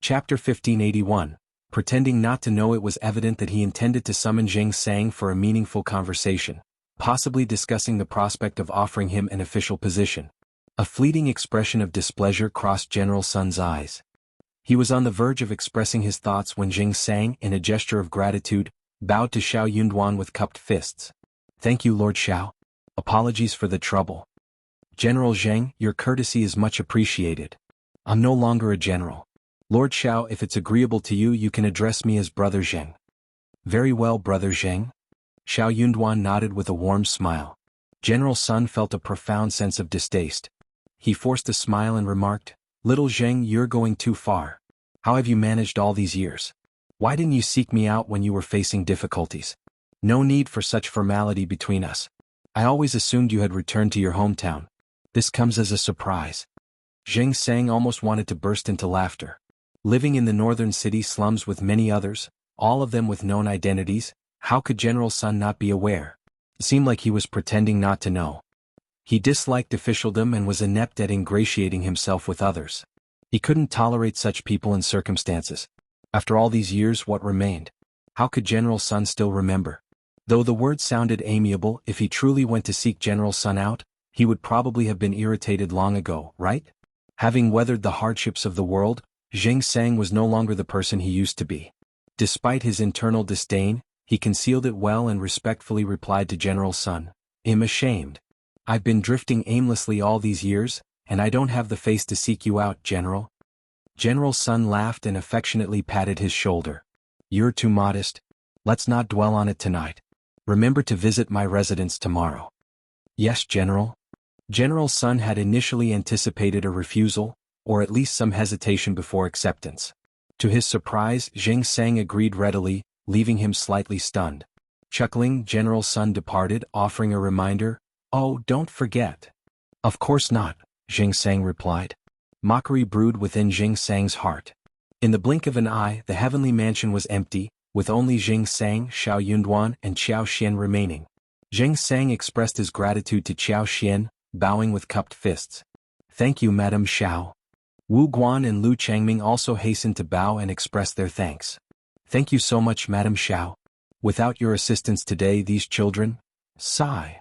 Chapter 1581. Pretending not to know. It was evident that he intended to summon Jing Sang for a meaningful conversation, possibly discussing the prospect of offering him an official position. A fleeting expression of displeasure crossed General Sun's eyes. He was on the verge of expressing his thoughts when Jing Sang, in a gesture of gratitude, bowed to Shao Yunduan with cupped fists. "Thank you, Lord Shao. Apologies for the trouble. General Zheng, your courtesy is much appreciated. I'm no longer a general. Lord Shao, if it's agreeable to you, you can address me as Brother Zheng." "Very well, Brother Zheng." Shao Yunduan nodded with a warm smile. General Sun felt a profound sense of distaste. He forced a smile and remarked, "Little Zheng, you're going too far. How have you managed all these years? Why didn't you seek me out when you were facing difficulties? No need for such formality between us. I always assumed you had returned to your hometown. This comes as a surprise." Jing Sang almost wanted to burst into laughter. Living in the northern city slums with many others, all of them with known identities, how could General Sun not be aware? It seemed like he was pretending not to know. He disliked officialdom and was inept at ingratiating himself with others. He couldn't tolerate such people and circumstances. After all these years, what remained? How could General Sun still remember? Though the words sounded amiable, if he truly went to seek General Sun out, he would probably have been irritated long ago, right? Having weathered the hardships of the world, Jing Sang was no longer the person he used to be. Despite his internal disdain, he concealed it well and respectfully replied to General Sun, "I'm ashamed. I've been drifting aimlessly all these years, and I don't have the face to seek you out, General." General Sun laughed and affectionately patted his shoulder. "You're too modest. Let's not dwell on it tonight. Remember to visit my residence tomorrow." "Yes, General." General Sun had initially anticipated a refusal, or at least some hesitation before acceptance. To his surprise, Jing Sang agreed readily, leaving him slightly stunned. Chuckling, General Sun departed, offering a reminder, "Oh, don't forget." "Of course not," Jing Sang replied. Mockery brewed within Jing Sang's heart. In the blink of an eye, the heavenly mansion was empty, with only Jing Sang, Shao Yunduan, and Qiao Xian remaining. Jing Sang expressed his gratitude to Qiao Xian, bowing with cupped fists. "Thank you, Madame Shao." Wu Guan and Lu Changming also hastened to bow and express their thanks. "Thank you so much, Madame Shao. Without your assistance today, these children..." "Sigh."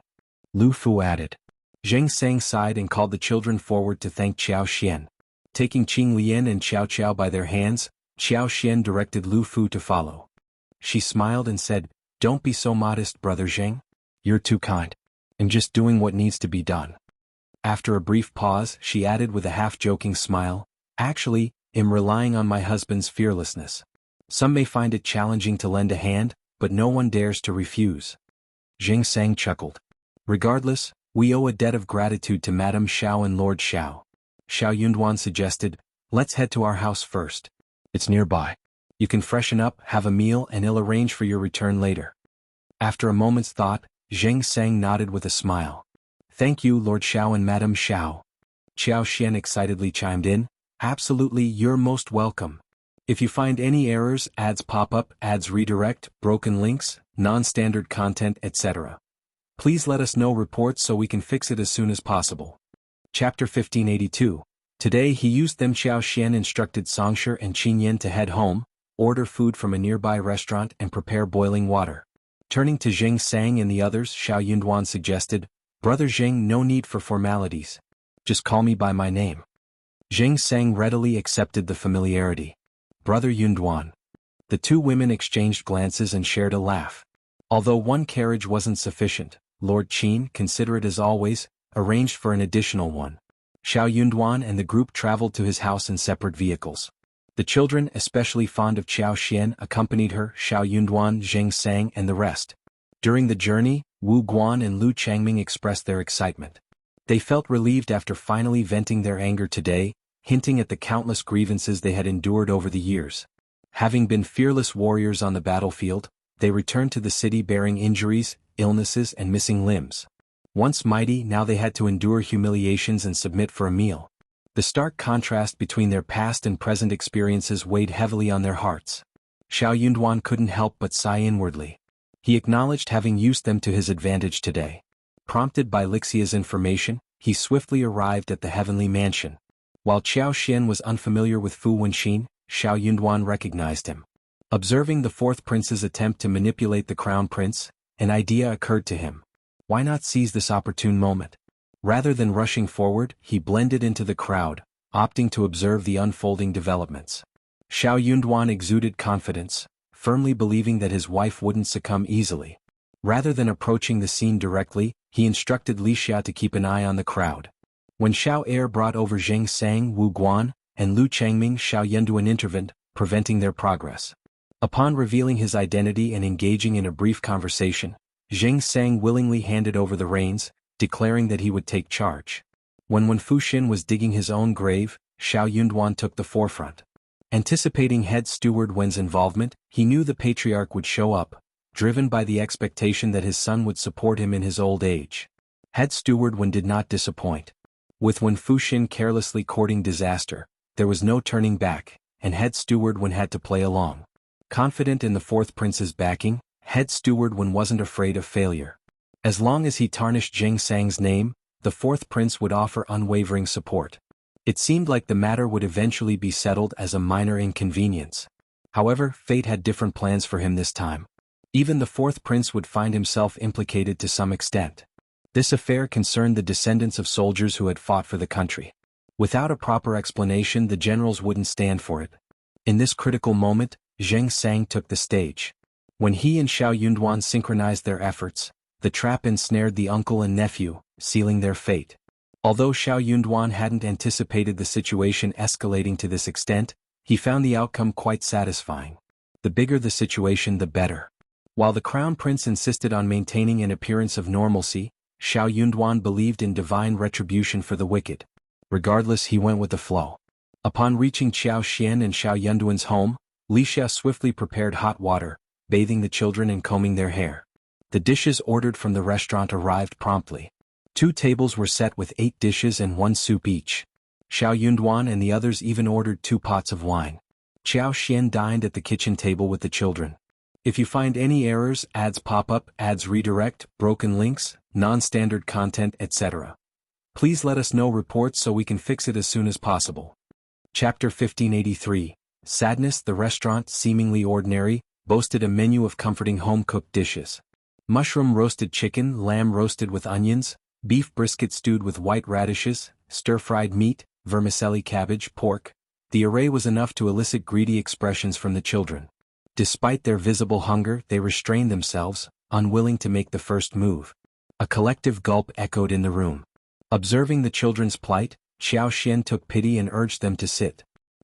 Lu Fu added. Jing Sang sighed and called the children forward to thank Qiao Xian. Taking Qing Lian and Qiao Qiao by their hands, Qiao Xian directed Lu Fu to follow. She smiled and said, "Don't be so modest, Brother Zheng. You're too kind. I'm just doing what needs to be done." After a brief pause, she added with a half-joking smile, "Actually, I'm relying on my husband's fearlessness. Some may find it challenging to lend a hand, but no one dares to refuse." Jing Sang chuckled. "Regardless, we owe a debt of gratitude to Madame Shao and Lord Shao." Shao Yunduan suggested, "Let's head to our house first. It's nearby. You can freshen up, have a meal, and I'll arrange for your return later." After a moment's thought, Jing Sang nodded with a smile. "Thank you, Lord Shao and Madame Shao." Qiao Xian excitedly chimed in, "Absolutely, you're most welcome. If you find any errors, ads pop up, ads redirect, broken links, non-standard content, etc., please let us know reports so we can fix it as soon as possible." Chapter 1582. Today he used them. Qiao Xian instructed Songshi and Qin Yan to head home, order food from a nearby restaurant and prepare boiling water. Turning to Jing Sang and the others, Shao Yunduan suggested, "Brother Zheng, no need for formalities. Just call me by my name." Jing Sang readily accepted the familiarity. "Brother Yunduan." The two women exchanged glances and shared a laugh. Although one carriage wasn't sufficient, Lord Qin, considerate as always, arranged for an additional one. Shao Yunduan and the group traveled to his house in separate vehicles. The children, especially fond of Qiao Xian, accompanied her, Shao Yunduan, Jing Sang, and the rest. During the journey, Wu Guan and Lu Changming expressed their excitement. They felt relieved after finally venting their anger today, hinting at the countless grievances they had endured over the years. Having been fearless warriors on the battlefield, they returned to the city bearing injuries, illnesses, and missing limbs. Once mighty, now they had to endure humiliations and submit for a meal. The stark contrast between their past and present experiences weighed heavily on their hearts. Shao Yunduan couldn't help but sigh inwardly. He acknowledged having used them to his advantage today. Prompted by Lixia's information, he swiftly arrived at the heavenly mansion. While Qiao Xian was unfamiliar with Fu Wenxin, Shao Yunduan recognized him. Observing the fourth prince's attempt to manipulate the crown prince, an idea occurred to him. Why not seize this opportune moment? Rather than rushing forward, he blended into the crowd, opting to observe the unfolding developments. Shao Yunduan exuded confidence, firmly believing that his wife wouldn't succumb easily. Rather than approaching the scene directly, he instructed Li Xia to keep an eye on the crowd. When Shao Air brought over Zheng Sang, Wu Guan, and Lu Changming, Shao Yunduan intervened, preventing their progress. Upon revealing his identity and engaging in a brief conversation, Zheng Sang willingly handed over the reins, declaring that he would take charge. When Wen Fuxin was digging his own grave, Shao Yunduan took the forefront. Anticipating head steward Wen's involvement, he knew the patriarch would show up, driven by the expectation that his son would support him in his old age. Head steward Wen did not disappoint. With Wen Fuxin carelessly courting disaster, there was no turning back, and head steward Wen had to play along. Confident in the fourth prince's backing, head steward Wen wasn't afraid of failure. As long as he tarnished Zheng Sang's name, the fourth prince would offer unwavering support. It seemed like the matter would eventually be settled as a minor inconvenience. However, fate had different plans for him this time. Even the fourth prince would find himself implicated to some extent. This affair concerned the descendants of soldiers who had fought for the country. Without a proper explanation, the generals wouldn't stand for it. In this critical moment, Zheng Sang took the stage. When he and Shao Yunduan synchronized their efforts, the trap ensnared the uncle and nephew, sealing their fate. Although Shao Yunduan hadn't anticipated the situation escalating to this extent, he found the outcome quite satisfying. The bigger the situation, the better. While the crown prince insisted on maintaining an appearance of normalcy, Shao Yunduan believed in divine retribution for the wicked. Regardless, he went with the flow. Upon reaching Qiao Xian and Shao Yunduan's home, Li Xia swiftly prepared hot water, bathing the children and combing their hair. The dishes ordered from the restaurant arrived promptly. 2 tables were set with 8 dishes and 1 soup each. Shao Yunduan and the others even ordered 2 pots of wine. Qiao Xian dined at the kitchen table with the children. If you find any errors, ads pop up, ads redirect, broken links, non-standard content, etc., please let us know reports so we can fix it as soon as possible. Chapter 1583. Sadness. The restaurant, seemingly ordinary, boasted a menu of comforting home-cooked dishes. Mushroom roasted chicken, lamb roasted with onions, beef brisket stewed with white radishes, stir-fried meat, vermicelli cabbage, pork. The array was enough to elicit greedy expressions from the children. Despite their visible hunger, they restrained themselves, unwilling to make the first move. A collective gulp echoed in the room. Observing the children's plight, Qiao Xian took pity and urged them to sit.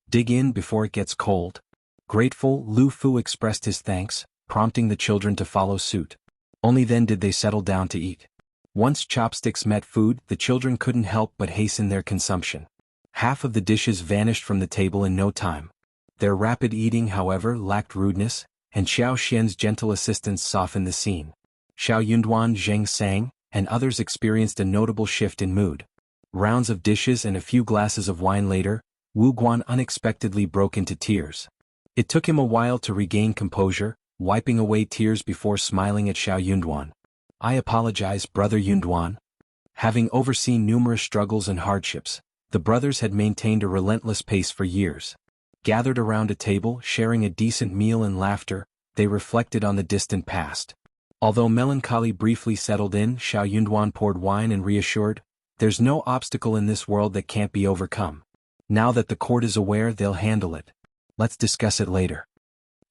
Dig in before it gets cold. Grateful, Lu Fu expressed his thanks, prompting the children to follow suit. Only then did they settle down to eat. Once chopsticks met food, the children couldn't help but hasten their consumption. Half of the dishes vanished from the table in no time. Their rapid eating, however, lacked rudeness, and Qiao Xian's gentle assistance softened the scene. Shao Yunduan, Zheng Sang, and others experienced a notable shift in mood. Rounds of dishes and a few glasses of wine later, Wu Guan unexpectedly broke into tears. It took him a while to regain composure, wiping away tears before smiling at Shao Yunduan. I apologize, Brother Yunduan. Having overseen numerous struggles and hardships, the brothers had maintained a relentless pace for years. Gathered around a table, sharing a decent meal and laughter, they reflected on the distant past. Although melancholy briefly settled in, Shao Yunduan poured wine and reassured, "There's no obstacle in this world that can't be overcome. Now that the court is aware, they'll handle it. Let's discuss it later."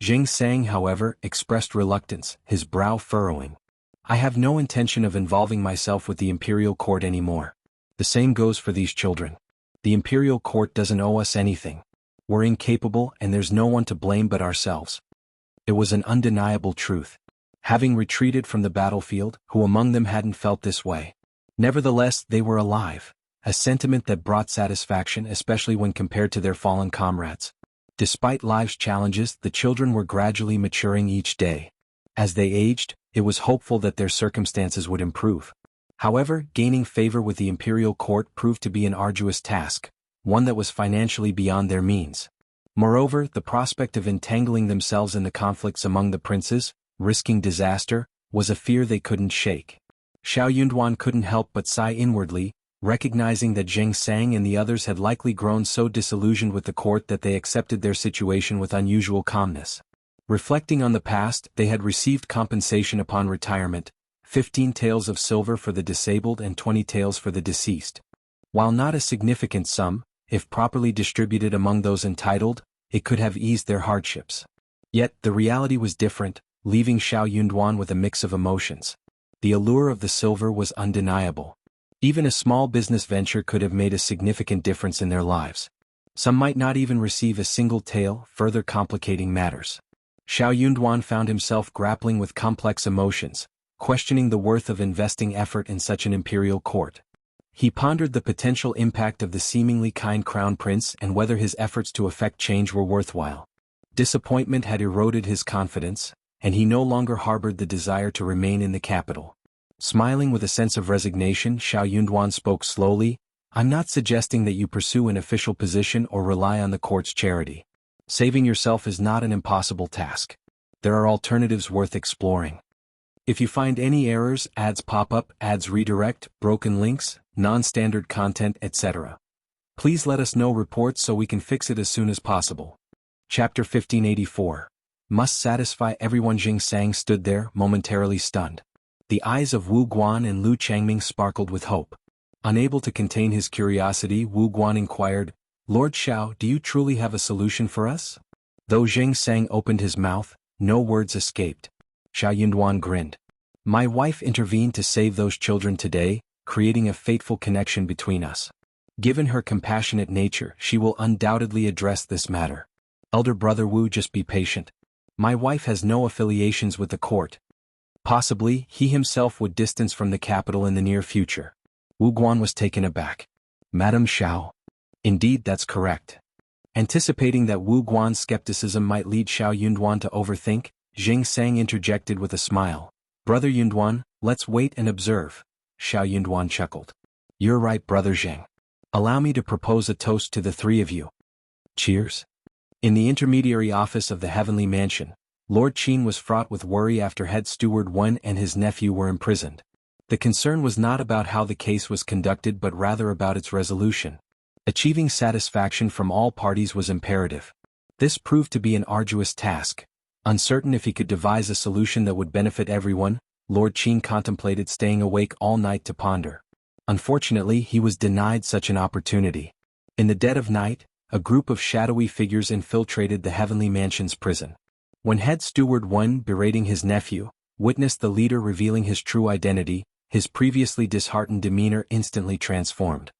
Zheng Sang, however, expressed reluctance, his brow furrowing. "I have no intention of involving myself with the imperial court anymore. The same goes for these children. The imperial court doesn't owe us anything. We're incapable and there's no one to blame but ourselves." It was an undeniable truth. Having retreated from the battlefield, who among them hadn't felt this way? Nevertheless, they were alive, a sentiment that brought satisfaction, especially when compared to their fallen comrades. Despite life's challenges, the children were gradually maturing each day. As they aged, it was hopeful that their circumstances would improve. However, gaining favor with the imperial court proved to be an arduous task, one that was financially beyond their means. Moreover, the prospect of entangling themselves in the conflicts among the princes, risking disaster, was a fear they couldn't shake. Shao Yunduan couldn't help but sigh inwardly, recognizing that Zheng Sang and the others had likely grown so disillusioned with the court that they accepted their situation with unusual calmness. Reflecting on the past, they had received compensation upon retirement, 15 taels of silver for the disabled and 20 taels for the deceased. While not a significant sum, if properly distributed among those entitled, it could have eased their hardships. Yet, the reality was different, leaving Xiao Yunduan with a mix of emotions. The allure of the silver was undeniable. Even a small business venture could have made a significant difference in their lives. Some might not even receive a single tael, further complicating matters. Xiao Yunduan found himself grappling with complex emotions, questioning the worth of investing effort in such an imperial court. He pondered the potential impact of the seemingly kind crown prince and whether his efforts to effect change were worthwhile. Disappointment had eroded his confidence, and he no longer harbored the desire to remain in the capital. Smiling with a sense of resignation, Xiao Yunduan spoke slowly, "I'm not suggesting that you pursue an official position or rely on the court's charity. Saving yourself is not an impossible task. There are alternatives worth exploring. If you find any errors, ads pop up, ads redirect, broken links, non-standard content, etc., please let us know reports so we can fix it as soon as possible." Chapter 1584. Must satisfy everyone. Jing Sang stood there, momentarily stunned. The eyes of Wu Guan and Lu Changming sparkled with hope. Unable to contain his curiosity, Wu Guan inquired, "Lord Shao, do you truly have a solution for us?" Though Jing Sang opened his mouth, no words escaped. Xiao Yunduan grinned. "My wife intervened to save those children today, creating a fateful connection between us. Given her compassionate nature, she will undoubtedly address this matter. Elder brother Wu, just be patient. My wife has no affiliations with the court. Possibly, he himself would distance from the capital in the near future." Wu Guan was taken aback. "Madam Shao? Indeed, that's correct." Anticipating that Wu Guan's skepticism might lead Xiao Yunduan to overthink, Jing Sang interjected with a smile. "Brother Yunduan, let's wait and observe." Xiao Yunduan chuckled. "You're right, Brother Zheng. Allow me to propose a toast to the three of you. Cheers." In the intermediary office of the Heavenly Mansion, Lord Qin was fraught with worry after head steward Wen and his nephew were imprisoned. The concern was not about how the case was conducted but rather about its resolution. Achieving satisfaction from all parties was imperative. This proved to be an arduous task. Uncertain if he could devise a solution that would benefit everyone, Lord Qin contemplated staying awake all night to ponder. Unfortunately, he was denied such an opportunity. In the dead of night, a group of shadowy figures infiltrated the Heavenly Mansion's prison. When head steward Wen, berating his nephew, witnessed the leader revealing his true identity, his previously disheartened demeanor instantly transformed.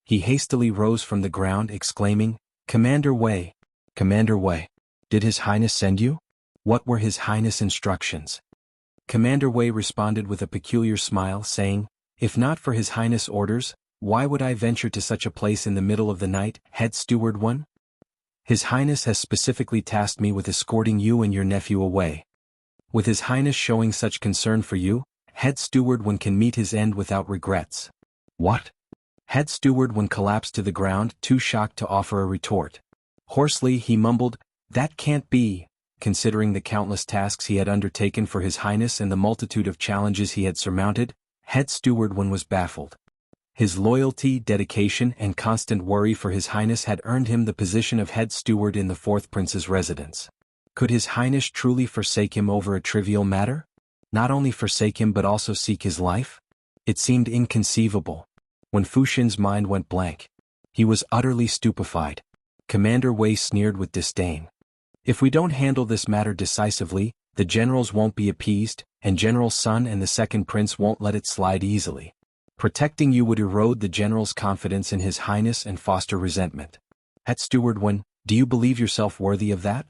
He hastily rose from the ground, exclaiming, "Commander Wei! Commander Wei! Did His Highness send you? What were His Highness' instructions?" Commander Wei responded with a peculiar smile, saying, "If not for His Highness' orders, why would I venture to such a place in the middle of the night, head steward Wen? His Highness has specifically tasked me with escorting you and your nephew away. With His Highness showing such concern for you, head steward Wen can meet his end without regrets." "What?" Head steward Wen collapsed to the ground, too shocked to offer a retort. Hoarsely he mumbled, "That can't be," considering the countless tasks he had undertaken for His Highness and the multitude of challenges he had surmounted. Head steward Wen was baffled. His loyalty, dedication, and constant worry for His Highness had earned him the position of head steward in the fourth prince's residence. Could His Highness truly forsake him over a trivial matter? Not only forsake him but also seek his life? It seemed inconceivable. When Fu Xin's mind went blank. He was utterly stupefied. Commander Wei sneered with disdain. "If we don't handle this matter decisively, the generals won't be appeased, and General Sun and the second prince won't let it slide easily. Protecting you would erode the general's confidence in His Highness and foster resentment. Head steward Wen, do you believe yourself worthy of that?"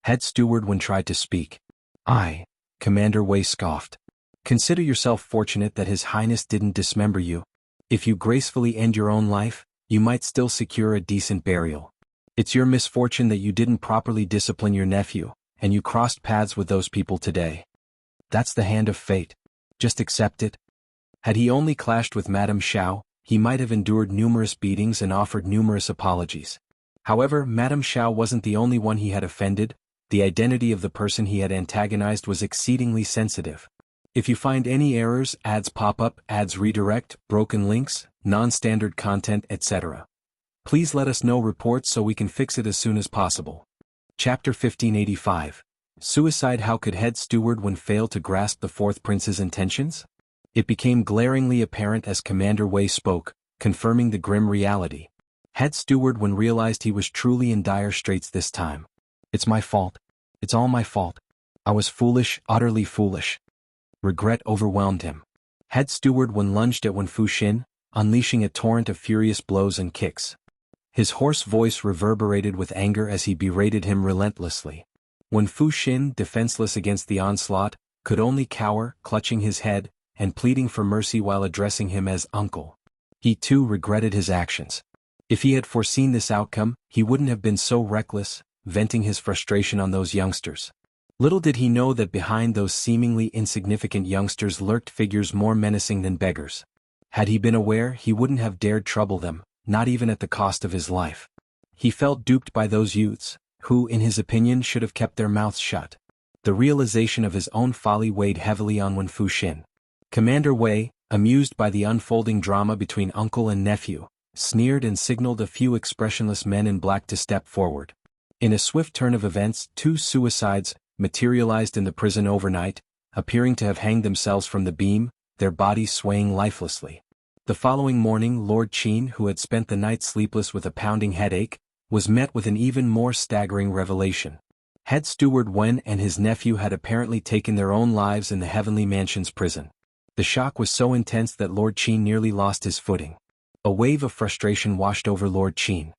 Head steward Wen tried to speak. "I," Commander Wei scoffed. "Consider yourself fortunate that His Highness didn't dismember you. If you gracefully end your own life, you might still secure a decent burial. It's your misfortune that you didn't properly discipline your nephew, and you crossed paths with those people today. That's the hand of fate. Just accept it." Had he only clashed with Madame Shao, he might have endured numerous beatings and offered numerous apologies. However, Madame Shao wasn't the only one he had offended. The identity of the person he had antagonized was exceedingly sensitive. If you find any errors, ads pop up, ads redirect, broken links, non-standard content, etc., please let us know reports so we can fix it as soon as possible. Chapter 1585. Suicide. How could head steward Wen fail to grasp the fourth prince's intentions? It became glaringly apparent as Commander Wei spoke, confirming the grim reality. Head steward Wen realized he was truly in dire straits this time. It's my fault. It's all my fault. I was foolish, utterly foolish. Regret overwhelmed him. Head steward Wen lunged at Wen Fuxin, unleashing a torrent of furious blows and kicks. His hoarse voice reverberated with anger as he berated him relentlessly. Wen Fuxin, defenseless against the onslaught, could only cower, clutching his head, and pleading for mercy while addressing him as uncle. He too regretted his actions. If he had foreseen this outcome, he wouldn't have been so reckless, venting his frustration on those youngsters. Little did he know that behind those seemingly insignificant youngsters lurked figures more menacing than beggars. Had he been aware, he wouldn't have dared trouble them, not even at the cost of his life. He felt duped by those youths, who, in his opinion, should have kept their mouths shut. The realization of his own folly weighed heavily on Wen Fuxin. Commander Wei, amused by the unfolding drama between uncle and nephew, sneered and signaled a few expressionless men in black to step forward. In a swift turn of events, two suicides materialized in the prison overnight, appearing to have hanged themselves from the beam, their bodies swaying lifelessly. The following morning, Lord Qin, who had spent the night sleepless with a pounding headache, was met with an even more staggering revelation. Head steward Wen and his nephew had apparently taken their own lives in the Heavenly Mansion's prison. The shock was so intense that Lord Qin nearly lost his footing. A wave of frustration washed over Lord Qin.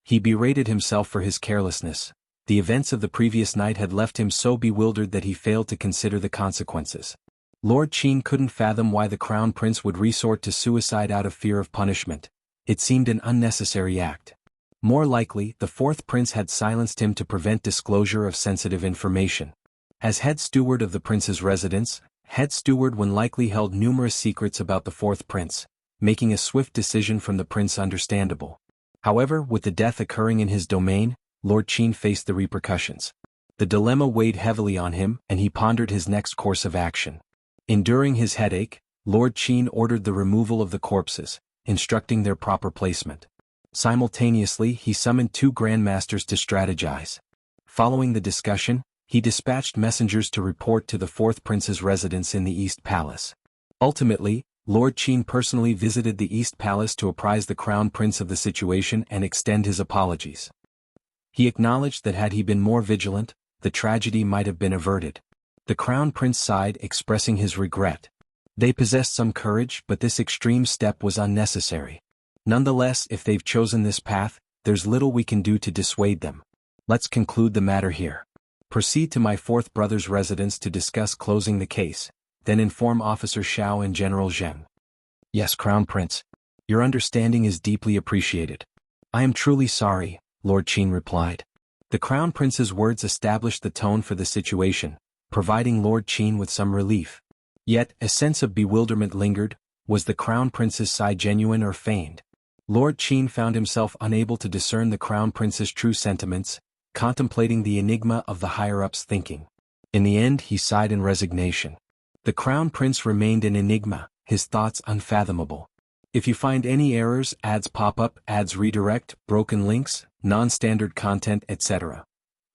He berated himself for his carelessness. The events of the previous night had left him so bewildered that he failed to consider the consequences. Lord Qin couldn't fathom why the Crown Prince would resort to suicide out of fear of punishment. It seemed an unnecessary act. More likely, the fourth prince had silenced him to prevent disclosure of sensitive information. As head steward of the prince's residence, head steward Wen likely held numerous secrets about the fourth prince, making a swift decision from the prince understandable. However, with the death occurring in his domain, Lord Qin faced the repercussions. The dilemma weighed heavily on him, and he pondered his next course of action. Enduring his headache, Lord Qin ordered the removal of the corpses, instructing their proper placement. Simultaneously, he summoned two grandmasters to strategize. Following the discussion, he dispatched messengers to report to the fourth prince's residence in the East Palace. Ultimately, Lord Qin personally visited the East Palace to apprise the Crown Prince of the situation and extend his apologies. He acknowledged that had he been more vigilant, the tragedy might have been averted. The Crown Prince sighed, expressing his regret. They possessed some courage, but this extreme step was unnecessary. Nonetheless, if they've chosen this path, there's little we can do to dissuade them. Let's conclude the matter here. Proceed to my fourth brother's residence to discuss closing the case, then inform Officer Shao and General Zheng. Yes, Crown Prince. Your understanding is deeply appreciated. I am truly sorry, Lord Qin replied. The Crown Prince's words established the tone for the situation, providing Lord Qin with some relief. Yet, a sense of bewilderment lingered. Was the Crown Prince's sigh genuine or feigned? Lord Qin found himself unable to discern the Crown Prince's true sentiments, contemplating the enigma of the higher-ups' thinking. In the end, he sighed in resignation. The Crown Prince remained an enigma, his thoughts unfathomable. If you find any errors, ads pop up, ads redirect, broken links, non-standard content, etc.,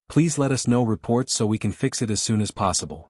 please let us know reports so we can fix it as soon as possible.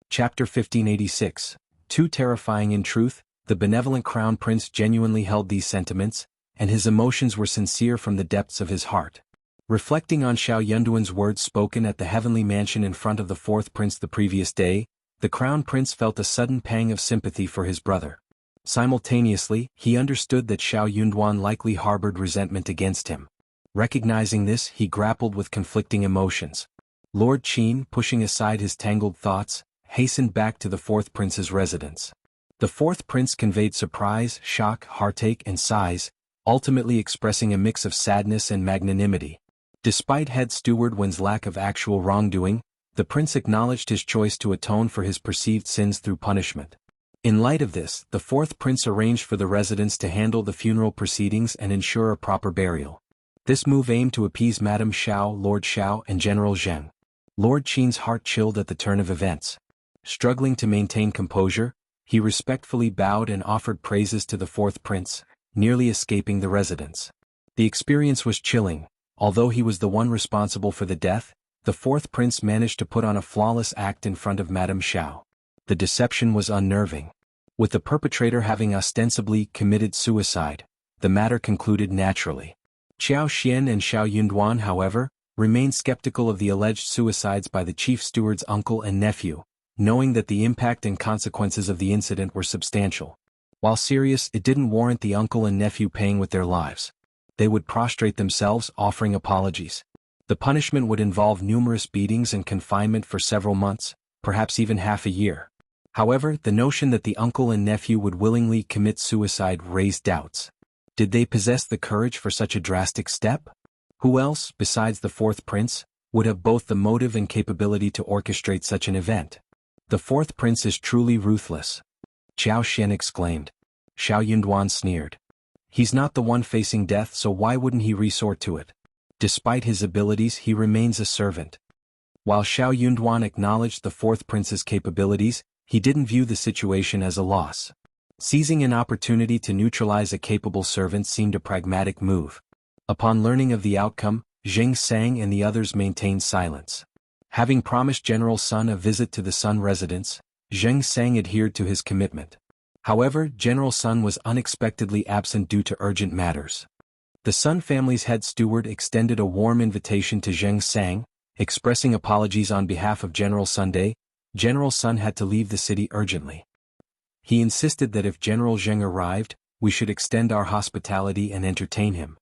Chapter 1586. Too terrifying in truth, the benevolent Crown Prince genuinely held these sentiments, and his emotions were sincere from the depths of his heart. Reflecting on Shao Yunduan's words spoken at the Heavenly Mansion in front of the fourth prince the previous day, the Crown Prince felt a sudden pang of sympathy for his brother. Simultaneously, he understood that Shao Yunduan likely harbored resentment against him. Recognizing this, he grappled with conflicting emotions. Lord Qin, pushing aside his tangled thoughts, hastened back to the fourth prince's residence. The fourth prince conveyed surprise, shock, heartache, and sighs, ultimately expressing a mix of sadness and magnanimity. Despite head steward Wen's lack of actual wrongdoing, the prince acknowledged his choice to atone for his perceived sins through punishment. In light of this, the fourth prince arranged for the residents to handle the funeral proceedings and ensure a proper burial. This move aimed to appease Madame Shao, Lord Shao, and General Zheng. Lord Qin's heart chilled at the turn of events. Struggling to maintain composure, he respectfully bowed and offered praises to the fourth prince, nearly escaping the residence. The experience was chilling. Although he was the one responsible for the death, the fourth prince managed to put on a flawless act in front of Madame Shao. The deception was unnerving. With the perpetrator having ostensibly committed suicide, the matter concluded naturally. Qiao Xian and Shao Yunduan, however, remained skeptical of the alleged suicides by the chief steward's uncle and nephew, knowing that the impact and consequences of the incident were substantial. While serious, it didn't warrant the uncle and nephew paying with their lives. They would prostrate themselves, offering apologies. The punishment would involve numerous beatings and confinement for several months, perhaps even half a year. However, the notion that the uncle and nephew would willingly commit suicide raised doubts. Did they possess the courage for such a drastic step? Who else, besides the fourth prince, would have both the motive and capability to orchestrate such an event? The fourth prince is truly ruthless, Qiao Xian exclaimed. Shao Yunduan sneered. He's not the one facing death, so why wouldn't he resort to it? Despite his abilities, he remains a servant. While Shao Yunduan acknowledged the fourth prince's capabilities, he didn't view the situation as a loss. Seizing an opportunity to neutralize a capable servant seemed a pragmatic move. Upon learning of the outcome, Zheng Sang and the others maintained silence. Having promised General Sun a visit to the Sun residence, Zheng Sang adhered to his commitment. However, General Sun was unexpectedly absent due to urgent matters. The Sun family's head steward extended a warm invitation to Zheng Sang, expressing apologies on behalf of General Sunday. General Sun had to leave the city urgently. He insisted that if General Zheng arrived, we should extend our hospitality and entertain him.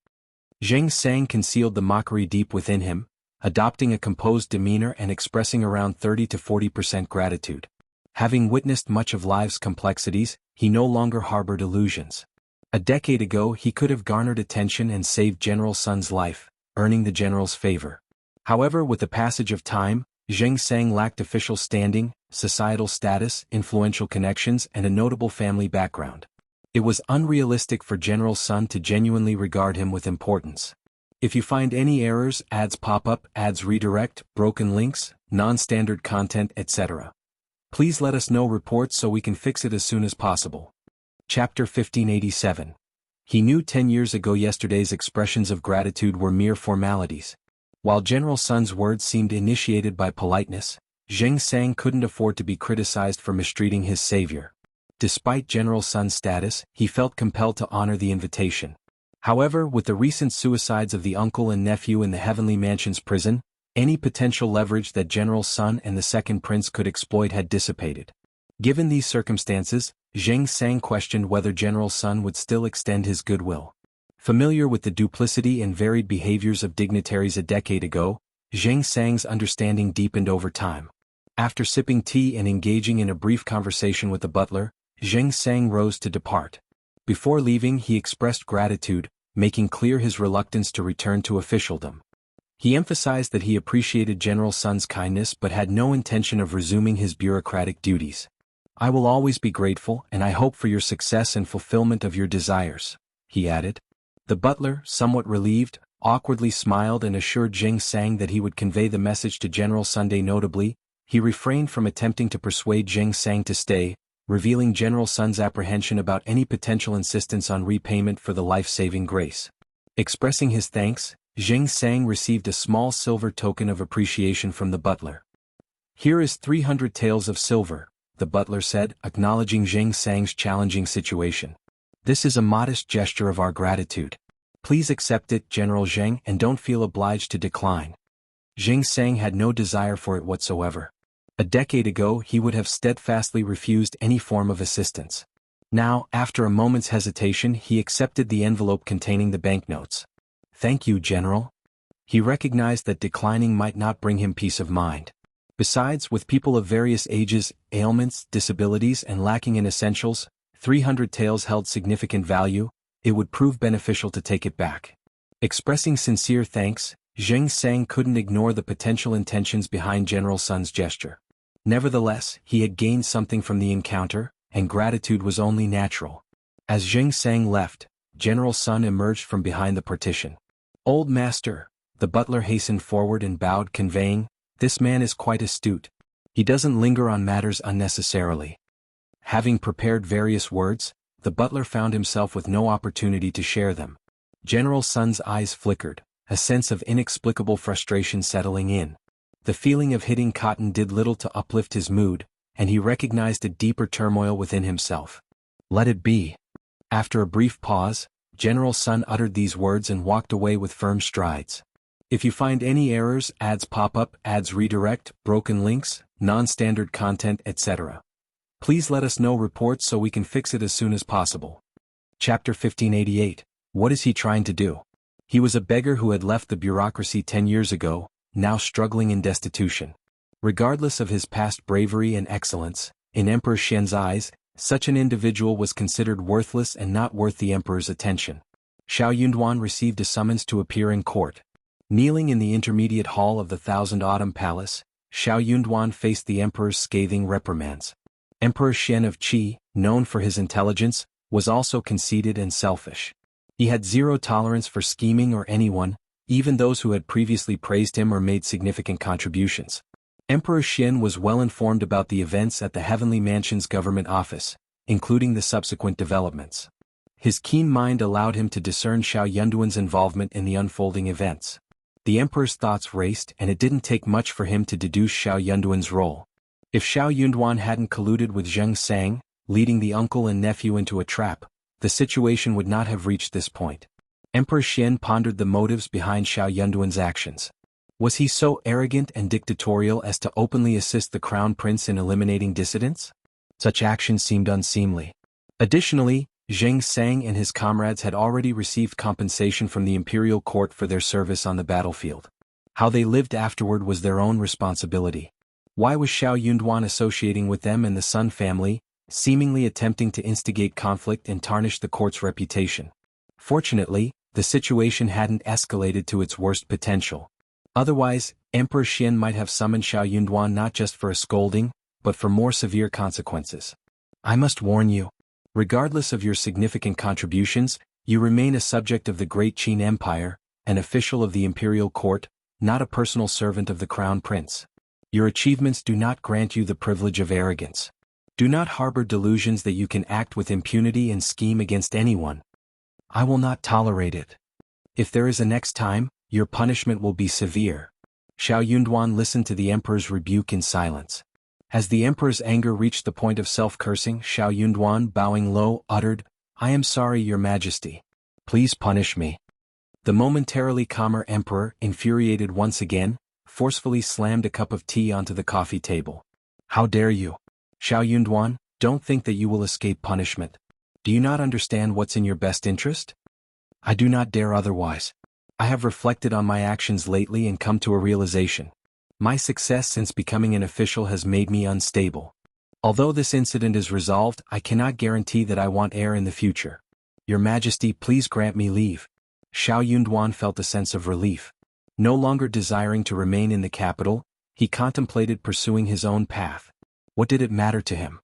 Zheng Sang concealed the mockery deep within him, adopting a composed demeanor and expressing around 30 to 40% gratitude. Having witnessed much of life's complexities, he no longer harbored illusions. A decade ago he could have garnered attention and saved General Sun's life, earning the general's favor. However, with the passage of time, Zheng Sang lacked official standing, societal status, influential connections, and a notable family background. It was unrealistic for General Sun to genuinely regard him with importance. If you find any errors, ads pop up, ads redirect, broken links, non-standard content, etc., please let us know reports so we can fix it as soon as possible. Chapter 1587. He knew 10 years ago yesterday's expressions of gratitude were mere formalities. While General Sun's words seemed initiated by politeness, Zheng Sang couldn't afford to be criticized for mistreating his savior. Despite General Sun's status, he felt compelled to honor the invitation. However, with the recent suicides of the uncle and nephew in the Heavenly Mansion's prison, any potential leverage that General Sun and the second prince could exploit had dissipated. Given these circumstances, Zheng Sang questioned whether General Sun would still extend his goodwill. Familiar with the duplicity and varied behaviors of dignitaries a decade ago, Zheng Sang's understanding deepened over time. After sipping tea and engaging in a brief conversation with the butler, Zheng Sang rose to depart. Before leaving, he expressed gratitude, making clear his reluctance to return to officialdom. He emphasized that he appreciated General Sun's kindness but had no intention of resuming his bureaucratic duties. "I will always be grateful, and I hope for your success and fulfillment of your desires," he added. The butler, somewhat relieved, awkwardly smiled and assured Zheng Sang that he would convey the message to General Sunday. Notably, he refrained from attempting to persuade Zheng Sang to stay, revealing General Sun's apprehension about any potential insistence on repayment for the life-saving grace. Expressing his thanks, Zheng Sang received a small silver token of appreciation from the butler. "Here is 300 taels of silver," the butler said, acknowledging Zheng Sang's challenging situation. "This is a modest gesture of our gratitude. Please accept it, General Zheng, and don't feel obliged to decline." Zheng Sang had no desire for it whatsoever. A decade ago he would have steadfastly refused any form of assistance. Now, after a moment's hesitation, he accepted the envelope containing the banknotes. "Thank you, General." He recognized that declining might not bring him peace of mind. Besides, with people of various ages, ailments, disabilities, and lacking in essentials, 300 taels held significant value. It would prove beneficial to take it back. Expressing sincere thanks, Zheng Sang couldn't ignore the potential intentions behind General Sun's gesture. Nevertheless, he had gained something from the encounter, and gratitude was only natural. As Zheng Sang left, General Sun emerged from behind the partition. "Old master," the butler hastened forward and bowed, conveying, "This man is quite astute. He doesn't linger on matters unnecessarily. Having prepared various words, the butler found himself with no opportunity to share them. General Sun's eyes flickered, a sense of inexplicable frustration settling in. The feeling of hitting cotton did little to uplift his mood, and he recognized a deeper turmoil within himself. Let it be. After a brief pause, General Sun uttered these words and walked away with firm strides. If you find any errors, ads pop up, ads redirect, broken links, non-standard content, etc., please let us know reports so we can fix it as soon as possible. Chapter 1588. What is he trying to do? He was a beggar who had left the bureaucracy 10 years ago, now struggling in destitution. Regardless of his past bravery and excellence, in Emperor Xian's eyes, such an individual was considered worthless and not worth the emperor's attention. Shao Yunduan received a summons to appear in court. Kneeling in the intermediate hall of the Thousand Autumn Palace, Shao Yunduan faced the emperor's scathing reprimands. Emperor Xian of Qi, known for his intelligence, was also conceited and selfish. He had zero tolerance for scheming or anyone, even those who had previously praised him or made significant contributions. Emperor Xian was well informed about the events at the Heavenly Mansion's government office, including the subsequent developments. His keen mind allowed him to discern Shao Yunduan's involvement in the unfolding events. The emperor's thoughts raced, and it didn't take much for him to deduce Shao Yunduan's role. If Shao Yunduan hadn't colluded with Zheng Sang, leading the uncle and nephew into a trap, the situation would not have reached this point. Emperor Xian pondered the motives behind Shao Yunduan's actions. Was he so arrogant and dictatorial as to openly assist the crown prince in eliminating dissidents? Such actions seemed unseemly. Additionally, Zheng Sang and his comrades had already received compensation from the imperial court for their service on the battlefield. How they lived afterward was their own responsibility. Why was Shao Yunduan associating with them and the Sun family, seemingly attempting to instigate conflict and tarnish the court's reputation? Fortunately, the situation hadn't escalated to its worst potential. Otherwise, Emperor Xian might have summoned Shao Yunduan not just for a scolding, but for more severe consequences. I must warn you. Regardless of your significant contributions, you remain a subject of the Great Qin Empire, an official of the imperial court, not a personal servant of the crown prince. Your achievements do not grant you the privilege of arrogance. Do not harbor delusions that you can act with impunity and scheme against anyone. I will not tolerate it. If there is a next time, your punishment will be severe. Shao Yunduan listened to the emperor's rebuke in silence. As the emperor's anger reached the point of self-cursing, Shao Yunduan, bowing low, uttered, "I am sorry, your majesty. Please punish me." The momentarily calmer emperor, infuriated once again, forcefully slammed a cup of tea onto the coffee table. "How dare you? Shao Yunduan, don't think that you will escape punishment. Do you not understand what's in your best interest? I do not dare otherwise. I have reflected on my actions lately and come to a realization. My success since becoming an official has made me unstable. Although this incident is resolved, I cannot guarantee that I want heir in the future. Your Majesty, please grant me leave." Shao Yunduan felt a sense of relief. No longer desiring to remain in the capital, he contemplated pursuing his own path. What did it matter to him?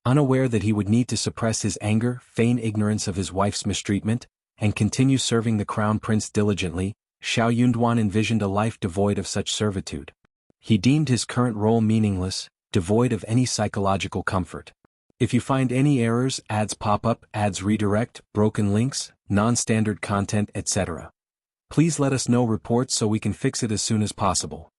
Unaware that he would need to suppress his anger, feign ignorance of his wife's mistreatment, and continue serving the crown prince diligently, Shao Yunduan envisioned a life devoid of such servitude. He deemed his current role meaningless, devoid of any psychological comfort. If you find any errors, ads pop up, ads redirect, broken links, non-standard content, etc., please let us know reports so we can fix it as soon as possible.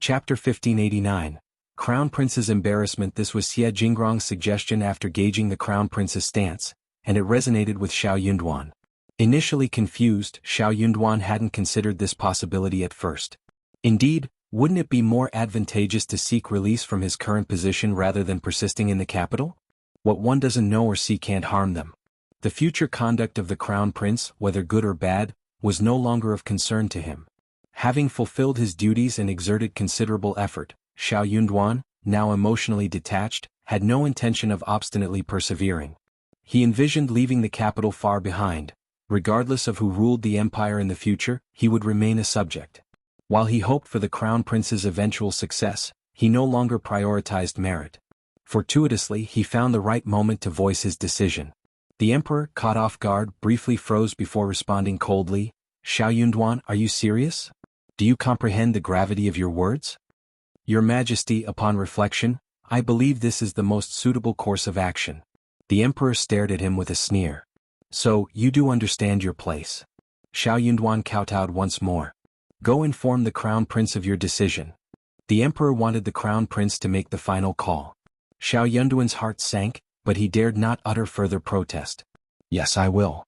Chapter 1589. Crown Prince's Embarrassment. This was Xie Jingrong's suggestion after gauging the Crown Prince's stance, and it resonated with Shao Yunduan. Initially confused, Shao Yunduan hadn't considered this possibility at first. Indeed, wouldn't it be more advantageous to seek release from his current position rather than persisting in the capital? What one doesn't know or see can't harm them. The future conduct of the Crown Prince, whether good or bad, was no longer of concern to him. Having fulfilled his duties and exerted considerable effort, Shao Yunduan, now emotionally detached, had no intention of obstinately persevering. He envisioned leaving the capital far behind. Regardless of who ruled the empire in the future, he would remain a subject. While he hoped for the Crown Prince's eventual success, he no longer prioritized merit. Fortuitously, he found the right moment to voice his decision. The emperor, caught off guard, briefly froze before responding coldly, "Shao Yunduan, are you serious? Do you comprehend the gravity of your words?" Your Majesty, upon reflection, I believe this is the most suitable course of action. The emperor stared at him with a sneer. So, you do understand your place. Shao Yunduan kowtowed once more. Go inform the crown prince of your decision. The emperor wanted the crown prince to make the final call. Shao Yunduan's heart sank, but he dared not utter further protest. Yes, I will.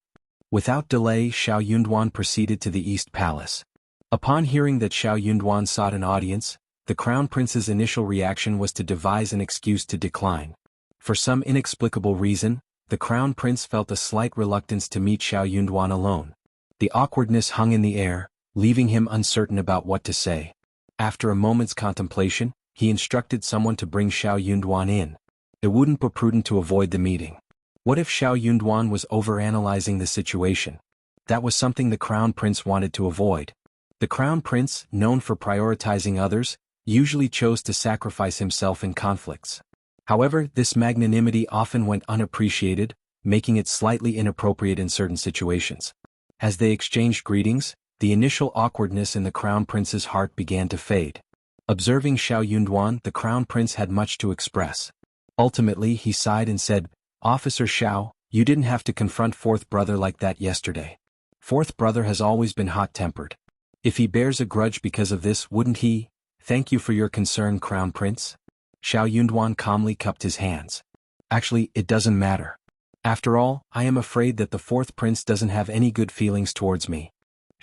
Without delay, Shao Yunduan proceeded to the East Palace. Upon hearing that Shao Yunduan sought an audience, the crown prince's initial reaction was to devise an excuse to decline. For some inexplicable reason, the crown prince felt a slight reluctance to meet Shao Yunduan alone. The awkwardness hung in the air, leaving him uncertain about what to say. After a moment's contemplation, he instructed someone to bring Shao Yunduan in. It wouldn't be prudent to avoid the meeting. What if Shao Yunduan was overanalyzing the situation? That was something the crown prince wanted to avoid. The crown prince, known for prioritizing others, usually chose to sacrifice himself in conflicts. However, this magnanimity often went unappreciated, making it slightly inappropriate in certain situations. As they exchanged greetings, the initial awkwardness in the crown prince's heart began to fade. Observing Shao Yunduan, the crown prince had much to express. Ultimately, he sighed and said, Officer Shao, you didn't have to confront fourth brother like that yesterday. Fourth brother has always been hot-tempered. If he bears a grudge because of this, wouldn't he? Thank you for your concern, Crown Prince. Shao Yunduan calmly cupped his hands. Actually, it doesn't matter. After all, I am afraid that the fourth prince doesn't have any good feelings towards me.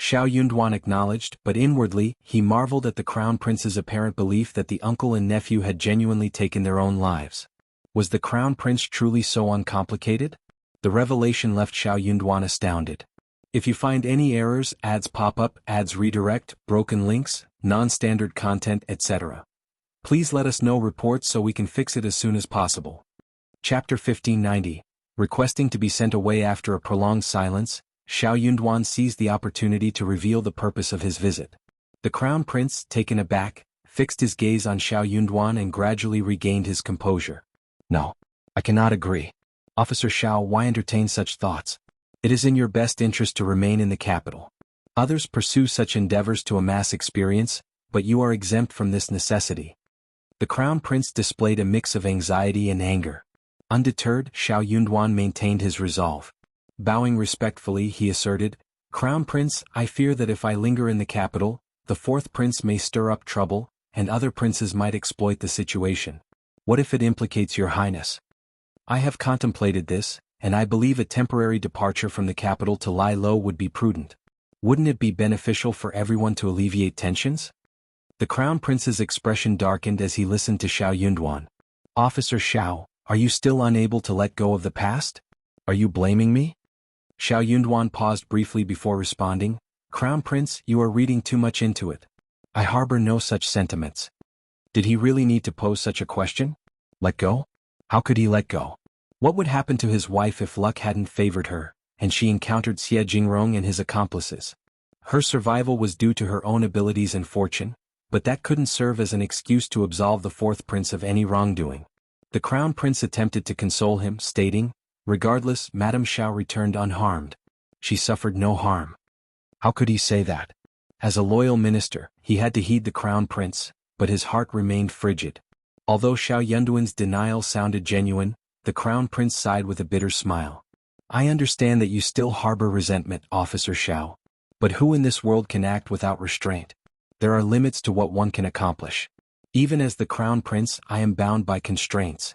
Shao Yunduan acknowledged, but inwardly, he marveled at the crown prince's apparent belief that the uncle and nephew had genuinely taken their own lives. Was the crown prince truly so uncomplicated? The revelation left Shao Yunduan astounded. If you find any errors, ads pop up, ads redirect, broken links, non-standard content, etc., please let us know reports so we can fix it as soon as possible. Chapter 1590. Requesting to be sent away after a prolonged silence, Shao Yunduan seized the opportunity to reveal the purpose of his visit. The crown prince, taken aback, fixed his gaze on Shao Yunduan and gradually regained his composure. No, I cannot agree. Officer Shao, why entertain such thoughts? It is in your best interest to remain in the capital. Others pursue such endeavors to amass experience, but you are exempt from this necessity. The crown prince displayed a mix of anxiety and anger. Undeterred, Shao Yunduan maintained his resolve. Bowing respectfully, he asserted, Crown Prince, I fear that if I linger in the capital, the fourth prince may stir up trouble, and other princes might exploit the situation. What if it implicates your highness? I have contemplated this, and I believe a temporary departure from the capital to lie low would be prudent. Wouldn't it be beneficial for everyone to alleviate tensions? The crown prince's expression darkened as he listened to Shao Yunduan. Officer Shao, are you still unable to let go of the past? Are you blaming me? Shao Yunduan paused briefly before responding. Crown Prince, you are reading too much into it. I harbor no such sentiments. Did he really need to pose such a question? Let go? How could he let go? What would happen to his wife if luck hadn't favored her, and she encountered Xie Jingrong and his accomplices? Her survival was due to her own abilities and fortune, but that couldn't serve as an excuse to absolve the fourth prince of any wrongdoing. The crown prince attempted to console him, stating, Regardless, Madame Shao returned unharmed. She suffered no harm. How could he say that? As a loyal minister, he had to heed the crown prince, but his heart remained frigid. Although Shao Yunduan's denial sounded genuine, the crown prince sighed with a bitter smile. I understand that you still harbor resentment, Officer Shao. But who in this world can act without restraint? There are limits to what one can accomplish. Even as the crown prince, I am bound by constraints.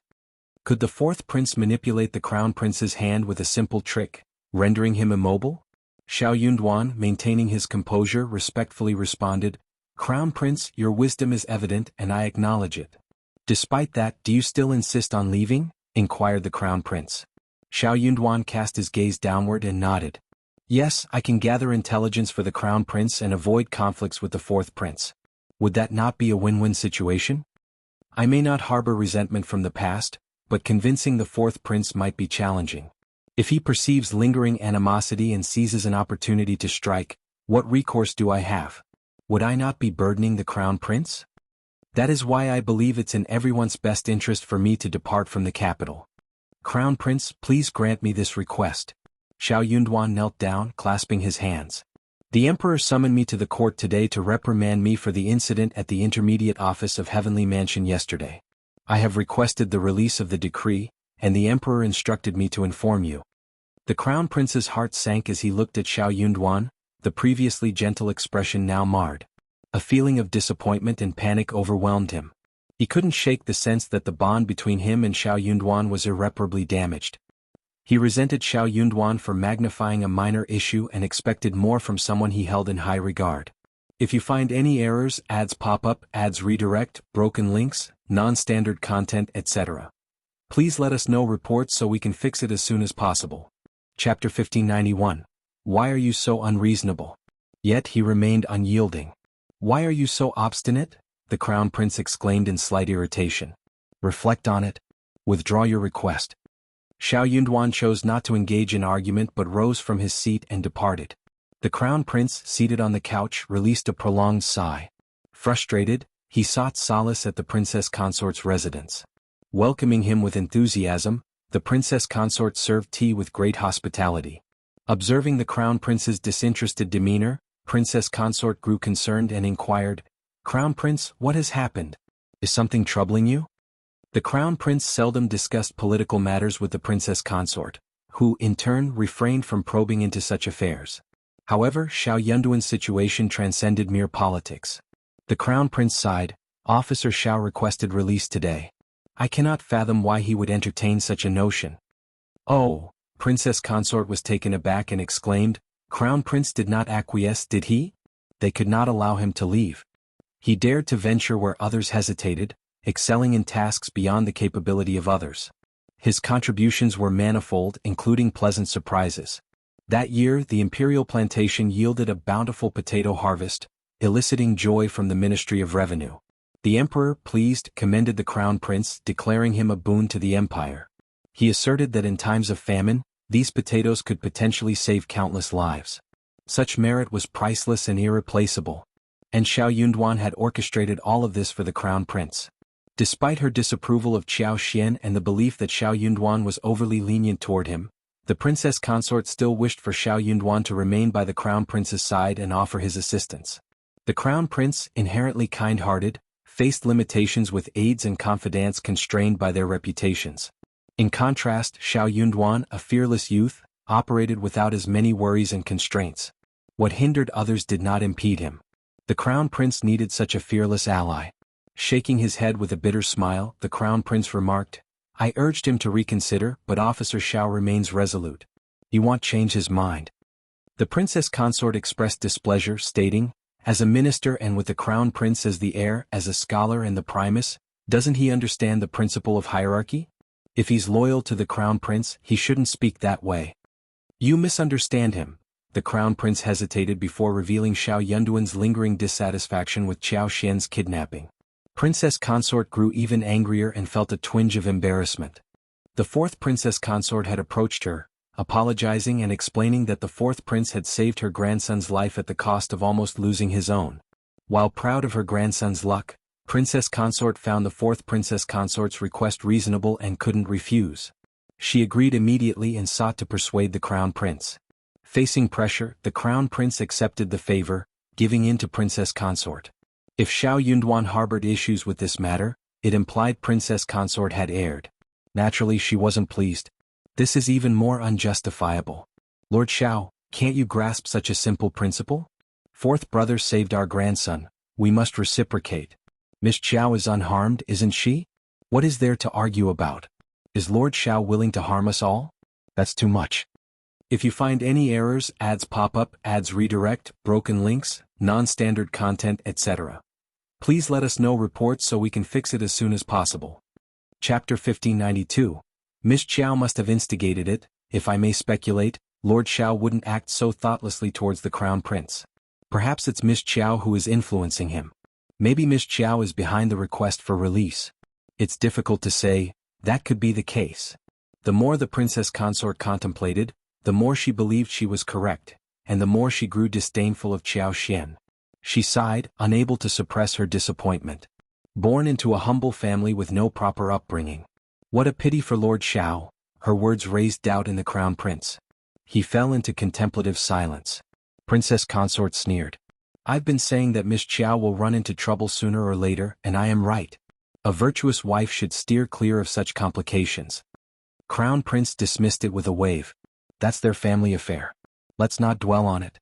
Could the fourth prince manipulate the crown prince's hand with a simple trick, rendering him immobile? Shao Yunduan, maintaining his composure, respectfully responded, Crown Prince, your wisdom is evident and I acknowledge it. Despite that, do you still insist on leaving? Inquired the crown prince. Shao Yunduan cast his gaze downward and nodded. Yes, I can gather intelligence for the crown prince and avoid conflicts with the fourth prince. Would that not be a win-win situation? I may not harbor resentment from the past, but convincing the fourth prince might be challenging. If he perceives lingering animosity and seizes an opportunity to strike, what recourse do I have? Would I not be burdening the crown prince? That is why I believe it's in everyone's best interest for me to depart from the capital. Crown Prince, please grant me this request. Shao Yunduan knelt down, clasping his hands. The Emperor summoned me to the court today to reprimand me for the incident at the Intermediate Office of Heavenly Mansion yesterday. I have requested the release of the decree, and the Emperor instructed me to inform you. The Crown Prince's heart sank as he looked at Shao Yunduan, the previously gentle expression now marred. A feeling of disappointment and panic overwhelmed him. He couldn't shake the sense that the bond between him and Shao Yunduan was irreparably damaged. He resented Shao Yunduan for magnifying a minor issue and expected more from someone he held in high regard. If you find any errors, ads pop up, ads redirect, broken links, non-standard content, etc., please let us know reports so we can fix it as soon as possible. Chapter 1591. Why are you so unreasonable? Yet he remained unyielding. Why are you so obstinate? The Crown Prince exclaimed in slight irritation. Reflect on it. Withdraw your request. Shao Yunduan chose not to engage in argument but rose from his seat and departed. The Crown Prince, seated on the couch, released a prolonged sigh. Frustrated, he sought solace at the Princess Consort's residence. Welcoming him with enthusiasm, the Princess Consort served tea with great hospitality. Observing the Crown Prince's disinterested demeanor, Princess Consort grew concerned and inquired, "Crown Prince, what has happened? Is something troubling you?" The Crown Prince seldom discussed political matters with the Princess Consort, who, in turn, refrained from probing into such affairs. However, Shao Yunduan's situation transcended mere politics. The Crown Prince sighed. Officer Shao requested release today. I cannot fathom why he would entertain such a notion. Oh, Princess Consort was taken aback and exclaimed, Crown Prince did not acquiesce, did he? They could not allow him to leave. He dared to venture where others hesitated, excelling in tasks beyond the capability of others. His contributions were manifold, including pleasant surprises. That year, the imperial plantation yielded a bountiful potato harvest, eliciting joy from the Ministry of Revenue. The Emperor, pleased, commended the Crown Prince, declaring him a boon to the empire. He asserted that in times of famine, these potatoes could potentially save countless lives. Such merit was priceless and irreplaceable. And Shao Yunduan had orchestrated all of this for the Crown Prince. Despite her disapproval of Qiao Xian and the belief that Shao Yunduan was overly lenient toward him, the Princess Consort still wished for Shao Yunduan to remain by the Crown Prince's side and offer his assistance. The Crown Prince, inherently kind-hearted, faced limitations with aides and confidants constrained by their reputations. In contrast, Shao Yunduan, a fearless youth, operated without as many worries and constraints. What hindered others did not impede him. The Crown Prince needed such a fearless ally. Shaking his head with a bitter smile, the Crown Prince remarked, I urged him to reconsider, but Officer Shao remains resolute. He won't change his mind. The Princess Consort expressed displeasure, stating, as a minister and with the Crown Prince as the heir, as a scholar and the primus, doesn't he understand the principle of hierarchy? If he's loyal to the Crown Prince, he shouldn't speak that way. You misunderstand him. The Crown Prince hesitated before revealing Shao Yunduan's lingering dissatisfaction with Qiao Xian's kidnapping. Princess Consort grew even angrier and felt a twinge of embarrassment. The fourth Princess Consort had approached her, apologizing and explaining that the fourth prince had saved her grandson's life at the cost of almost losing his own. While proud of her grandson's luck, Princess Consort found the fourth Princess Consort's request reasonable and couldn't refuse. She agreed immediately and sought to persuade the Crown Prince. Facing pressure, the Crown Prince accepted the favor, giving in to Princess Consort. If Shao Yunduan harbored issues with this matter, it implied Princess Consort had erred. Naturally, she wasn't pleased. This is even more unjustifiable. Lord Shao, can't you grasp such a simple principle? Fourth brother saved our grandson. We must reciprocate. Miss Qiao is unharmed, isn't she? What is there to argue about? Is Lord Shao willing to harm us all? That's too much. If you find any errors, ads pop up, ads redirect, broken links, non-standard content, etc., please let us know reports so we can fix it as soon as possible. Chapter 1592. Miss Qiao must have instigated it. If I may speculate, Lord Shao wouldn't act so thoughtlessly towards the Crown Prince. Perhaps it's Miss Qiao who is influencing him. Maybe Miss Qiao is behind the request for release. It's difficult to say. That could be the case. The more the Princess Consort contemplated, the more she believed she was correct, and the more she grew disdainful of Qiao Xian. She sighed, unable to suppress her disappointment. Born into a humble family with no proper upbringing. What a pity for Lord Shao. Her words raised doubt in the Crown Prince. He fell into contemplative silence. Princess Consort sneered. I've been saying that Miss Qiao will run into trouble sooner or later, and I am right. A virtuous wife should steer clear of such complications. Crown Prince dismissed it with a wave. That's their family affair. Let's not dwell on it.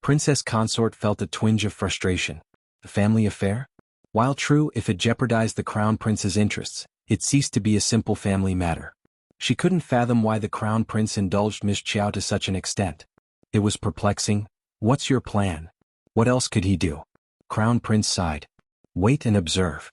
Princess Consort felt a twinge of frustration. The family affair? While true if it jeopardized the Crown Prince's interests, it ceased to be a simple family matter. She couldn't fathom why the Crown Prince indulged Miss Qiao to such an extent. It was perplexing. What's your plan? What else could he do? Crown Prince sighed. Wait and observe.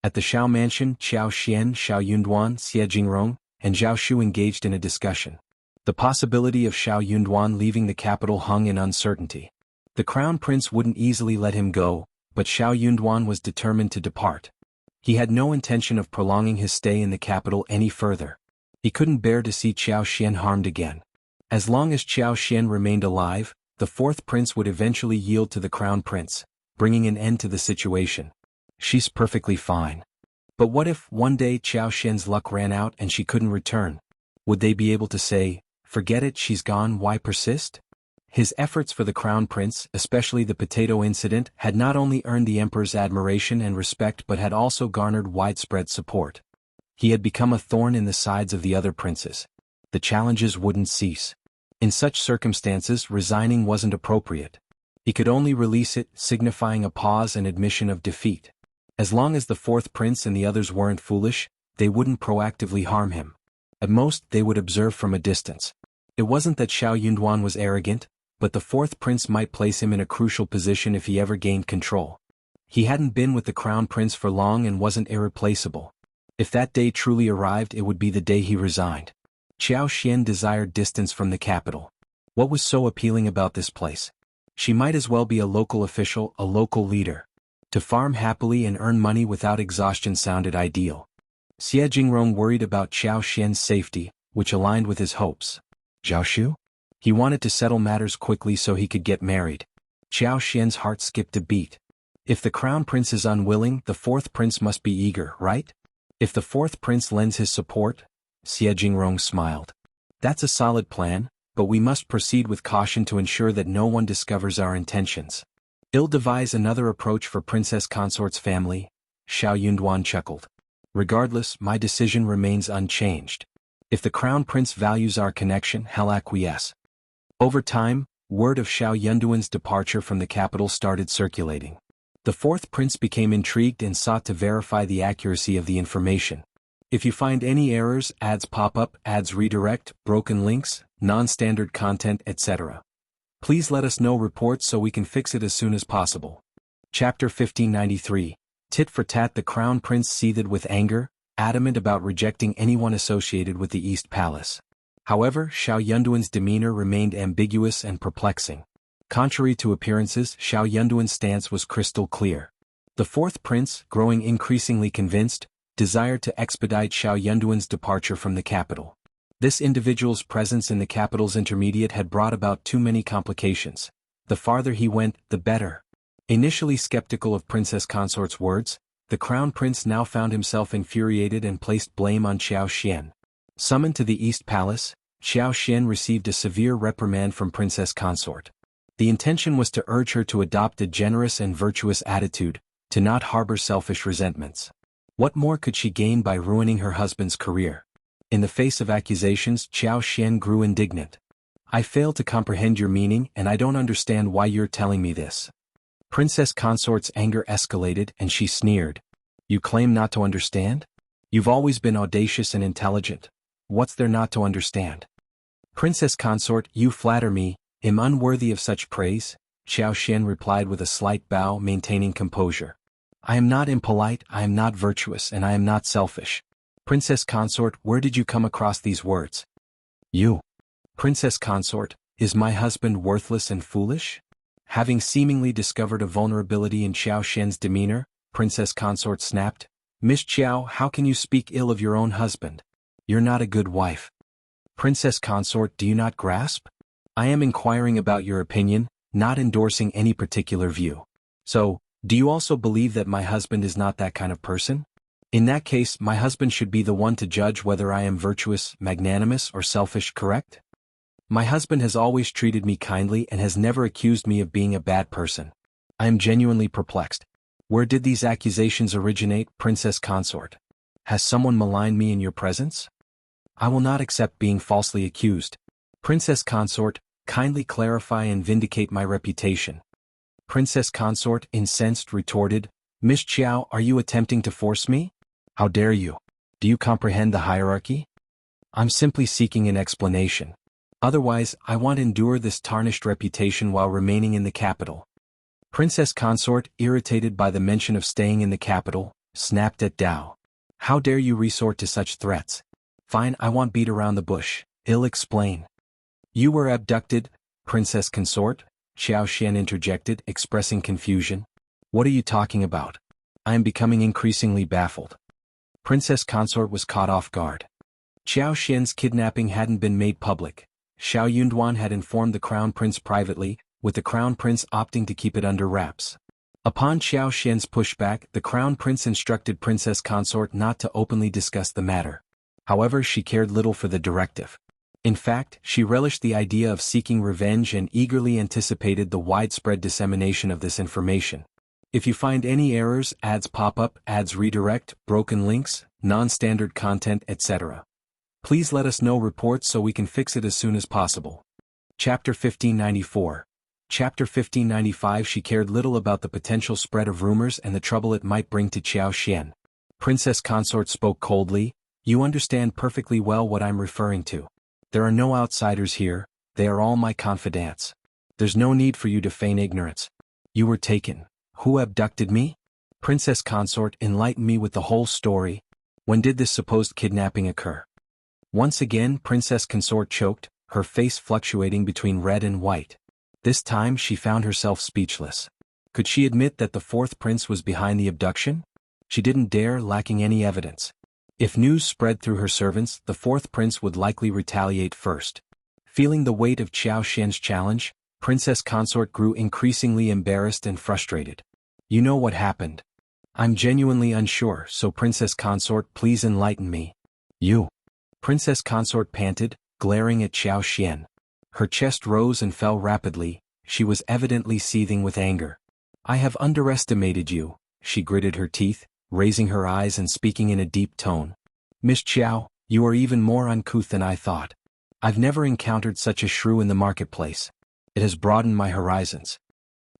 At the Shao mansion, Qiao Xian, Shao Yunduan, Xie Jingrong, and Zhao Shu engaged in a discussion. The possibility of Shao Yunduan leaving the capital hung in uncertainty. The Crown Prince wouldn't easily let him go, but Shao Yunduan was determined to depart. He had no intention of prolonging his stay in the capital any further. He couldn't bear to see Qiao Xian harmed again. As long as Qiao Xian remained alive, the fourth prince would eventually yield to the Crown Prince, bringing an end to the situation. She's perfectly fine. But what if one day Qiao Xian's luck ran out and she couldn't return? Would they be able to say, forget it, she's gone, why persist? His efforts for the Crown Prince, especially the potato incident, had not only earned the Emperor's admiration and respect but had also garnered widespread support. He had become a thorn in the sides of the other princes. The challenges wouldn't cease. In such circumstances, resigning wasn't appropriate. He could only release it, signifying a pause and admission of defeat. As long as the fourth prince and the others weren't foolish, they wouldn't proactively harm him. At most, they would observe from a distance. It wasn't that Shao Yunduan was arrogant, but the fourth prince might place him in a crucial position if he ever gained control. He hadn't been with the Crown Prince for long and wasn't irreplaceable. If that day truly arrived, it would be the day he resigned. Qiao Xian desired distance from the capital. What was so appealing about this place? She might as well be a local official, a local leader. To farm happily and earn money without exhaustion sounded ideal. Xie Jingrong worried about Qiao Xian's safety, which aligned with his hopes. Zhao Shu? He wanted to settle matters quickly so he could get married. Qiao Xian's heart skipped a beat. If the Crown Prince is unwilling, the fourth prince must be eager, right? If the fourth prince lends his support, Xie Jingrong smiled. That's a solid plan, but we must proceed with caution to ensure that no one discovers our intentions. Devise another approach for Princess Consort's family, Shao Yunduan chuckled. Regardless, my decision remains unchanged. If the Crown Prince values our connection, he'll acquiesce. Over time, word of Shao Yunduan's departure from the capital started circulating. The fourth prince became intrigued and sought to verify the accuracy of the information. If you find any errors, ads pop up, ads redirect, broken links, non-standard content, etc., please let us know reports so we can fix it as soon as possible. Chapter 1593. Tit for tat. The Crown Prince seethed with anger, adamant about rejecting anyone associated with the East Palace. However, Shao Yunduan's demeanor remained ambiguous and perplexing. Contrary to appearances, Shao Yunduan's stance was crystal clear. The fourth prince, growing increasingly convinced, desired to expedite Shao Yunduan's departure from the capital. This individual's presence in the capital's intermediate had brought about too many complications. The farther he went, the better. Initially skeptical of Princess Consort's words, the Crown Prince now found himself infuriated and placed blame on Qiao Xian. Summoned to the East Palace, Qiao Xian received a severe reprimand from Princess Consort. The intention was to urge her to adopt a generous and virtuous attitude, to not harbor selfish resentments. What more could she gain by ruining her husband's career? In the face of accusations, Qiao Xian grew indignant. I fail to comprehend your meaning, and I don't understand why you're telling me this. Princess Consort's anger escalated and she sneered. You claim not to understand? You've always been audacious and intelligent. What's there not to understand? Princess Consort, you flatter me, am unworthy of such praise, Qiao Xian replied with a slight bow, maintaining composure. I am not impolite, I am not virtuous, and I am not selfish. Princess Consort, where did you come across these words? You. Princess Consort, is my husband worthless and foolish? Having seemingly discovered a vulnerability in Qiao Xian's demeanor, Princess Consort snapped. Miss Qiao, how can you speak ill of your own husband? You're not a good wife. Princess Consort, do you not grasp? I am inquiring about your opinion, not endorsing any particular view. So, do you also believe that my husband is not that kind of person? In that case, my husband should be the one to judge whether I am virtuous, magnanimous, or selfish, correct? My husband has always treated me kindly and has never accused me of being a bad person. I am genuinely perplexed. Where did these accusations originate, Princess Consort? Has someone maligned me in your presence? I will not accept being falsely accused. Princess Consort, kindly clarify and vindicate my reputation. Princess Consort, incensed, retorted, Miss Qiao, are you attempting to force me? How dare you? Do you comprehend the hierarchy? I'm simply seeking an explanation. Otherwise, I won't endure this tarnished reputation while remaining in the capital. Princess Consort, irritated by the mention of staying in the capital, snapped at Zhao. How dare you resort to such threats? Fine, I won't beat around the bush. I'll explain. You were abducted, Princess Consort? Qiao Xian interjected, expressing confusion. What are you talking about? I am becoming increasingly baffled. Princess Consort was caught off guard. Qiao Xian's kidnapping hadn't been made public. Shao Yunduan had informed the Crown Prince privately, with the Crown Prince opting to keep it under wraps. Upon Qiao Xian's pushback, the Crown Prince instructed Princess Consort not to openly discuss the matter. However, she cared little for the directive. In fact, she relished the idea of seeking revenge and eagerly anticipated the widespread dissemination of this information. If you find any errors, ads pop up, ads redirect, broken links, non-standard content, etc., please let us know reports so we can fix it as soon as possible. Chapter 1594. Chapter 1595. She cared little about the potential spread of rumors and the trouble it might bring to Qiao Xian. Princess Consort spoke coldly, you understand perfectly well what I'm referring to. There are no outsiders here, they are all my confidants. There's no need for you to feign ignorance. You were taken. Who abducted me? Princess Consort, enlighten me with the whole story. When did this supposed kidnapping occur? Once again Princess Consort choked, her face fluctuating between red and white. This time she found herself speechless. Could she admit that the fourth prince was behind the abduction? She didn't dare, lacking any evidence. If news spread through her servants, the fourth prince would likely retaliate first. Feeling the weight of Qiao Xian's challenge, Princess Consort grew increasingly embarrassed and frustrated. You know what happened. I'm genuinely unsure, so Princess Consort, please enlighten me. You. Princess Consort panted, glaring at Qiao Xian. Her chest rose and fell rapidly, she was evidently seething with anger. I have underestimated you, she gritted her teeth, raising her eyes and speaking in a deep tone. Miss Qiao, you are even more uncouth than I thought. I've never encountered such a shrew in the marketplace. It has broadened my horizons.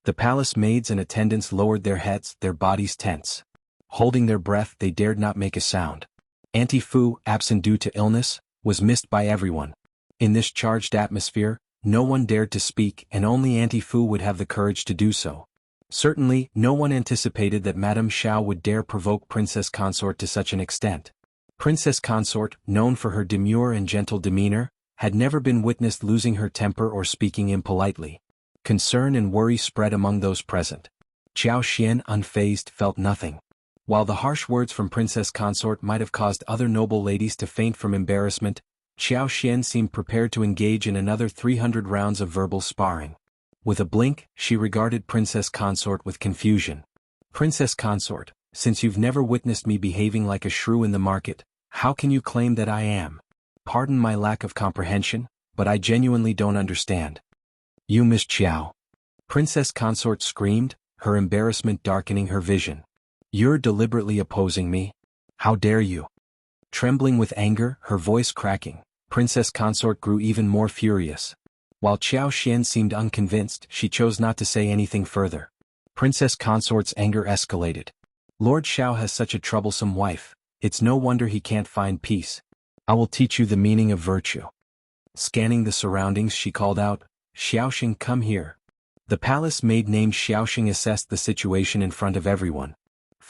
The palace maids and attendants lowered their heads, their bodies tense. Holding their breath, they dared not make a sound. Auntie Fu, absent due to illness, was missed by everyone. In this charged atmosphere, no one dared to speak and only Auntie Fu would have the courage to do so. Certainly, no one anticipated that Madame Shao would dare provoke Princess Consort to such an extent. Princess Consort, known for her demure and gentle demeanor, had never been witnessed losing her temper or speaking impolitely. Concern and worry spread among those present. Qiao Xian, unfazed, felt nothing. While the harsh words from Princess Consort might have caused other noble ladies to faint from embarrassment, Qiao Xian seemed prepared to engage in another 300 rounds of verbal sparring. With a blink, she regarded Princess Consort with confusion. Princess Consort, since you've never witnessed me behaving like a shrew in the market, how can you claim that I am? Pardon my lack of comprehension, but I genuinely don't understand. You Miss Qiao. Princess Consort screamed, her embarrassment darkening her vision. You're deliberately opposing me? How dare you? Trembling with anger, her voice cracking, Princess Consort grew even more furious. While Qiao Xian seemed unconvinced, she chose not to say anything further. Princess Consort's anger escalated. Lord Shao has such a troublesome wife, it's no wonder he can't find peace. I will teach you the meaning of virtue. Scanning the surroundings, she called out, Xiaoxing, come here. The palace maid named Xiaoxing assessed the situation in front of everyone.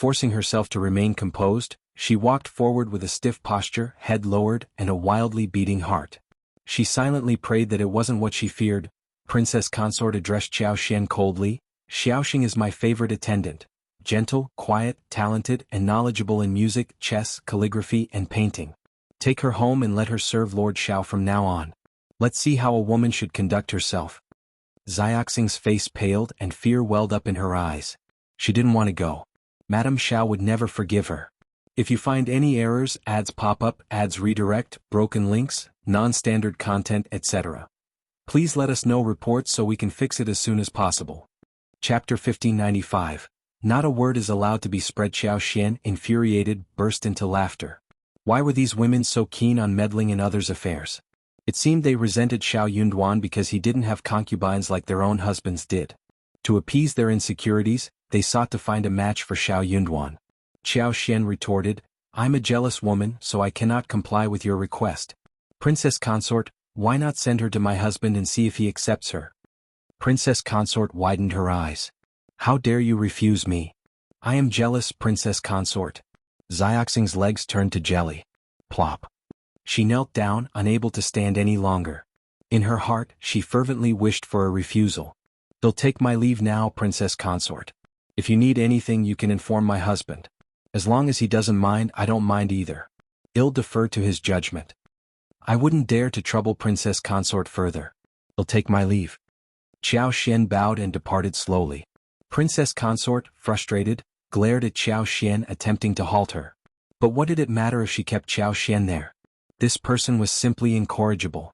Forcing herself to remain composed, she walked forward with a stiff posture, head lowered, and a wildly beating heart. She silently prayed that it wasn't what she feared. Princess Consort addressed Qiao Xian coldly, Xiaoxing is my favorite attendant. Gentle, quiet, talented, and knowledgeable in music, chess, calligraphy, and painting. Take her home and let her serve Lord Shao from now on. Let's see how a woman should conduct herself. Xiaoxing's face paled and fear welled up in her eyes. She didn't want to go. Madame Shao would never forgive her. If you find any errors, ads pop up, ads redirect, broken links, non-standard content, etc., Please let us know reports so we can fix it as soon as possible. Chapter 1595. Not a word is allowed to be spread. Qiao Xian, infuriated, burst into laughter. Why were these women so keen on meddling in others' affairs? It seemed they resented Shao Yunduan because he didn't have concubines like their own husbands did. To appease their insecurities, they sought to find a match for Shao Yunduan. Qiao Xian retorted, I'm a jealous woman, so I cannot comply with your request. Princess Consort, why not send her to my husband and see if he accepts her? Princess Consort widened her eyes. How dare you refuse me? I am jealous, Princess Consort. Xiaoxing's legs turned to jelly. Plop. She knelt down, unable to stand any longer. In her heart, she fervently wished for a refusal. You'll take my leave now, Princess Consort. If you need anything you can inform my husband. As long as he doesn't mind, I don't mind either. I'll defer to his judgment. I wouldn't dare to trouble Princess Consort further. I'll take my leave. Qiao Xian bowed and departed slowly. Princess Consort, frustrated, glared at Qiao Xian, attempting to halt her. But what did it matter if she kept Qiao Xian there? This person was simply incorrigible.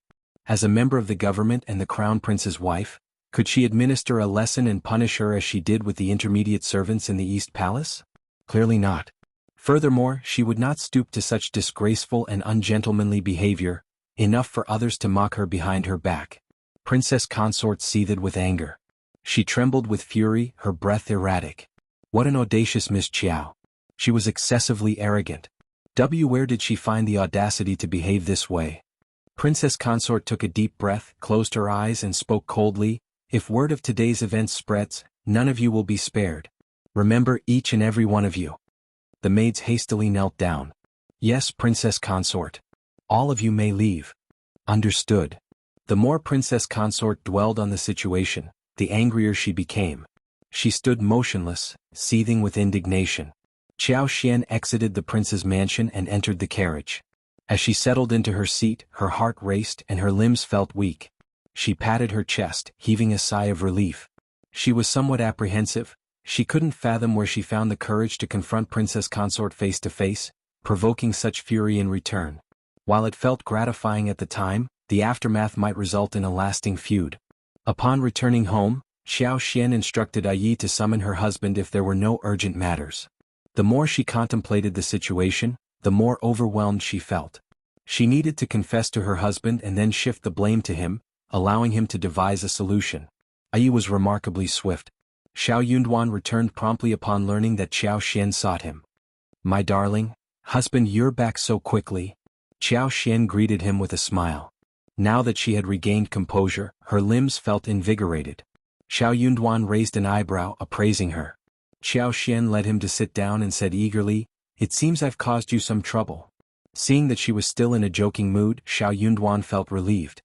As a member of the government and the crown prince's wife, could she administer a lesson and punish her as she did with the intermediate servants in the East Palace? Clearly not. Furthermore, she would not stoop to such disgraceful and ungentlemanly behavior, enough for others to mock her behind her back. Princess Consort seethed with anger. She trembled with fury, her breath erratic. What an audacious Miss Qiao. She was excessively arrogant. Where did she find the audacity to behave this way? Princess Consort took a deep breath, closed her eyes and spoke coldly, if word of today's events spreads, none of you will be spared. Remember, each and every one of you. The maids hastily knelt down. Yes, Princess Consort. All of you may leave. Understood. The more Princess Consort dwelled on the situation, the angrier she became. She stood motionless, seething with indignation. Qiao Xian exited the prince's mansion and entered the carriage. As she settled into her seat, her heart raced and her limbs felt weak. She patted her chest, heaving a sigh of relief. She was somewhat apprehensive. She couldn't fathom where she found the courage to confront Princess Consort face to face, provoking such fury in return. While it felt gratifying at the time, the aftermath might result in a lasting feud. Upon returning home, Qiao Xian instructed Yi to summon her husband if there were no urgent matters. The more she contemplated the situation, the more overwhelmed she felt. She needed to confess to her husband and then shift the blame to him, allowing him to devise a solution. Yi was remarkably swift. Shao Yunduan returned promptly upon learning that Qiao Xian sought him. My darling, husband, you're back so quickly. Qiao Xian greeted him with a smile. Now that she had regained composure, her limbs felt invigorated. Shao Yunduan raised an eyebrow, appraising her. Qiao Xian led him to sit down and said eagerly, It seems I've caused you some trouble. Seeing that she was still in a joking mood, Shao Yunduan felt relieved.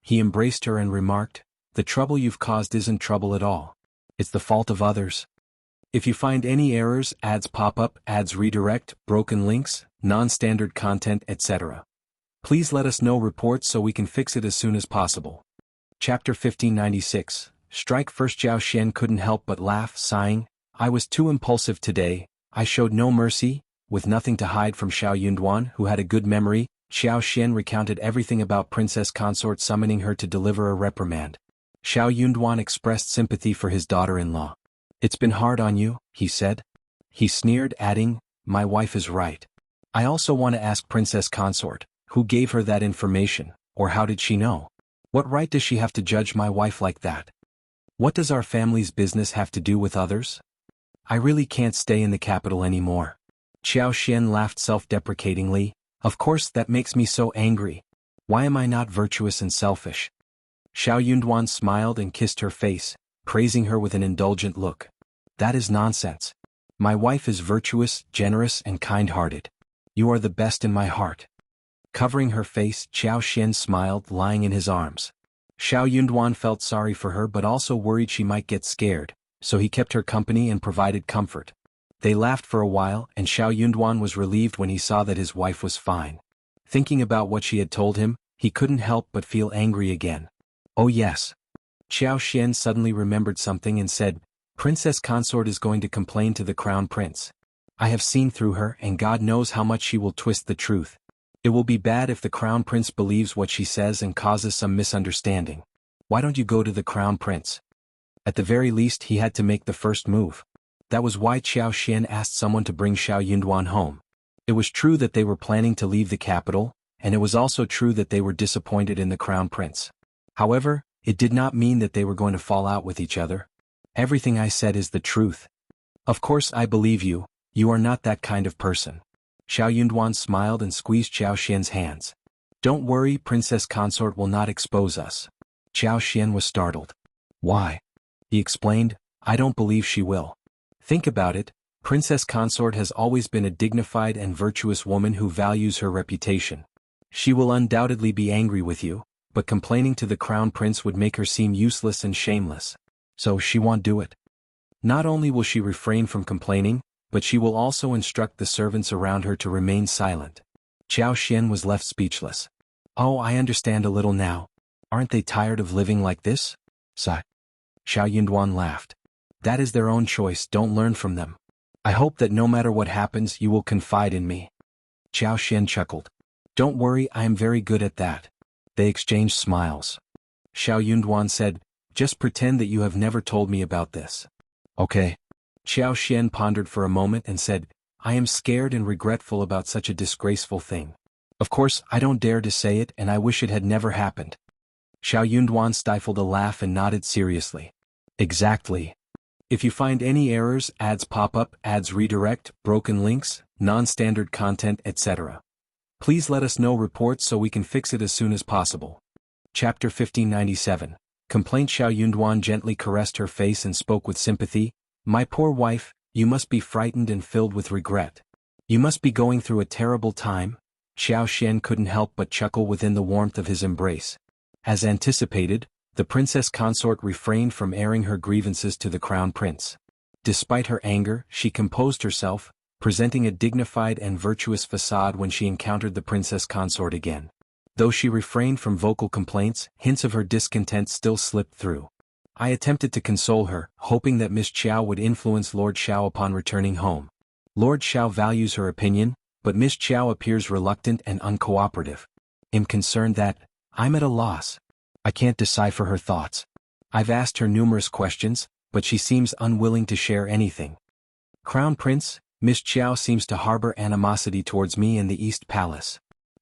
He embraced her and remarked, The trouble you've caused isn't trouble at all. It's the fault of others. If you find any errors, ads pop up, ads redirect, broken links, non-standard content, etc. Please let us know reports so we can fix it as soon as possible. Chapter 1596. Strike First. Qiao Xian couldn't help but laugh, sighing, I was too impulsive today, I showed no mercy. With nothing to hide from Shao Yunduan, who had a good memory, Qiao Xian recounted everything about Princess Consort summoning her to deliver a reprimand. Shao Yunduan expressed sympathy for his daughter-in-law. It's been hard on you, he said. He sneered, adding, My wife is right. I also want to ask Princess Consort, who gave her that information, or how did she know? What right does she have to judge my wife like that? What does our family's business have to do with others? I really can't stay in the capital anymore. Qiao Xian laughed self-deprecatingly, Of course that makes me so angry. Why am I not virtuous and selfish? Shao Yunduan smiled and kissed her face, praising her with an indulgent look. That is nonsense. My wife is virtuous, generous and kind-hearted. You are the best in my heart. Covering her face, Qiao Xian smiled, lying in his arms. Shao Yunduan felt sorry for her but also worried she might get scared, so he kept her company and provided comfort. They laughed for a while and Shao Yunduan was relieved when he saw that his wife was fine. Thinking about what she had told him, he couldn't help but feel angry again. Oh yes. Qiao Xian suddenly remembered something and said, Princess Consort is going to complain to the crown prince. I have seen through her and God knows how much she will twist the truth. It will be bad if the crown prince believes what she says and causes some misunderstanding. Why don't you go to the crown prince? At the very least he had to make the first move. That was why Qiao Xian asked someone to bring Xiao Yunduan home. It was true that they were planning to leave the capital, and it was also true that they were disappointed in the crown prince. However, it did not mean that they were going to fall out with each other. Everything I said is the truth. Of course I believe you, you are not that kind of person. Xiao Yunduan smiled and squeezed Qiao Xian's hands. Don't worry, Princess Consort will not expose us. Qiao Xian was startled. Why? He explained, I don't believe she will. Think about it, Princess Consort has always been a dignified and virtuous woman who values her reputation. She will undoubtedly be angry with you, but complaining to the crown prince would make her seem useless and shameless. So she won't do it. Not only will she refrain from complaining, but she will also instruct the servants around her to remain silent. Qiao Xian was left speechless. Oh, I understand a little now. Aren't they tired of living like this? Sigh. Xiao Yunduan laughed. That is their own choice, don't learn from them. I hope that no matter what happens you will confide in me. Qiao Xian chuckled. Don't worry, I am very good at that. They exchanged smiles. Xiao Yunduan said, just pretend that you have never told me about this. Okay. Qiao Xian pondered for a moment and said, I am scared and regretful about such a disgraceful thing. Of course, I don't dare to say it and I wish it had never happened. Xiao Yunduan stifled a laugh and nodded seriously. Exactly. If you find any errors, ads pop up, ads redirect, broken links, non-standard content, etc. Please let us know reports so we can fix it as soon as possible. Chapter 1597. Complaint. Xiao Yunduan gently caressed her face and spoke with sympathy. My poor wife, you must be frightened and filled with regret. You must be going through a terrible time. Qiao Xian couldn't help but chuckle within the warmth of his embrace. As anticipated, the princess consort refrained from airing her grievances to the crown prince. Despite her anger, she composed herself, presenting a dignified and virtuous facade when she encountered the princess consort again. Though she refrained from vocal complaints, hints of her discontent still slipped through. I attempted to console her, hoping that Miss Qiao would influence Lord Shao upon returning home. Lord Shao values her opinion, but Miss Qiao appears reluctant and uncooperative. I'm concerned that, I'm at a loss. I can't decipher her thoughts. I've asked her numerous questions, but she seems unwilling to share anything. Crown Prince, Miss Qiao seems to harbor animosity towards me in the East Palace.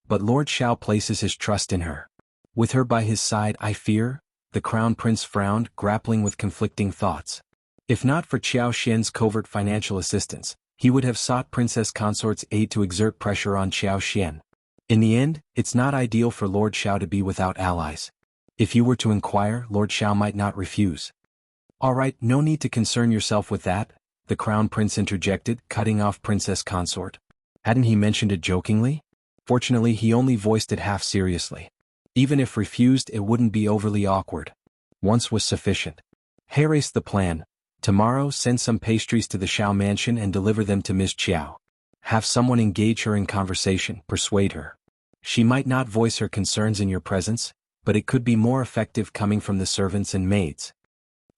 But Lord Shao places his trust in her. With her by his side, I fear, the Crown Prince frowned, grappling with conflicting thoughts. If not for Qiao Xian's covert financial assistance, he would have sought Princess Consort's aid to exert pressure on Qiao Xian. In the end, it's not ideal for Lord Shao to be without allies. If you were to inquire, Lord Shao might not refuse. Alright, no need to concern yourself with that, the Crown Prince interjected, cutting off Princess Consort. Hadn't he mentioned it jokingly? Fortunately, he only voiced it half seriously. Even if refused, it wouldn't be overly awkward. Once was sufficient. Erase the plan. Tomorrow, send some pastries to the Shao mansion and deliver them to Miss Qiao. Have someone engage her in conversation, persuade her. She might not voice her concerns in your presence, but it could be more effective coming from the servants and maids.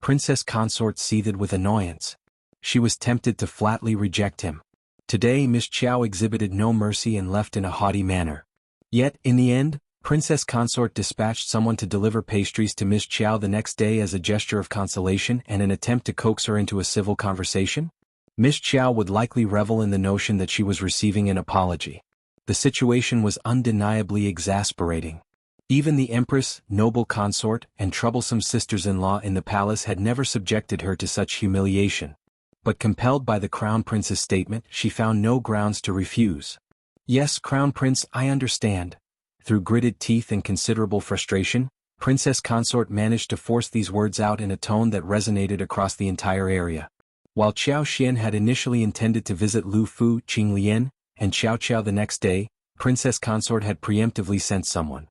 Princess Consort seethed with annoyance. She was tempted to flatly reject him. Today Miss Qiao exhibited no mercy and left in a haughty manner. Yet, in the end, Princess Consort dispatched someone to deliver pastries to Miss Qiao the next day as a gesture of consolation and an attempt to coax her into a civil conversation. Miss Qiao would likely revel in the notion that she was receiving an apology. The situation was undeniably exasperating. Even the Empress, noble consort, and troublesome sisters-in-law in the palace had never subjected her to such humiliation. But compelled by the Crown Prince's statement, she found no grounds to refuse. Yes, Crown Prince, I understand. Through gritted teeth and considerable frustration, Princess Consort managed to force these words out in a tone that resonated across the entire area. While Qiao Xian had initially intended to visit Lu Fu, Qing Lian, and Qiao Qiao the next day, Princess Consort had preemptively sent someone.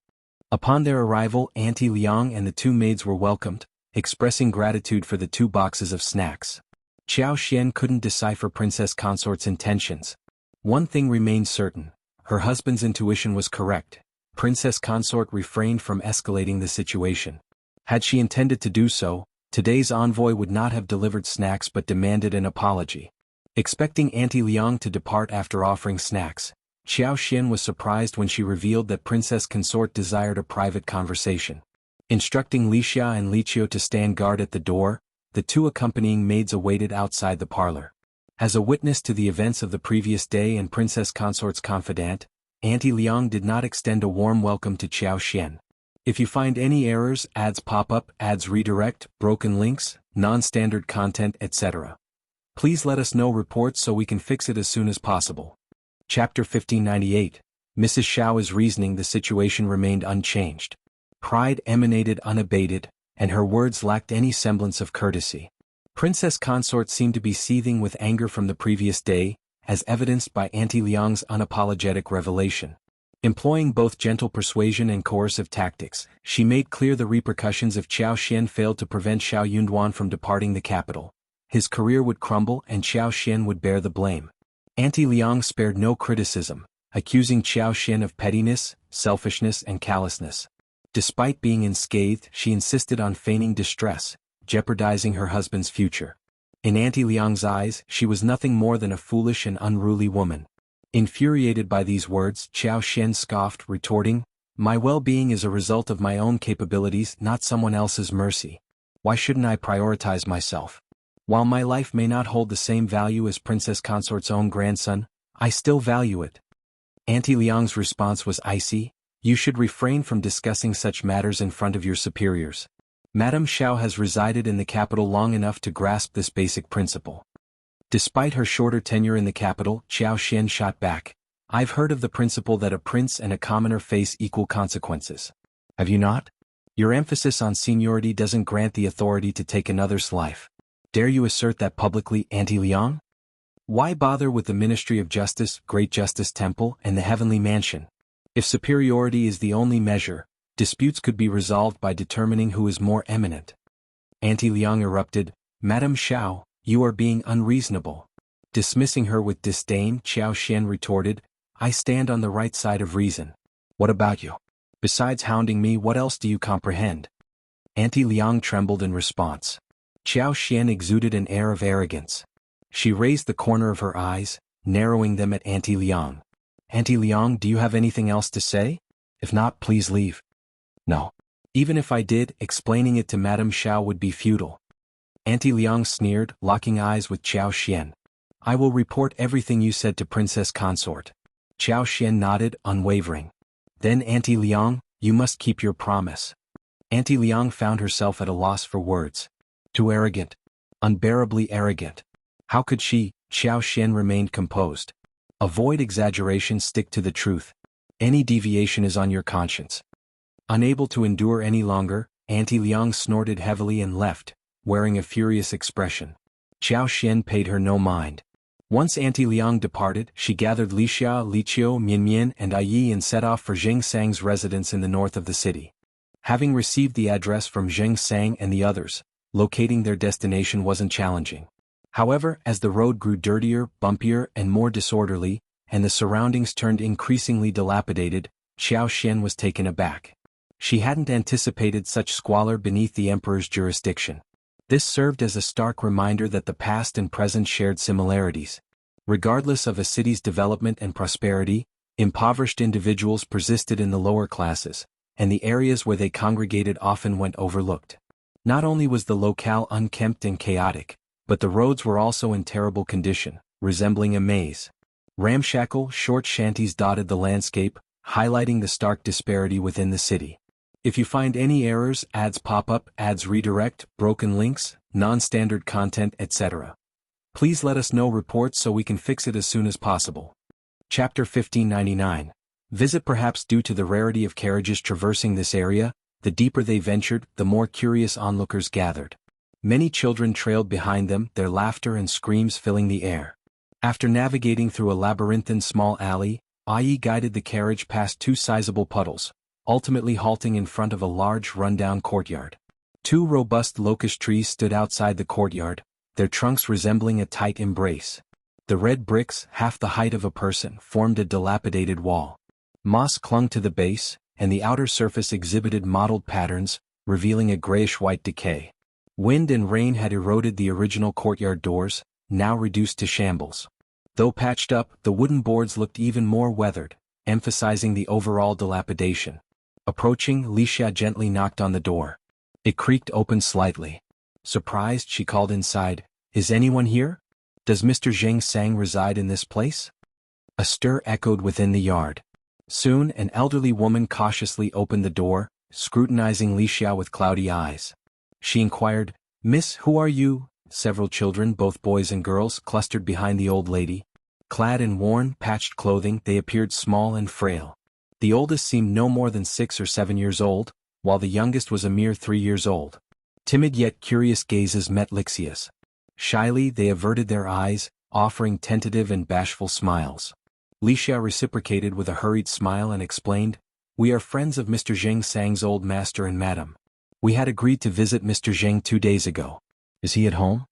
Upon their arrival, Auntie Liang and the two maids were welcomed, expressing gratitude for the 2 boxes of snacks. Qiao Xian couldn't decipher Princess Consort's intentions. One thing remained certain. Her husband's intuition was correct. Princess Consort refrained from escalating the situation. Had she intended to do so, today's envoy would not have delivered snacks but demanded an apology. Expecting Auntie Liang to depart after offering snacks, Qiao Xian was surprised when she revealed that Princess Consort desired a private conversation. Instructing Wuxia and Qiao to stand guard at the door, the two accompanying maids awaited outside the parlor. As a witness to the events of the previous day and princess consort's confidant, Auntie Liang did not extend a warm welcome to Qiao Xian. If you find any errors, ads pop up, ads redirect, broken links, non-standard content, etc., please let us know reports so we can fix it as soon as possible. Chapter 1598. Mrs. Shao's reasoning. The situation remained unchanged. Pride emanated unabated, and her words lacked any semblance of courtesy. Princess Consort seemed to be seething with anger from the previous day, as evidenced by Auntie Liang's unapologetic revelation. Employing both gentle persuasion and coercive tactics, she made clear the repercussions if Qiao Xian failed to prevent Shao Yunduan from departing the capital. His career would crumble and Qiao Xian would bear the blame. Auntie Liang spared no criticism, accusing Qiao Xian of pettiness, selfishness and callousness. Despite being unscathed, she insisted on feigning distress, jeopardizing her husband's future. In Auntie Liang's eyes, she was nothing more than a foolish and unruly woman. Infuriated by these words, Qiao Xian scoffed, retorting, "My well-being is a result of my own capabilities, not someone else's mercy. Why shouldn't I prioritize myself? While my life may not hold the same value as Princess Consort's own grandson, I still value it." Auntie Liang's response was icy. "You should refrain from discussing such matters in front of your superiors. Madame Shao has resided in the capital long enough to grasp this basic principle." Despite her shorter tenure in the capital, Qiao Xian shot back, "I've heard of the principle that a prince and a commoner face equal consequences. Have you not? Your emphasis on seniority doesn't grant the authority to take another's life. Dare you assert that publicly, Auntie Liang? Why bother with the Ministry of Justice, Great Justice Temple, and the Heavenly Mansion? If superiority is the only measure, disputes could be resolved by determining who is more eminent." Auntie Liang erupted, "Madame Shao, you are being unreasonable." Dismissing her with disdain, Qiao Xian retorted, "I stand on the right side of reason. What about you? Besides hounding me, what else do you comprehend?" Auntie Liang trembled in response. Qiao Xian exuded an air of arrogance. She raised the corner of her eyes, narrowing them at Auntie Liang. "Auntie Liang, do you have anything else to say? If not, please leave." "No. Even if I did, explaining it to Madame Shao would be futile." Auntie Liang sneered, locking eyes with Qiao Xian. "I will report everything you said to Princess Consort." Qiao Xian nodded, unwavering. "Then Auntie Liang, you must keep your promise." Auntie Liang found herself at a loss for words. Too arrogant. Unbearably arrogant. How could she? Qiao Xian remained composed. "Avoid exaggeration, stick to the truth. Any deviation is on your conscience." Unable to endure any longer, Auntie Liang snorted heavily and left, wearing a furious expression. Qiao Xian paid her no mind. Once Auntie Liang departed, she gathered Wuxia, Qiao, Mian and Yi and set off for Zheng Sang's residence in the north of the city. Having received the address from Zheng Sang and the others, locating their destination wasn't challenging. However, as the road grew dirtier, bumpier and more disorderly, and the surroundings turned increasingly dilapidated, Qiao Xian was taken aback. She hadn't anticipated such squalor beneath the emperor's jurisdiction. This served as a stark reminder that the past and present shared similarities. Regardless of a city's development and prosperity, impoverished individuals persisted in the lower classes, and the areas where they congregated often went overlooked. Not only was the locale unkempt and chaotic, but the roads were also in terrible condition, resembling a maze. Ramshackle, short shanties dotted the landscape, highlighting the stark disparity within the city. If you find any errors, ads pop up, ads redirect, broken links, non-standard content, etc., please let us know reports so we can fix it as soon as possible. Chapter 1599. Visit. Perhaps due to the rarity of carriages traversing this area, the deeper they ventured, the more curious onlookers gathered. Many children trailed behind them, their laughter and screams filling the air. After navigating through a labyrinthine small alley, Yi guided the carriage past two sizable puddles, ultimately halting in front of a large rundown courtyard. Two robust locust trees stood outside the courtyard, their trunks resembling a tight embrace. The red bricks, half the height of a person, formed a dilapidated wall. Moss clung to the base, and the outer surface exhibited mottled patterns, revealing a grayish-white decay. Wind and rain had eroded the original courtyard doors, now reduced to shambles. Though patched up, the wooden boards looked even more weathered, emphasizing the overall dilapidation. Approaching, Wuxia gently knocked on the door. It creaked open slightly. Surprised, she called inside, "Is anyone here? Does Mr. Zheng Sang reside in this place?" A stir echoed within the yard. Soon, an elderly woman cautiously opened the door, scrutinizing Wuxia with cloudy eyes. She inquired, "Miss, who are you?" Several children, both boys and girls, clustered behind the old lady. Clad in worn, patched clothing, they appeared small and frail. The oldest seemed no more than 6 or 7 years old, while the youngest was a mere 3 years old. Timid yet curious gazes met Wuxia's. Shyly, they averted their eyes, offering tentative and bashful smiles. Wuxia reciprocated with a hurried smile and explained, "We are friends of Mr. Zheng Sang's old master and madam. We had agreed to visit Mr. Zheng 2 days ago. Is he at home?"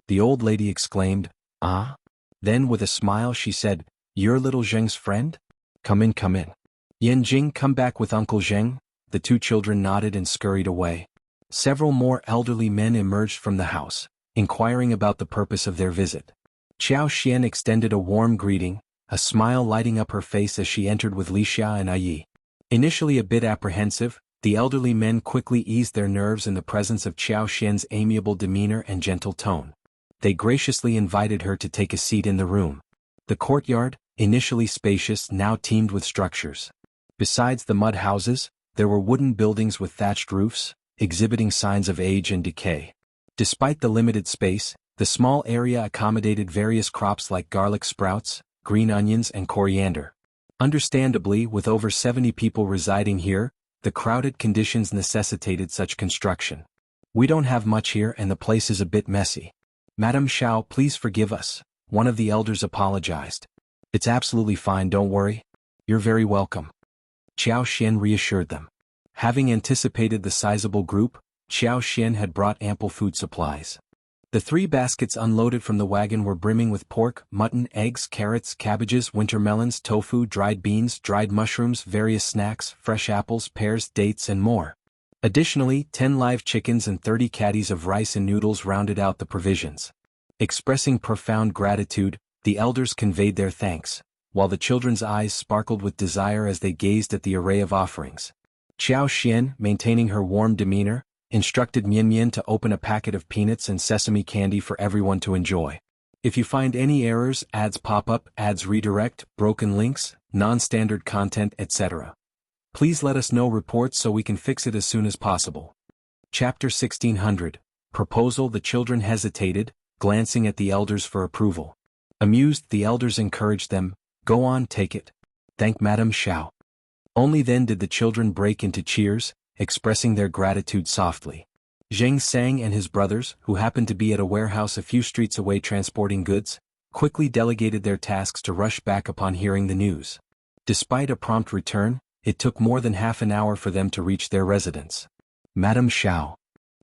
The old lady exclaimed, "Ah?" Then with a smile she said, "You're little Zheng's friend? Come in, come in. Yan Jing, come back with Uncle Zheng." The 2 children nodded and scurried away. Several more elderly men emerged from the house, inquiring about the purpose of their visit. Qiao Xian extended a warm greeting, a smile lighting up her face as she entered with Wuxia and Yi. Initially a bit apprehensive, the elderly men quickly eased their nerves in the presence of Qiao Xian's amiable demeanor and gentle tone. They graciously invited her to take a seat in the room. The courtyard, initially spacious, now teemed with structures. Besides the mud houses, there were wooden buildings with thatched roofs, exhibiting signs of age and decay. Despite the limited space, the small area accommodated various crops like garlic sprouts, green onions and coriander. Understandably, with over 70 people residing here, the crowded conditions necessitated such construction. "We don't have much here and the place is a bit messy. Madam Shao, please forgive us," one of the elders apologized. "It's absolutely fine, don't worry. You're very welcome." Qiao Xian reassured them. Having anticipated the sizable group, Qiao Xian had brought ample food supplies. The 3 baskets unloaded from the wagon were brimming with pork, mutton, eggs, carrots, cabbages, winter melons, tofu, dried beans, dried mushrooms, various snacks, fresh apples, pears, dates and more. Additionally, 10 live chickens and 30 caddies of rice and noodles rounded out the provisions. Expressing profound gratitude, the elders conveyed their thanks, while the children's eyes sparkled with desire as they gazed at the array of offerings. Qiao Xian, maintaining her warm demeanor, instructed Mian Mian to open a packet of peanuts and sesame candy for everyone to enjoy. If you find any errors, ads pop up, ads redirect, broken links, non-standard content, etc., please let us know reports so we can fix it as soon as possible. Chapter 1600. Proposal. The children hesitated, glancing at the elders for approval. Amused, the elders encouraged them, "Go on, take it. Thank Madame Shao." Only then did the children break into cheers, expressing their gratitude softly. Zheng Sang and his brothers, who happened to be at a warehouse a few streets away transporting goods, quickly delegated their tasks to rush back upon hearing the news. Despite a prompt return, it took more than half an hour for them to reach their residence. Madame Shao.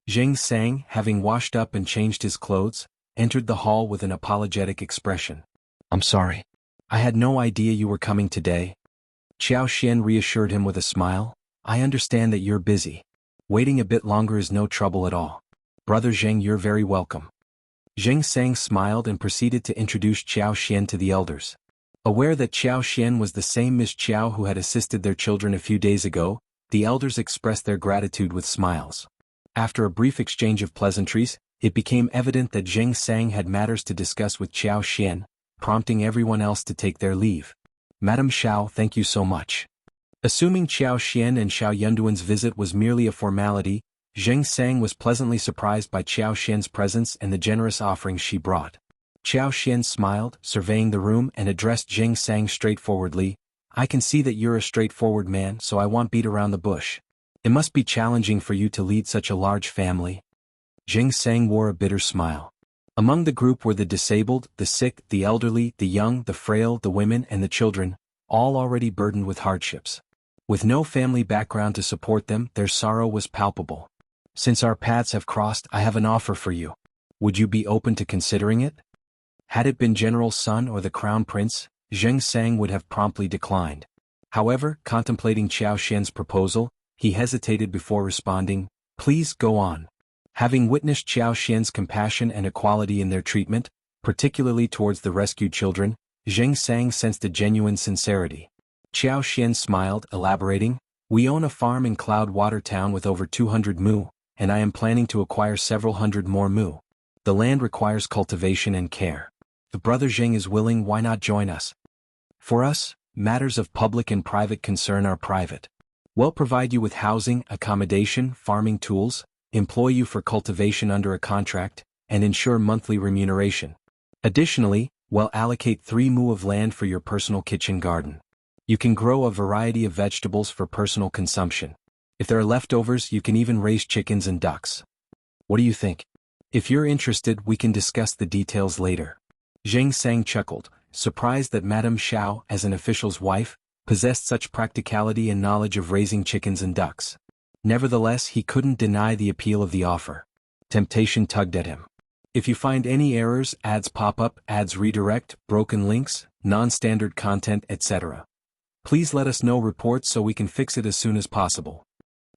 Zheng Sang, having washed up and changed his clothes, entered the hall with an apologetic expression. "I'm sorry. I had no idea you were coming today." Qiao Xian reassured him with a smile, "I understand that you're busy. Waiting a bit longer is no trouble at all. Brother Zheng, you're very welcome." Zheng Sang smiled and proceeded to introduce Qiao Xian to the elders. Aware that Qiao Xian was the same Miss Qiao who had assisted their children a few days ago, the elders expressed their gratitude with smiles. After a brief exchange of pleasantries, it became evident that Zheng Sang had matters to discuss with Qiao Xian, prompting everyone else to take their leave. "Madame Shao, thank you so much." Assuming Qiao Xian and Shao Yunduan's visit was merely a formality, Zheng Sang was pleasantly surprised by Qiao Xian's presence and the generous offerings she brought. Qiao Xian smiled, surveying the room, and addressed Zheng Sang straightforwardly, "I can see that you're a straightforward man, so I won't beat around the bush. It must be challenging for you to lead such a large family." Zheng Sang wore a bitter smile. Among the group were the disabled, the sick, the elderly, the young, the frail, the women, and the children, all already burdened with hardships. With no family background to support them, their sorrow was palpable. "Since our paths have crossed, I have an offer for you. Would you be open to considering it?" Had it been General Sun or the Crown Prince, Zheng Sang would have promptly declined. However, contemplating Qiao Xian's proposal, he hesitated before responding, "Please go on." Having witnessed Qiao Xian's compassion and equality in their treatment, particularly towards the rescued children, Zheng Sang sensed a genuine sincerity. Qiao Xian smiled, elaborating, We own a farm in Cloud Water Town with over 200 mu, and I am planning to acquire several hundred more mu. The land requires cultivation and care. If Brother Zheng is willing, why not join us? For us, matters of public and private concern are private. We'll provide you with housing, accommodation, farming tools, employ you for cultivation under a contract, and ensure monthly remuneration. Additionally, we'll allocate 3 mu of land for your personal kitchen garden. You can grow a variety of vegetables for personal consumption. If there are leftovers, you can even raise chickens and ducks. What do you think? If you're interested, we can discuss the details later. Zheng Sang chuckled, surprised that Madame Shao, as an official's wife, possessed such practicality and knowledge of raising chickens and ducks. Nevertheless, he couldn't deny the appeal of the offer. Temptation tugged at him. If you find any errors, ads pop up, ads redirect, broken links, non-standard content, etc., please let us know reports so we can fix it as soon as possible.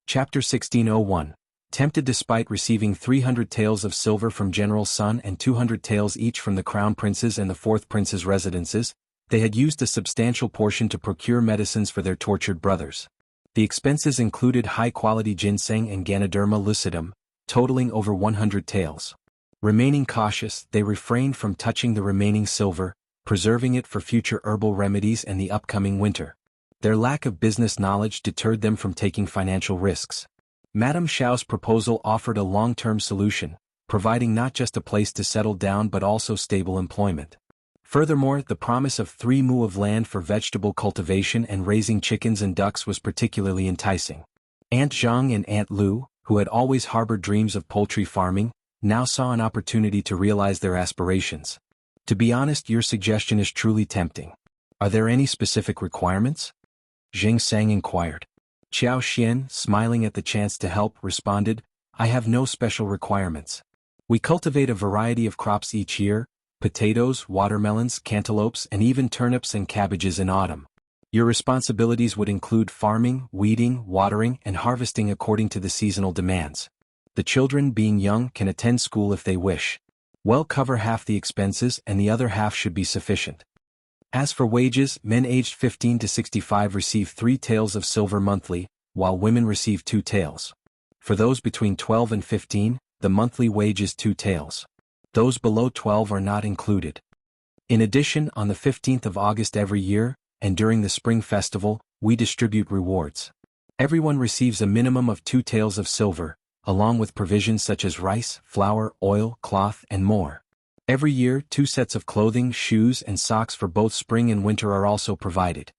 Chapter 1601. Tempted. Despite receiving 300 taels of silver from General Sun and 200 taels each from the Crown Prince's and the Fourth Prince's residences, they had used a substantial portion to procure medicines for their tortured brothers. The expenses included high-quality ginseng and Ganoderma lucidum, totaling over 100 taels. Remaining cautious, they refrained from touching the remaining silver, preserving it for future herbal remedies and the upcoming winter. Their lack of business knowledge deterred them from taking financial risks. Madame Shao's proposal offered a long-term solution, providing not just a place to settle down but also stable employment. Furthermore, the promise of 3 mu of land for vegetable cultivation and raising chickens and ducks was particularly enticing. Aunt Zhang and Aunt Lu, who had always harbored dreams of poultry farming, now saw an opportunity to realize their aspirations. To be honest, your suggestion is truly tempting. Are there any specific requirements? Zheng Sang inquired. Qiao Xian, smiling at the chance to help, responded, I have no special requirements. We cultivate a variety of crops each year, potatoes, watermelons, cantaloupes, and even turnips and cabbages in autumn. Your responsibilities would include farming, weeding, watering, and harvesting according to the seasonal demands. The children, being young, can attend school if they wish. We'll cover half the expenses and the other half should be sufficient. As for wages, men aged 15 to 65 receive 3 taels of silver monthly, while women receive 2 taels. For those between 12 and 15, the monthly wage is 2 taels. Those below 12 are not included. In addition, on the 15th of August every year, and during the Spring Festival, we distribute rewards. Everyone receives a minimum of 2 taels of silver, along with provisions such as rice, flour, oil, cloth, and more. Every year, 2 sets of clothing, shoes, and socks for both spring and winter are also provided.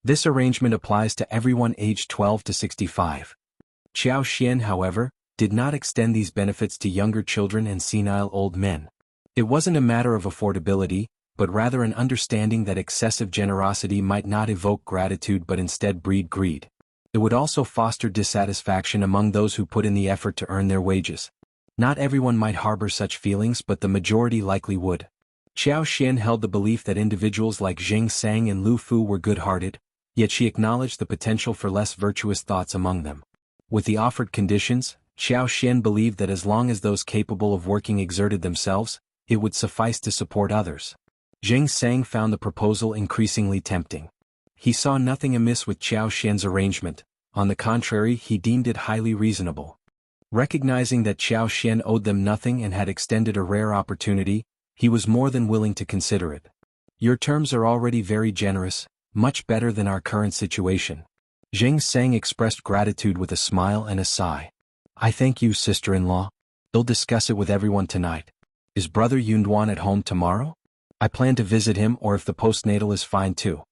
This arrangement applies to everyone aged 12 to 65. Qiao Xian, however, did not extend these benefits to younger children and senile old men. It wasn't a matter of affordability, but rather an understanding that excessive generosity might not evoke gratitude but instead breed greed. It would also foster dissatisfaction among those who put in the effort to earn their wages. Not everyone might harbor such feelings, but the majority likely would. Qiao Xian held the belief that individuals like Zheng Sang and Lu Fu were good-hearted, yet she acknowledged the potential for less virtuous thoughts among them. With the offered conditions, Qiao Xian believed that as long as those capable of working exerted themselves, it would suffice to support others. Zheng Sang found the proposal increasingly tempting. He saw nothing amiss with Qiao Xian's arrangement, on the contrary he deemed it highly reasonable. Recognizing that Qiao Xian owed them nothing and had extended a rare opportunity, he was more than willing to consider it. Your terms are already very generous, much better than our current situation. Zheng Sang expressed gratitude with a smile and a sigh. I thank you, sister-in-law. I'll discuss it with everyone tonight. Is Brother Yunduan at home tomorrow? I plan to visit him, or if the postnatal is fine too.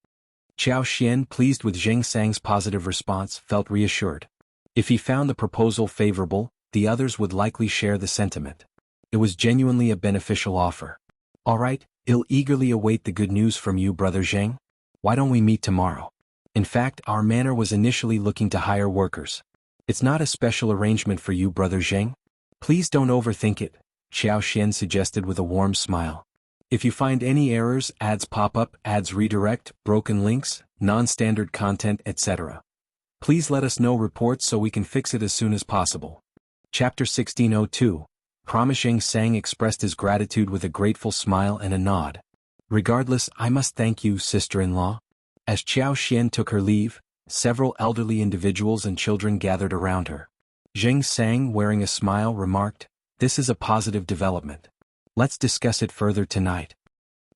Qiao Xian, pleased with Zheng Sang's positive response, felt reassured. If he found the proposal favorable, the others would likely share the sentiment. It was genuinely a beneficial offer. All right, I'll eagerly await the good news from you, Brother Zheng. Why don't we meet tomorrow? In fact, our manor was initially looking to hire workers. It's not a special arrangement for you, Brother Zheng. Please don't overthink it, Qiao Xian suggested with a warm smile. If you find any errors, ads pop up, ads redirect, broken links, non-standard content, etc., please let us know reports so we can fix it as soon as possible. Chapter 1602. Zheng Sang expressed his gratitude with a grateful smile and a nod. Regardless, I must thank you, sister-in-law. As Qiao Xian took her leave, Several elderly individuals and children gathered around her. Zheng Sang, wearing a smile, remarked, "This is a positive development. Let's discuss it further tonight."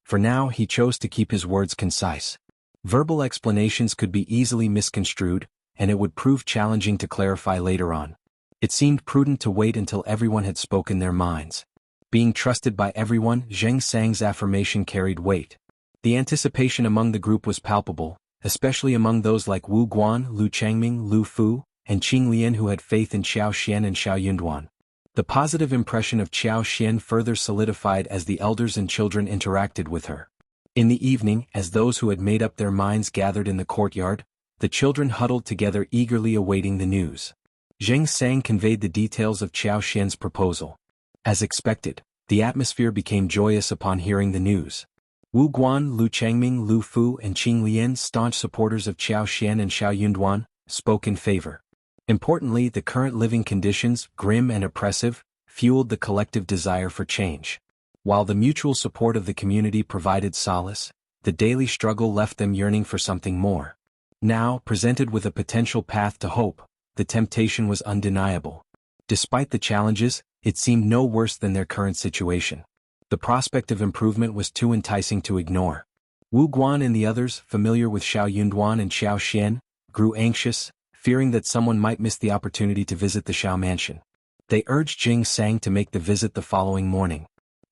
For now, he chose to keep his words concise. Verbal explanations could be easily misconstrued, and it would prove challenging to clarify later on. It seemed prudent to wait until everyone had spoken their minds. Being trusted by everyone, Zheng Sang's affirmation carried weight. The anticipation among the group was palpable, especially among those like Wu Guan, Lu Changming, Lu Fu, and Qing Lian who had faith in Qiao Xian and Xiao Yunduan. The positive impression of Qiao Xian further solidified as the elders and children interacted with her. In the evening, as those who had made up their minds gathered in the courtyard, the children huddled together eagerly awaiting the news. Zheng Sang conveyed the details of Qiao Xian's proposal. As expected, the atmosphere became joyous upon hearing the news. Wu Guan, Lu Changming, Lu Fu, and Qing Lian, staunch supporters of Qiao Xian and Xiao Yunduan, spoke in favor. Importantly, the current living conditions, grim and oppressive, fueled the collective desire for change. While the mutual support of the community provided solace, the daily struggle left them yearning for something more. Now, presented with a potential path to hope, the temptation was undeniable. Despite the challenges, it seemed no worse than their current situation. The prospect of improvement was too enticing to ignore. Wu Guan and the others, familiar with Xiao Yunduan and Xiao Xian, grew anxious, fearing that someone might miss the opportunity to visit the Shao mansion. They urged Zheng Sang to make the visit the following morning.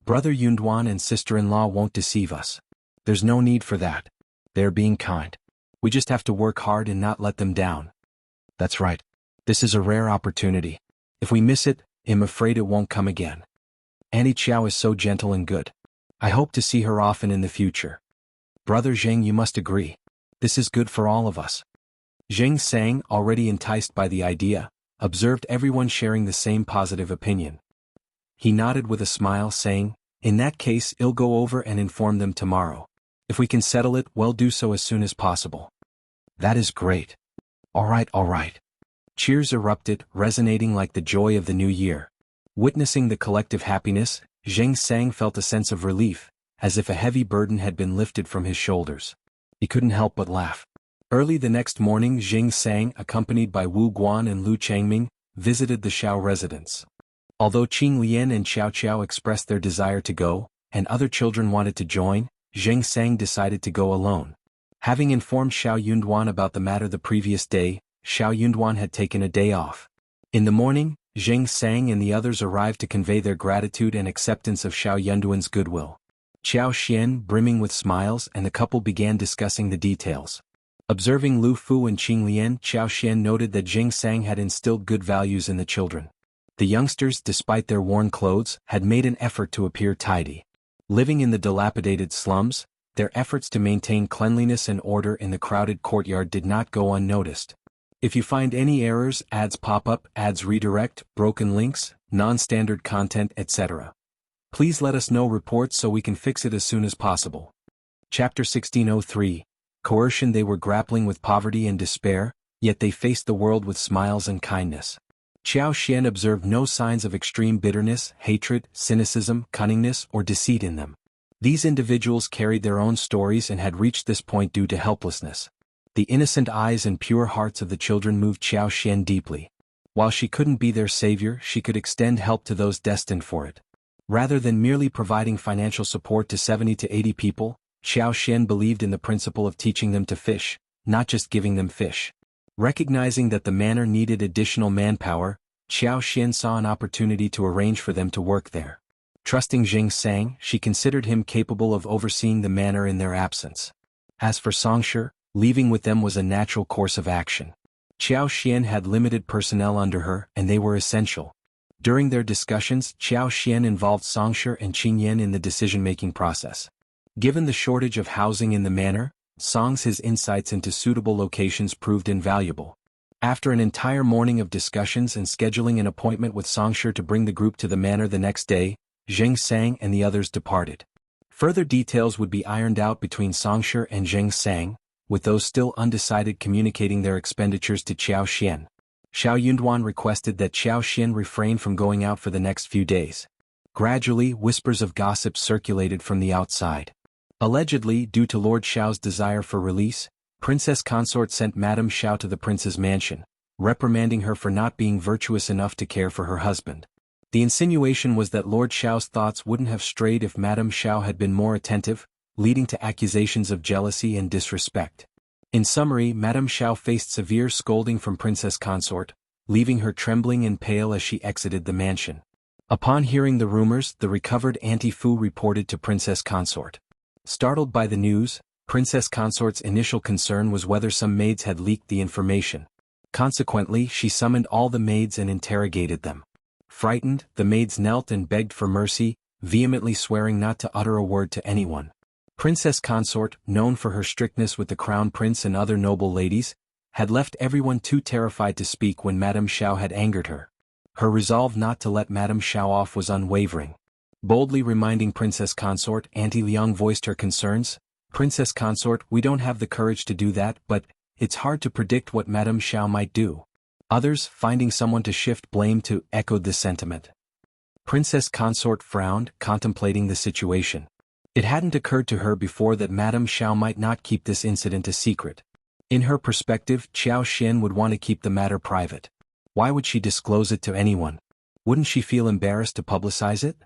"Brother Yunduan and sister-in-law won't deceive us. There's no need for that. They're being kind. We just have to work hard and not let them down." "That's right. This is a rare opportunity. If we miss it, I'm afraid it won't come again. Auntie Qiao is so gentle and good. I hope to see her often in the future. Brother Zheng, you must agree. This is good for all of us." Zheng Sang, already enticed by the idea, observed everyone sharing the same positive opinion. He nodded with a smile, saying, "In that case, I'll go over and inform them tomorrow. If we can settle it, we'll do so as soon as possible." "That is great. All right, all right." Cheers erupted, resonating like the joy of the new year. Witnessing the collective happiness, Zheng Sang felt a sense of relief, as if a heavy burden had been lifted from his shoulders. He couldn't help but laugh. Early the next morning, Zheng Sang, accompanied by Wu Guan and Lu Changming, visited the Shao residence. Although Qing Lian and Xiao Qiao expressed their desire to go, and other children wanted to join, Zheng Sang decided to go alone. Having informed Xiao Yunduan about the matter the previous day, Xiao Yunduan had taken a day off. In the morning, Zheng Sang and the others arrived to convey their gratitude and acceptance of Xiao Yunduan's goodwill. Qiao Xian, brimming with smiles, and the couple began discussing the details. Observing Lu Fu and Qing Lian, Qiao Xian noted that Zheng Sang had instilled good values in the children. The youngsters, despite their worn clothes, had made an effort to appear tidy. Living in the dilapidated slums, their efforts to maintain cleanliness and order in the crowded courtyard did not go unnoticed. If you find any errors, ads pop up, ads redirect, broken links, non-standard content, etc., please let us know reports so we can fix it as soon as possible. Chapter 1603. Coercion. They were grappling with poverty and despair, yet they faced the world with smiles and kindness. Qiao Xian observed no signs of extreme bitterness, hatred, cynicism, cunningness, or deceit in them. These individuals carried their own stories and had reached this point due to helplessness. The innocent eyes and pure hearts of the children moved Qiao Xian deeply. While she couldn't be their savior, she could extend help to those destined for it. Rather than merely providing financial support to 70 to 80 people, Qiao Xian believed in the principle of teaching them to fish, not just giving them fish. Recognizing that the manor needed additional manpower, Qiao Xian saw an opportunity to arrange for them to work there. Trusting Zheng Sang, she considered him capable of overseeing the manor in their absence. As for Songshi, leaving with them was a natural course of action. Qiao Xian had limited personnel under her, and they were essential. During their discussions, Qiao Xian involved Songshi and Qing Yan in the decision-making process. Given the shortage of housing in the manor, His insights into suitable locations proved invaluable. After an entire morning of discussions and scheduling an appointment with Songshi to bring the group to the manor the next day, Zheng Sang and the others departed. Further details would be ironed out between Songshi and Zheng Sang, with those still undecided communicating their expenditures to Qiao Xian. Xiao Yunduan requested that Qiao Xian refrain from going out for the next few days. Gradually, whispers of gossip circulated from the outside. Allegedly, due to Lord Xiao's desire for release, Princess Consort sent Madame Shao to the prince's mansion, reprimanding her for not being virtuous enough to care for her husband. The insinuation was that Lord Shao's thoughts wouldn't have strayed if Madame Shao had been more attentive, leading to accusations of jealousy and disrespect. In summary, Madame Shao faced severe scolding from Princess Consort, leaving her trembling and pale as she exited the mansion. Upon hearing the rumors, the recovered Auntie Fu reported to Princess Consort. Startled by the news, Princess Consort's initial concern was whether some maids had leaked the information. Consequently, she summoned all the maids and interrogated them. Frightened, the maids knelt and begged for mercy, vehemently swearing not to utter a word to anyone. Princess Consort, known for her strictness with the crown prince and other noble ladies, had left everyone too terrified to speak when Madame Shao had angered her. Her resolve not to let Madame Shao off was unwavering. Boldly reminding Princess Consort, Auntie Liang voiced her concerns. "Princess Consort, we don't have the courage to do that, but it's hard to predict what Madame Shao might do." Others, finding someone to shift blame to, echoed this sentiment. Princess Consort frowned, contemplating the situation. It hadn't occurred to her before that Madame Shao might not keep this incident a secret. In her perspective, Qiao Xian would want to keep the matter private. Why would she disclose it to anyone? Wouldn't she feel embarrassed to publicize it?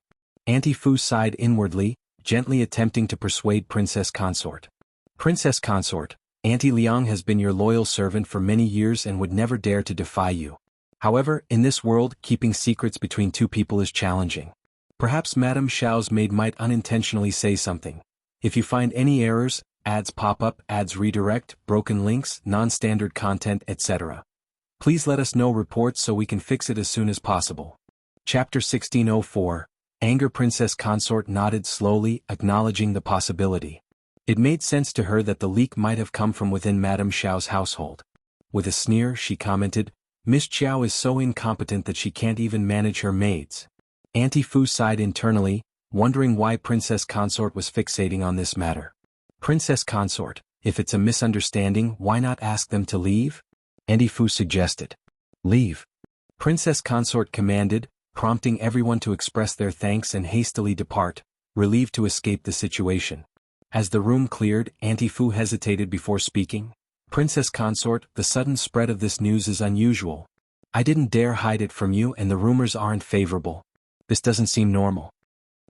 Auntie Fu sighed inwardly, gently attempting to persuade Princess Consort. "Princess Consort, Auntie Liang has been your loyal servant for many years and would never dare to defy you. However, in this world, keeping secrets between two people is challenging. Perhaps Madame Shao's maid might unintentionally say something. If you find any errors, ads pop up, ads redirect, broken links, non-standard content, etc. Please let us know reports so we can fix it as soon as possible." Chapter 1604. Anger. Princess Consort nodded slowly, acknowledging the possibility. It made sense to her that the leak might have come from within Madame Shao's household. With a sneer, she commented, "Miss Qiao is so incompetent that she can't even manage her maids." Auntie Fu sighed internally, wondering why Princess Consort was fixating on this matter. "Princess Consort, if it's a misunderstanding, why not ask them to leave?" Auntie Fu suggested. "Leave?" Princess Consort commanded, prompting everyone to express their thanks and hastily depart, relieved to escape the situation. As the room cleared, Auntie Fu hesitated before speaking. "Princess Consort, the sudden spread of this news is unusual. I didn't dare hide it from you and the rumors aren't favorable. This doesn't seem normal."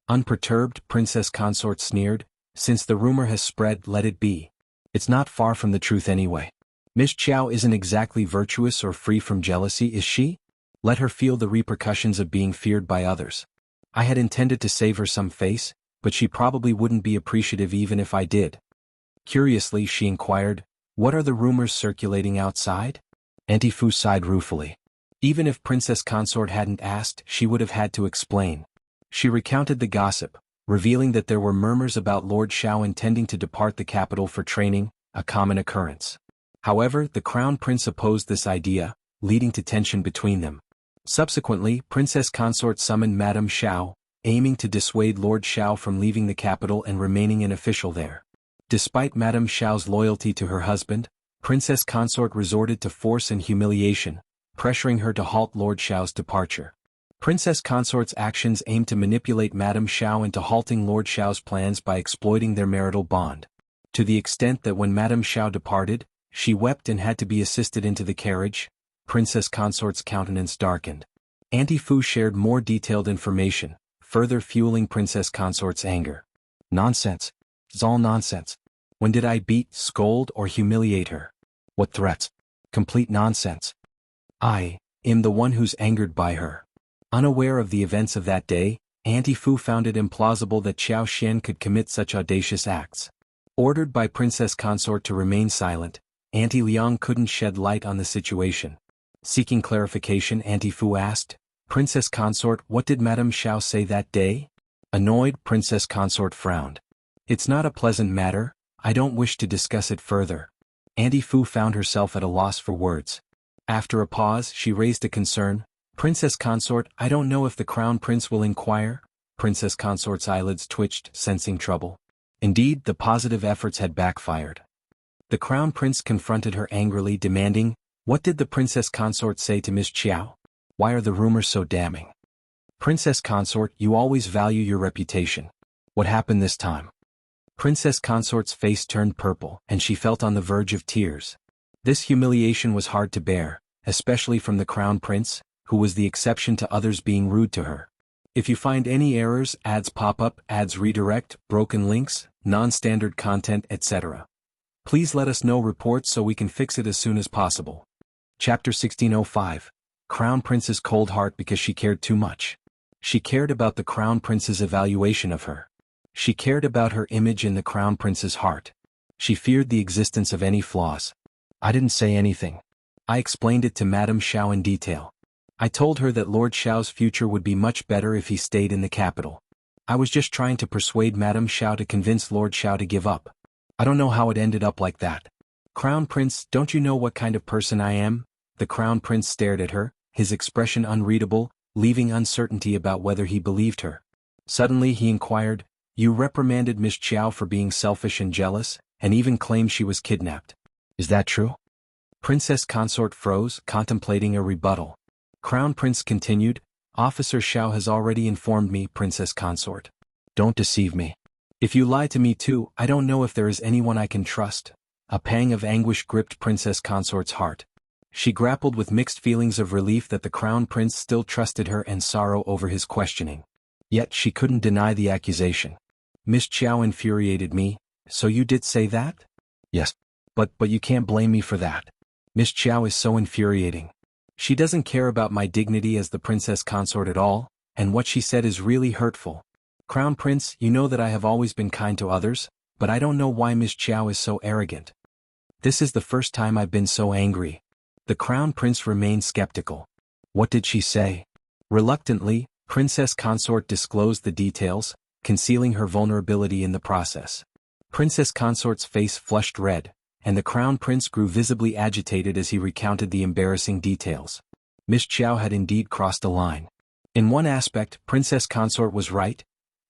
Unperturbed, Princess Consort sneered, "Since the rumor has spread, let it be. It's not far from the truth anyway. Miss Qiao isn't exactly virtuous or free from jealousy, is she? Let her feel the repercussions of being feared by others. I had intended to save her some face, but she probably wouldn't be appreciative even if I did." Curiously, she inquired, "What are the rumors circulating outside?" Auntie Fu sighed ruefully. Even if Princess Consort hadn't asked, she would have had to explain. She recounted the gossip, revealing that there were murmurs about Lord Shao intending to depart the capital for training, a common occurrence. However, the Crown Prince opposed this idea, leading to tension between them. Subsequently, Princess Consort summoned Madame Shao, aiming to dissuade Lord Shao from leaving the capital and remaining an official there. Despite Madame Shao's loyalty to her husband, Princess Consort resorted to force and humiliation, pressuring her to halt Lord Shao's departure. Princess Consort's actions aimed to manipulate Madame Shao into halting Lord Shao's plans by exploiting their marital bond. To the extent that when Madame Shao departed, she wept and had to be assisted into the carriage. Princess Consort's countenance darkened. Auntie Fu shared more detailed information, further fueling Princess Consort's anger. "Nonsense. It's all nonsense. When did I beat, scold, or humiliate her? What threats? Complete nonsense. I am the one who's angered by her." Unaware of the events of that day, Auntie Fu found it implausible that Qiao Xian could commit such audacious acts. Ordered by Princess Consort to remain silent, Auntie Liang couldn't shed light on the situation. Seeking clarification, Auntie Fu asked, "Princess Consort, what did Madame Shao say that day?" Annoyed, Princess Consort frowned. "It's not a pleasant matter, I don't wish to discuss it further." Auntie Fu found herself at a loss for words. After a pause, she raised a concern. "Princess Consort, I don't know if the Crown Prince will inquire." Princess Consort's eyelids twitched, sensing trouble. Indeed, the positive efforts had backfired. The Crown Prince confronted her angrily, demanding, "What did the Princess Consort say to Miss Qiao? Why are the rumors so damning?" "Princess Consort, you always value your reputation. What happened this time?" Princess Consort's face turned purple and she felt on the verge of tears. This humiliation was hard to bear, especially from the Crown Prince, who was the exception to others being rude to her. If you find any errors, ads pop up, ads redirect, broken links, non-standard content, etc. Please let us know reports so we can fix it as soon as possible. Chapter 1605. Crown Prince's cold heart because she cared too much. She cared about the Crown Prince's evaluation of her. She cared about her image in the Crown Prince's heart. She feared the existence of any flaws. I didn't say anything. I explained it to Madame Shao in detail. I told her that Lord Shao's future would be much better if he stayed in the capital. I was just trying to persuade Madame Shao to convince Lord Shao to give up. I don't know how it ended up like that. Crown Prince, don't you know what kind of person I am? The Crown Prince stared at her, his expression unreadable, leaving uncertainty about whether he believed her. Suddenly he inquired, "You reprimanded Miss Qiao for being selfish and jealous, and even claimed she was kidnapped. Is that true?" Princess Consort froze, contemplating a rebuttal. Crown Prince continued, "Officer Shao has already informed me, Princess Consort. Don't deceive me. If you lie to me too, I don't know if there is anyone I can trust." A pang of anguish gripped Princess Consort's heart. She grappled with mixed feelings of relief that the Crown Prince still trusted her and sorrow over his questioning. Yet she couldn't deny the accusation. "Miss Qiao infuriated me, so you did say that?" "Yes. But you can't blame me for that. Miss Qiao is so infuriating. She doesn't care about my dignity as the Princess Consort at all, and what she said is really hurtful. Crown Prince, you know that I have always been kind to others, but I don't know why Miss Qiao is so arrogant. This is the first time I've been so angry." The Crown Prince remained skeptical. "What did she say?" Reluctantly, Princess Consort disclosed the details, concealing her vulnerability in the process. Princess Consort's face flushed red, and the Crown Prince grew visibly agitated as he recounted the embarrassing details. Miss Qiao had indeed crossed a line. In one aspect, Princess Consort was right.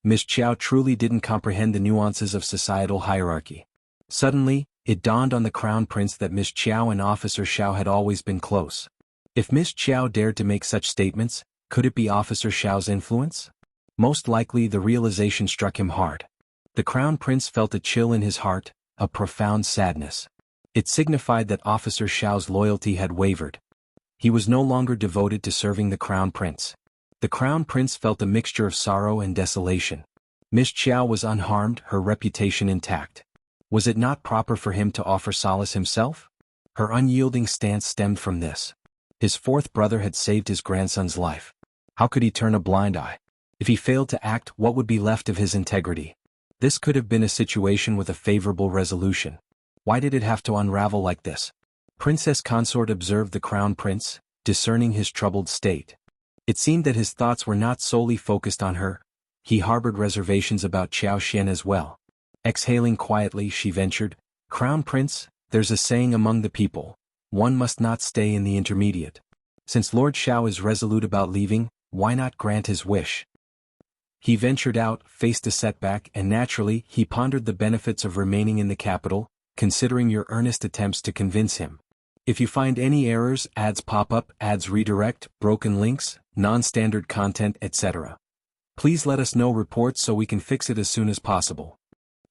Miss Qiao truly didn't comprehend the nuances of societal hierarchy. Suddenly, it dawned on the Crown Prince that Miss Qiao and Officer Shao had always been close. If Miss Qiao dared to make such statements, could it be Officer Shao's influence? Most likely the realization struck him hard. The Crown Prince felt a chill in his heart, a profound sadness. It signified that Officer Shao's loyalty had wavered. He was no longer devoted to serving the Crown Prince. The Crown Prince felt a mixture of sorrow and desolation. Miss Qiao was unharmed, her reputation intact. Was it not proper for him to offer solace himself? Her unyielding stance stemmed from this. His fourth brother had saved his grandson's life. How could he turn a blind eye? If he failed to act, what would be left of his integrity? This could have been a situation with a favorable resolution. Why did it have to unravel like this? Princess Consort observed the Crown Prince, discerning his troubled state. It seemed that his thoughts were not solely focused on her. He harbored reservations about Qiao Xian as well. Exhaling quietly, she ventured, "Crown Prince, there's a saying among the people, one must not stay in the intermediate. Since Lord Shao is resolute about leaving, why not grant his wish?" He ventured out, faced a setback, and naturally, he pondered the benefits of remaining in the capital, considering your earnest attempts to convince him. If you find any errors, ads pop up, ads redirect, broken links, non-standard content, etc. Please let us know reports so we can fix it as soon as possible.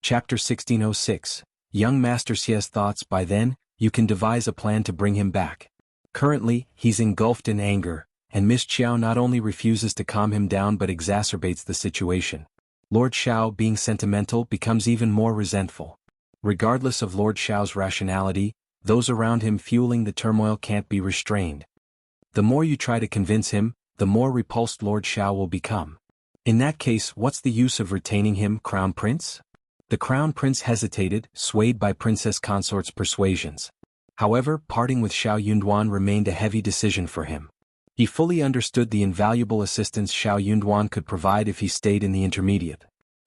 Chapter 1606. Young Master Xia's thoughts. By then, you can devise a plan to bring him back. Currently, he's engulfed in anger, and Miss Qiao not only refuses to calm him down but exacerbates the situation. Lord Shao, being sentimental, becomes even more resentful. Regardless of Lord Shao's rationality, those around him fueling the turmoil can't be restrained. The more you try to convince him, the more repulsed Lord Shao will become. In that case, what's the use of retaining him, Crown Prince? The Crown Prince hesitated, swayed by Princess Consort's persuasions. However, parting with Shao Yunduan remained a heavy decision for him. He fully understood the invaluable assistance Shao Yunduan could provide if he stayed in the intermediate.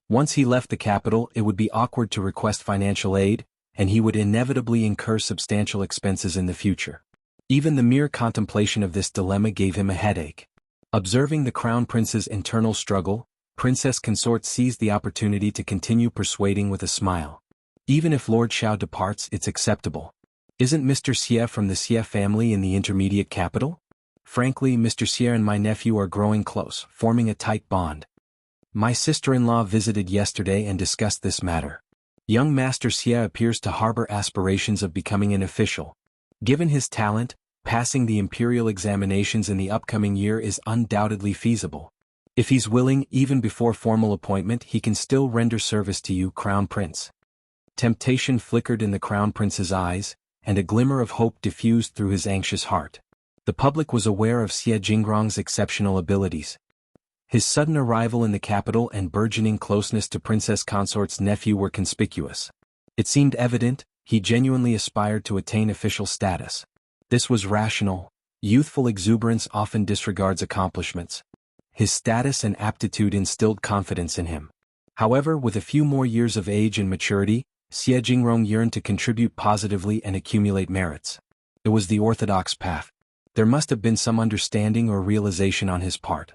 Once he left the capital, it would be awkward to request financial aid, and he would inevitably incur substantial expenses in the future. Even the mere contemplation of this dilemma gave him a headache. Observing the Crown Prince's internal struggle, Princess Consort seized the opportunity to continue persuading with a smile. Even if Lord Shao departs, it's acceptable. Isn't Mr. Xie from the Xie family in the intermediate capital? Frankly, Mr. Xie and my nephew are growing close, forming a tight bond. My sister-in-law visited yesterday and discussed this matter. Young Master Xie appears to harbor aspirations of becoming an official. Given his talent, passing the imperial examinations in the upcoming year is undoubtedly feasible. If he's willing, even before formal appointment, he can still render service to you, Crown Prince. Temptation flickered in the Crown Prince's eyes, and a glimmer of hope diffused through his anxious heart. The public was aware of Xie Jingrong's exceptional abilities. His sudden arrival in the capital and burgeoning closeness to Princess Consort's nephew were conspicuous. It seemed evident, he genuinely aspired to attain official status. This was rational. Youthful exuberance often disregards accomplishments. His status and aptitude instilled confidence in him. However, with a few more years of age and maturity, Xie Jingrong yearned to contribute positively and accumulate merits. It was the orthodox path. There must have been some understanding or realization on his part.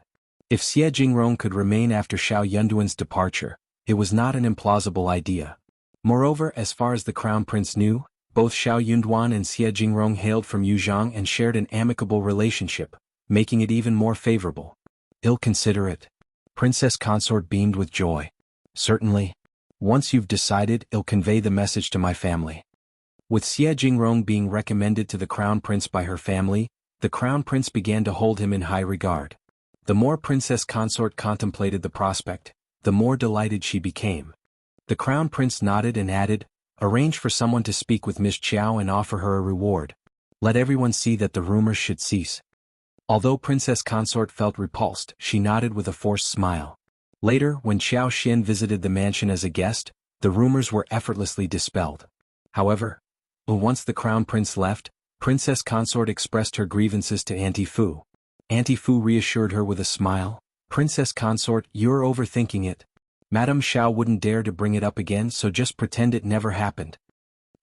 If Xie Jingrong could remain after Shao Yunduan's departure, it was not an implausible idea. Moreover, as far as the Crown Prince knew, both Shao Yunduan and Xie Jingrong hailed from Yuzhang and shared an amicable relationship, making it even more favorable. Ill-considerate. Princess Consort beamed with joy. Certainly. Once you've decided, I'll convey the message to my family. With Xie Jingrong being recommended to the Crown Prince by her family, the Crown Prince began to hold him in high regard. The more Princess Consort contemplated the prospect, the more delighted she became. The Crown Prince nodded and added, "Arrange for someone to speak with Miss Qiao and offer her a reward. Let everyone see that the rumors should cease." Although Princess Consort felt repulsed, she nodded with a forced smile. Later, when Qiao Xian visited the mansion as a guest, the rumors were effortlessly dispelled. However, once the Crown Prince left, Princess Consort expressed her grievances to Auntie Fu. Auntie Fu reassured her with a smile, "Princess Consort, you're overthinking it. Madame Shao wouldn't dare to bring it up again, so just pretend it never happened.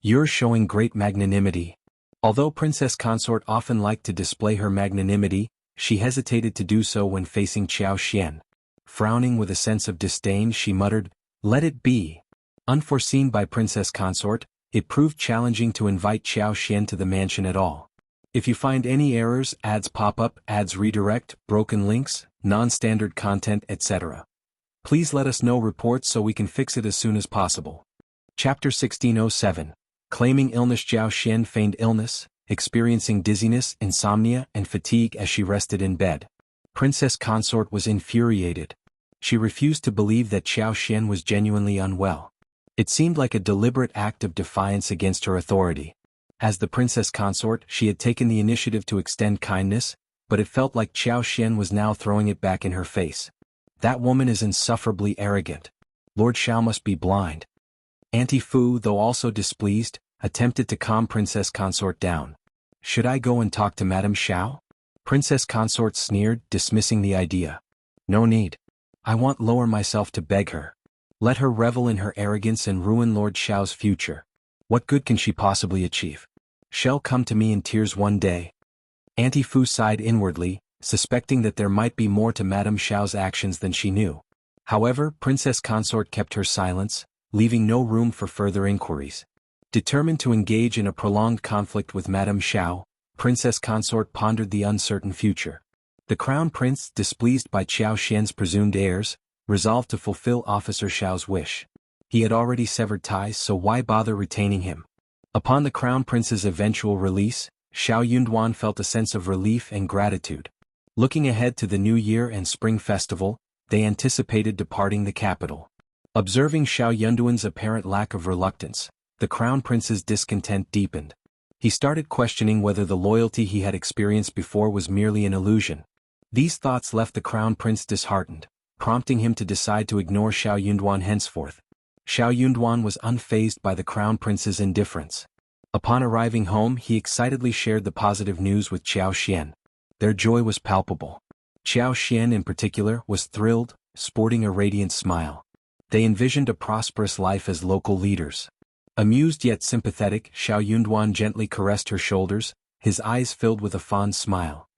You're showing great magnanimity." Although Princess Consort often liked to display her magnanimity, she hesitated to do so when facing Qiao Xian. Frowning with a sense of disdain, she muttered, "Let it be." Unforeseen by Princess Consort, it proved challenging to invite Qiao Xian to the mansion at all. If you find any errors, ads pop up, ads redirect, broken links, non-standard content, etc., please let us know reports so we can fix it as soon as possible. Chapter 1607. Claiming illness. Qiao Xian feigned illness, experiencing dizziness, insomnia, and fatigue as she rested in bed. Princess Consort was infuriated. She refused to believe that Qiao Xian was genuinely unwell. It seemed like a deliberate act of defiance against her authority. As the Princess Consort, she had taken the initiative to extend kindness, but it felt like Qiao Xian was now throwing it back in her face. That woman is insufferably arrogant. Lord Shao must be blind. Auntie Fu, though also displeased, attempted to calm Princess Consort down. "Should I go and talk to Madame Shao?" Princess Consort sneered, dismissing the idea. "No need. I won't lower myself to beg her. Let her revel in her arrogance and ruin Lord Shao's future. What good can she possibly achieve? She'll come to me in tears one day." Auntie Fu sighed inwardly, suspecting that there might be more to Madame Shao's actions than she knew. However, Princess Consort kept her silence, leaving no room for further inquiries. Determined to engage in a prolonged conflict with Madame Shao, Princess Consort pondered the uncertain future. The Crown Prince, displeased by Qiao Xian's presumed heirs, resolved to fulfill Officer Shao's wish. He had already severed ties, so why bother retaining him? Upon the Crown Prince's eventual release, Shao Yunduan felt a sense of relief and gratitude. Looking ahead to the New Year and Spring Festival, they anticipated departing the capital. Observing Shao Yunduan's apparent lack of reluctance, the Crown Prince's discontent deepened. He started questioning whether the loyalty he had experienced before was merely an illusion. These thoughts left the Crown Prince disheartened, prompting him to decide to ignore Shao Yunduan henceforth. Shao Yunduan was unfazed by the Crown Prince's indifference. Upon arriving home, he excitedly shared the positive news with Qiao Xian. Their joy was palpable. Qiao Xian in particular was thrilled, sporting a radiant smile. They envisioned a prosperous life as local leaders. Amused yet sympathetic, Shao Yunduan gently caressed her shoulders, his eyes filled with a fond smile.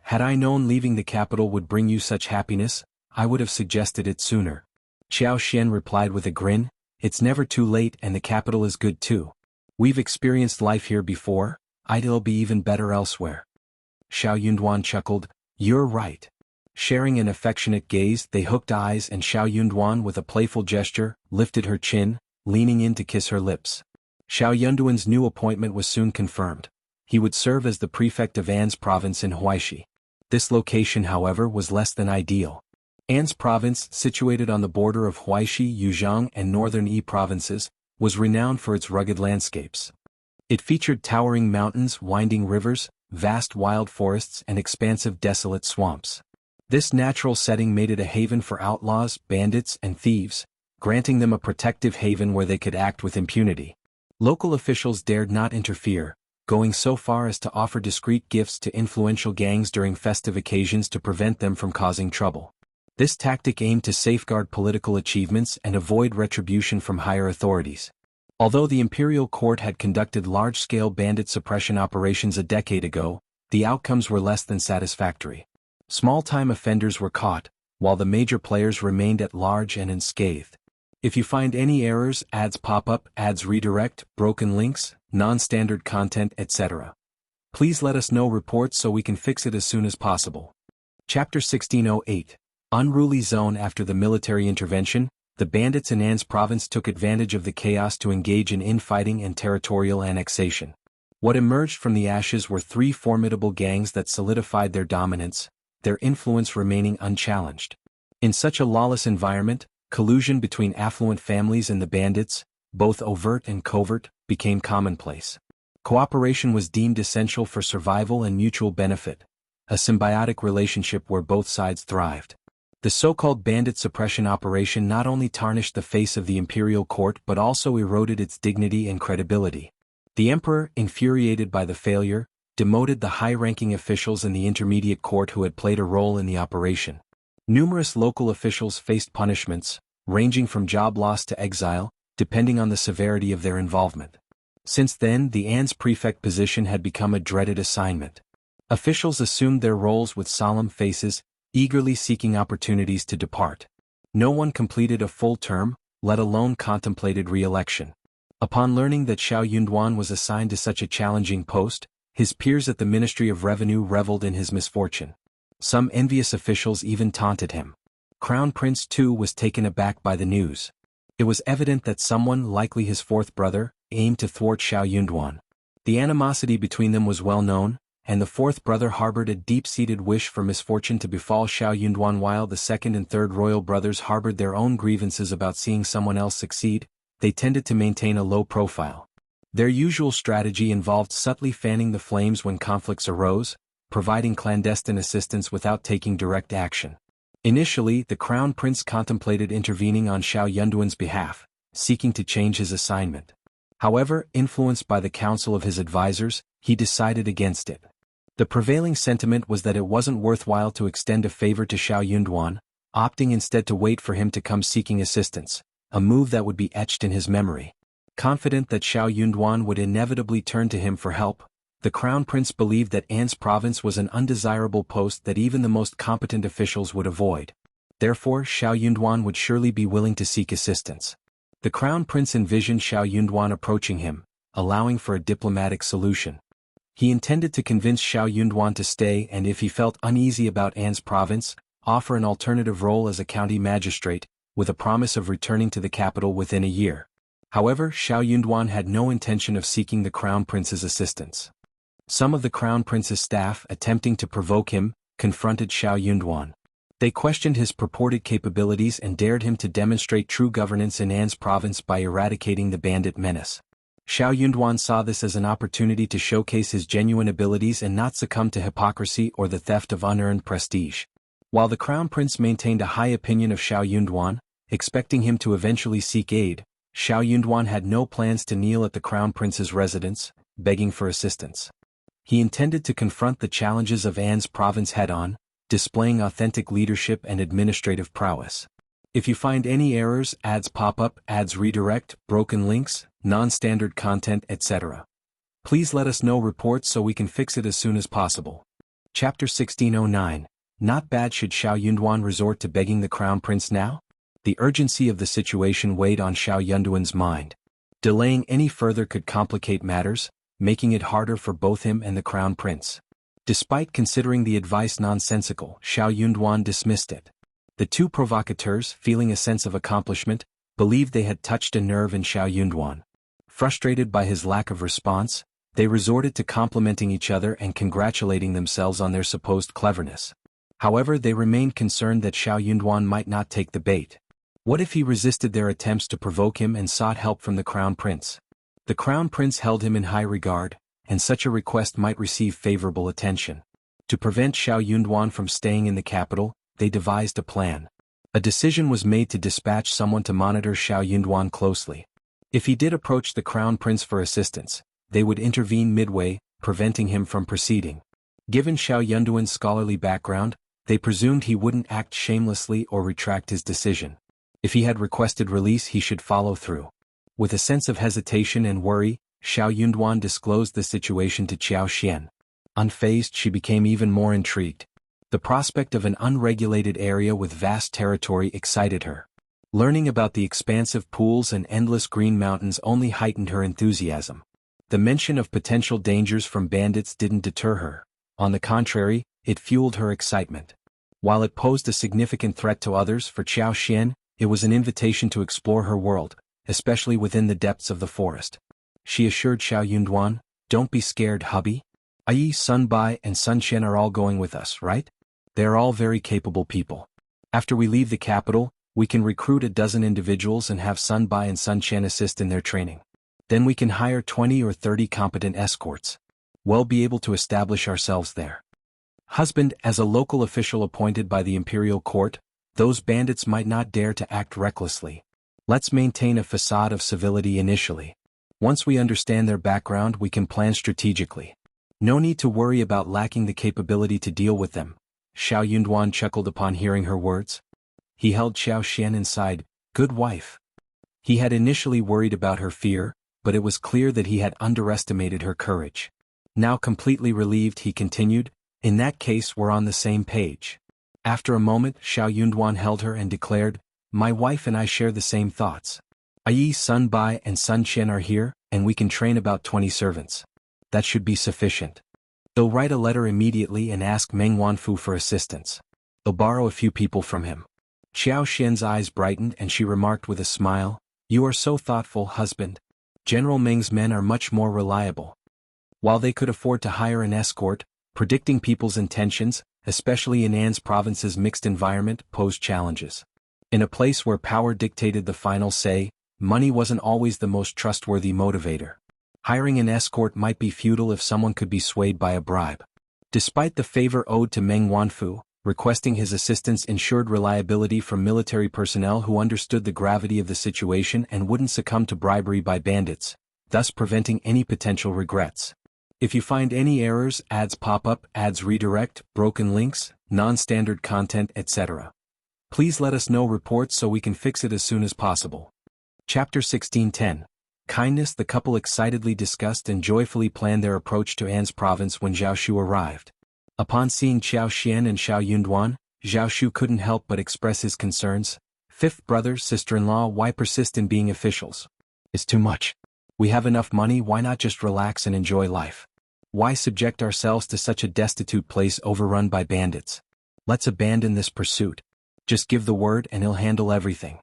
"Had I known leaving the capital would bring you such happiness, I would have suggested it sooner." Qiao Xian replied with a grin, "It's never too late and the capital is good too. We've experienced life here before, it'll be even better elsewhere." Shao Yunduan chuckled, "You're right." Sharing an affectionate gaze, they hooked eyes and Shao Yunduan with a playful gesture, lifted her chin, leaning in to kiss her lips. Shao Yunduan's new appointment was soon confirmed. He would serve as the prefect of An's province in Huaishi. This location, however, was less than ideal. An's province, situated on the border of Huaishi, Yuzhang, and northern Yi provinces, was renowned for its rugged landscapes. It featured towering mountains, winding rivers, vast wild forests, and expansive desolate swamps. This natural setting made it a haven for outlaws, bandits, and thieves, granting them a protective haven where they could act with impunity. Local officials dared not interfere, going so far as to offer discreet gifts to influential gangs during festive occasions to prevent them from causing trouble. This tactic aimed to safeguard political achievements and avoid retribution from higher authorities. Although the imperial court had conducted large-scale bandit suppression operations a decade ago, the outcomes were less than satisfactory. Small-time offenders were caught, while the major players remained at large and unscathed. If you find any errors, ads pop up, ads redirect, broken links, non-standard content, etc., please let us know reports so we can fix it as soon as possible. Chapter 1608. Unruly Zone. After the military intervention, the bandits in An's province took advantage of the chaos to engage in infighting and territorial annexation. What emerged from the ashes were three formidable gangs that solidified their dominance, their influence remaining unchallenged. In such a lawless environment, collusion between affluent families and the bandits, both overt and covert, became commonplace. Cooperation was deemed essential for survival and mutual benefit, a symbiotic relationship where both sides thrived. The so-called bandit suppression operation not only tarnished the face of the imperial court but also eroded its dignity and credibility. The emperor, infuriated by the failure, demoted the high-ranking officials in the intermediate court who had played a role in the operation. Numerous local officials faced punishments, ranging from job loss to exile, depending on the severity of their involvement. Since then, the An's prefect position had become a dreaded assignment. Officials assumed their roles with solemn faces, eagerly seeking opportunities to depart. No one completed a full term, let alone contemplated re-election. Upon learning that Shao Yunduan was assigned to such a challenging post, his peers at the Ministry of Revenue reveled in his misfortune. Some envious officials even taunted him. Crown Prince too was taken aback by the news. It was evident that someone, likely his fourth brother, aimed to thwart Shao Yunduan. The animosity between them was well known, and the fourth brother harbored a deep-seated wish for misfortune to befall Shao Yunduan while the second and third royal brothers harbored their own grievances about seeing someone else succeed. They tended to maintain a low profile. Their usual strategy involved subtly fanning the flames when conflicts arose, providing clandestine assistance without taking direct action. Initially, the Crown Prince contemplated intervening on Shao Yunduan's behalf, seeking to change his assignment. However, influenced by the counsel of his advisors, he decided against it. The prevailing sentiment was that it wasn't worthwhile to extend a favor to Shao Yunduan, opting instead to wait for him to come seeking assistance, a move that would be etched in his memory. Confident that Shao Yunduan would inevitably turn to him for help, the Crown Prince believed that An's province was an undesirable post that even the most competent officials would avoid. Therefore, Shao Yunduan would surely be willing to seek assistance. The Crown Prince envisioned Shao Yunduan approaching him, allowing for a diplomatic solution. He intended to convince Shao Yunduan to stay and, if he felt uneasy about An's province, offer an alternative role as a county magistrate, with a promise of returning to the capital within a year. However, Shao Yunduan had no intention of seeking the Crown Prince's assistance. Some of the Crown Prince's staff, attempting to provoke him, confronted Shao Yunduan. They questioned his purported capabilities and dared him to demonstrate true governance in An's province by eradicating the bandit menace. Shao Yunduan saw this as an opportunity to showcase his genuine abilities and not succumb to hypocrisy or the theft of unearned prestige. While the Crown Prince maintained a high opinion of Shao Yunduan, expecting him to eventually seek aid, Shao Yunduan had no plans to kneel at the Crown Prince's residence, begging for assistance. He intended to confront the challenges of An's province head-on, displaying authentic leadership and administrative prowess. If you find any errors, ads pop up, ads redirect, broken links, non-standard content, etc., please let us know reports so we can fix it as soon as possible. Chapter 1609. Not bad. Should Shao Yunduan resort to begging the Crown Prince now? The urgency of the situation weighed on Shao Yunduan's mind. Delaying any further could complicate matters, making it harder for both him and the Crown Prince. Despite considering the advice nonsensical, Shao Yunduan dismissed it. The two provocateurs, feeling a sense of accomplishment, believed they had touched a nerve in Xiao Yunduan. Frustrated by his lack of response, they resorted to complimenting each other and congratulating themselves on their supposed cleverness. However, they remained concerned that Xiao Yunduan might not take the bait. What if he resisted their attempts to provoke him and sought help from the Crown Prince? The Crown Prince held him in high regard, and such a request might receive favorable attention. To prevent Xiao Yunduan from staying in the capital, they devised a plan. A decision was made to dispatch someone to monitor Xiao Yunduan closely. If he did approach the Crown Prince for assistance, they would intervene midway, preventing him from proceeding. Given Xiao Yunduan's scholarly background, they presumed he wouldn't act shamelessly or retract his decision. If he had requested release, he should follow through. With a sense of hesitation and worry, Xiao Yunduan disclosed the situation to Qiao Xian. Unfazed, she became even more intrigued. The prospect of an unregulated area with vast territory excited her. Learning about the expansive pools and endless green mountains only heightened her enthusiasm. The mention of potential dangers from bandits didn't deter her. On the contrary, it fueled her excitement. While it posed a significant threat to others, for Qiao Xian, it was an invitation to explore her world, especially within the depths of the forest. She assured Xiao Yunduan, "Don't be scared, hubby. Ai, Sun Bai and Sun Qian are all going with us, right? They are all very capable people. After we leave the capital, we can recruit a dozen individuals and have Sun Bai and Sun Qian assist in their training. Then we can hire 20 or 30 competent escorts. We'll be able to establish ourselves there." Husband, as a local official appointed by the imperial court, those bandits might not dare to act recklessly. Let's maintain a facade of civility initially. Once we understand their background, we can plan strategically. No need to worry about lacking the capability to deal with them. Xiao Yunduan chuckled upon hearing her words. He held Qiao Xian inside. Good wife. He had initially worried about her fear, but it was clear that he had underestimated her courage. Now completely relieved, he continued, in that case we're on the same page. After a moment, Xiao Yunduan held her and declared, my wife and I share the same thoughts. Ai, Sun Bai and Sun Qian are here, and we can train about 20 servants. That should be sufficient. They'll write a letter immediately and ask Meng Wanfu for assistance. They'll borrow a few people from him. Qiao Xian's eyes brightened and she remarked with a smile, you are so thoughtful, husband. General Meng's men are much more reliable. While they could afford to hire an escort, predicting people's intentions, especially in An's province's mixed environment, posed challenges. In a place where power dictated the final say, money wasn't always the most trustworthy motivator. Hiring an escort might be futile if someone could be swayed by a bribe. Despite the favor owed to Meng Wanfu, requesting his assistance ensured reliability from military personnel who understood the gravity of the situation and wouldn't succumb to bribery by bandits, thus preventing any potential regrets. If you find any errors, ads pop up, ads redirect, broken links, non-standard content, etc., please let us know reports so we can fix it as soon as possible. Chapter 16:10. Kindness. The couple excitedly discussed and joyfully planned their approach to An's province when Zhao Shu arrived. Upon seeing Qiao Xian and Xiao Yunduan, Zhao Shu couldn't help but express his concerns. Fifth brother, sister-in-law, why persist in being officials? It's too much. We have enough money, why not just relax and enjoy life? Why subject ourselves to such a destitute place overrun by bandits? Let's abandon this pursuit. Just give the word and he'll handle everything.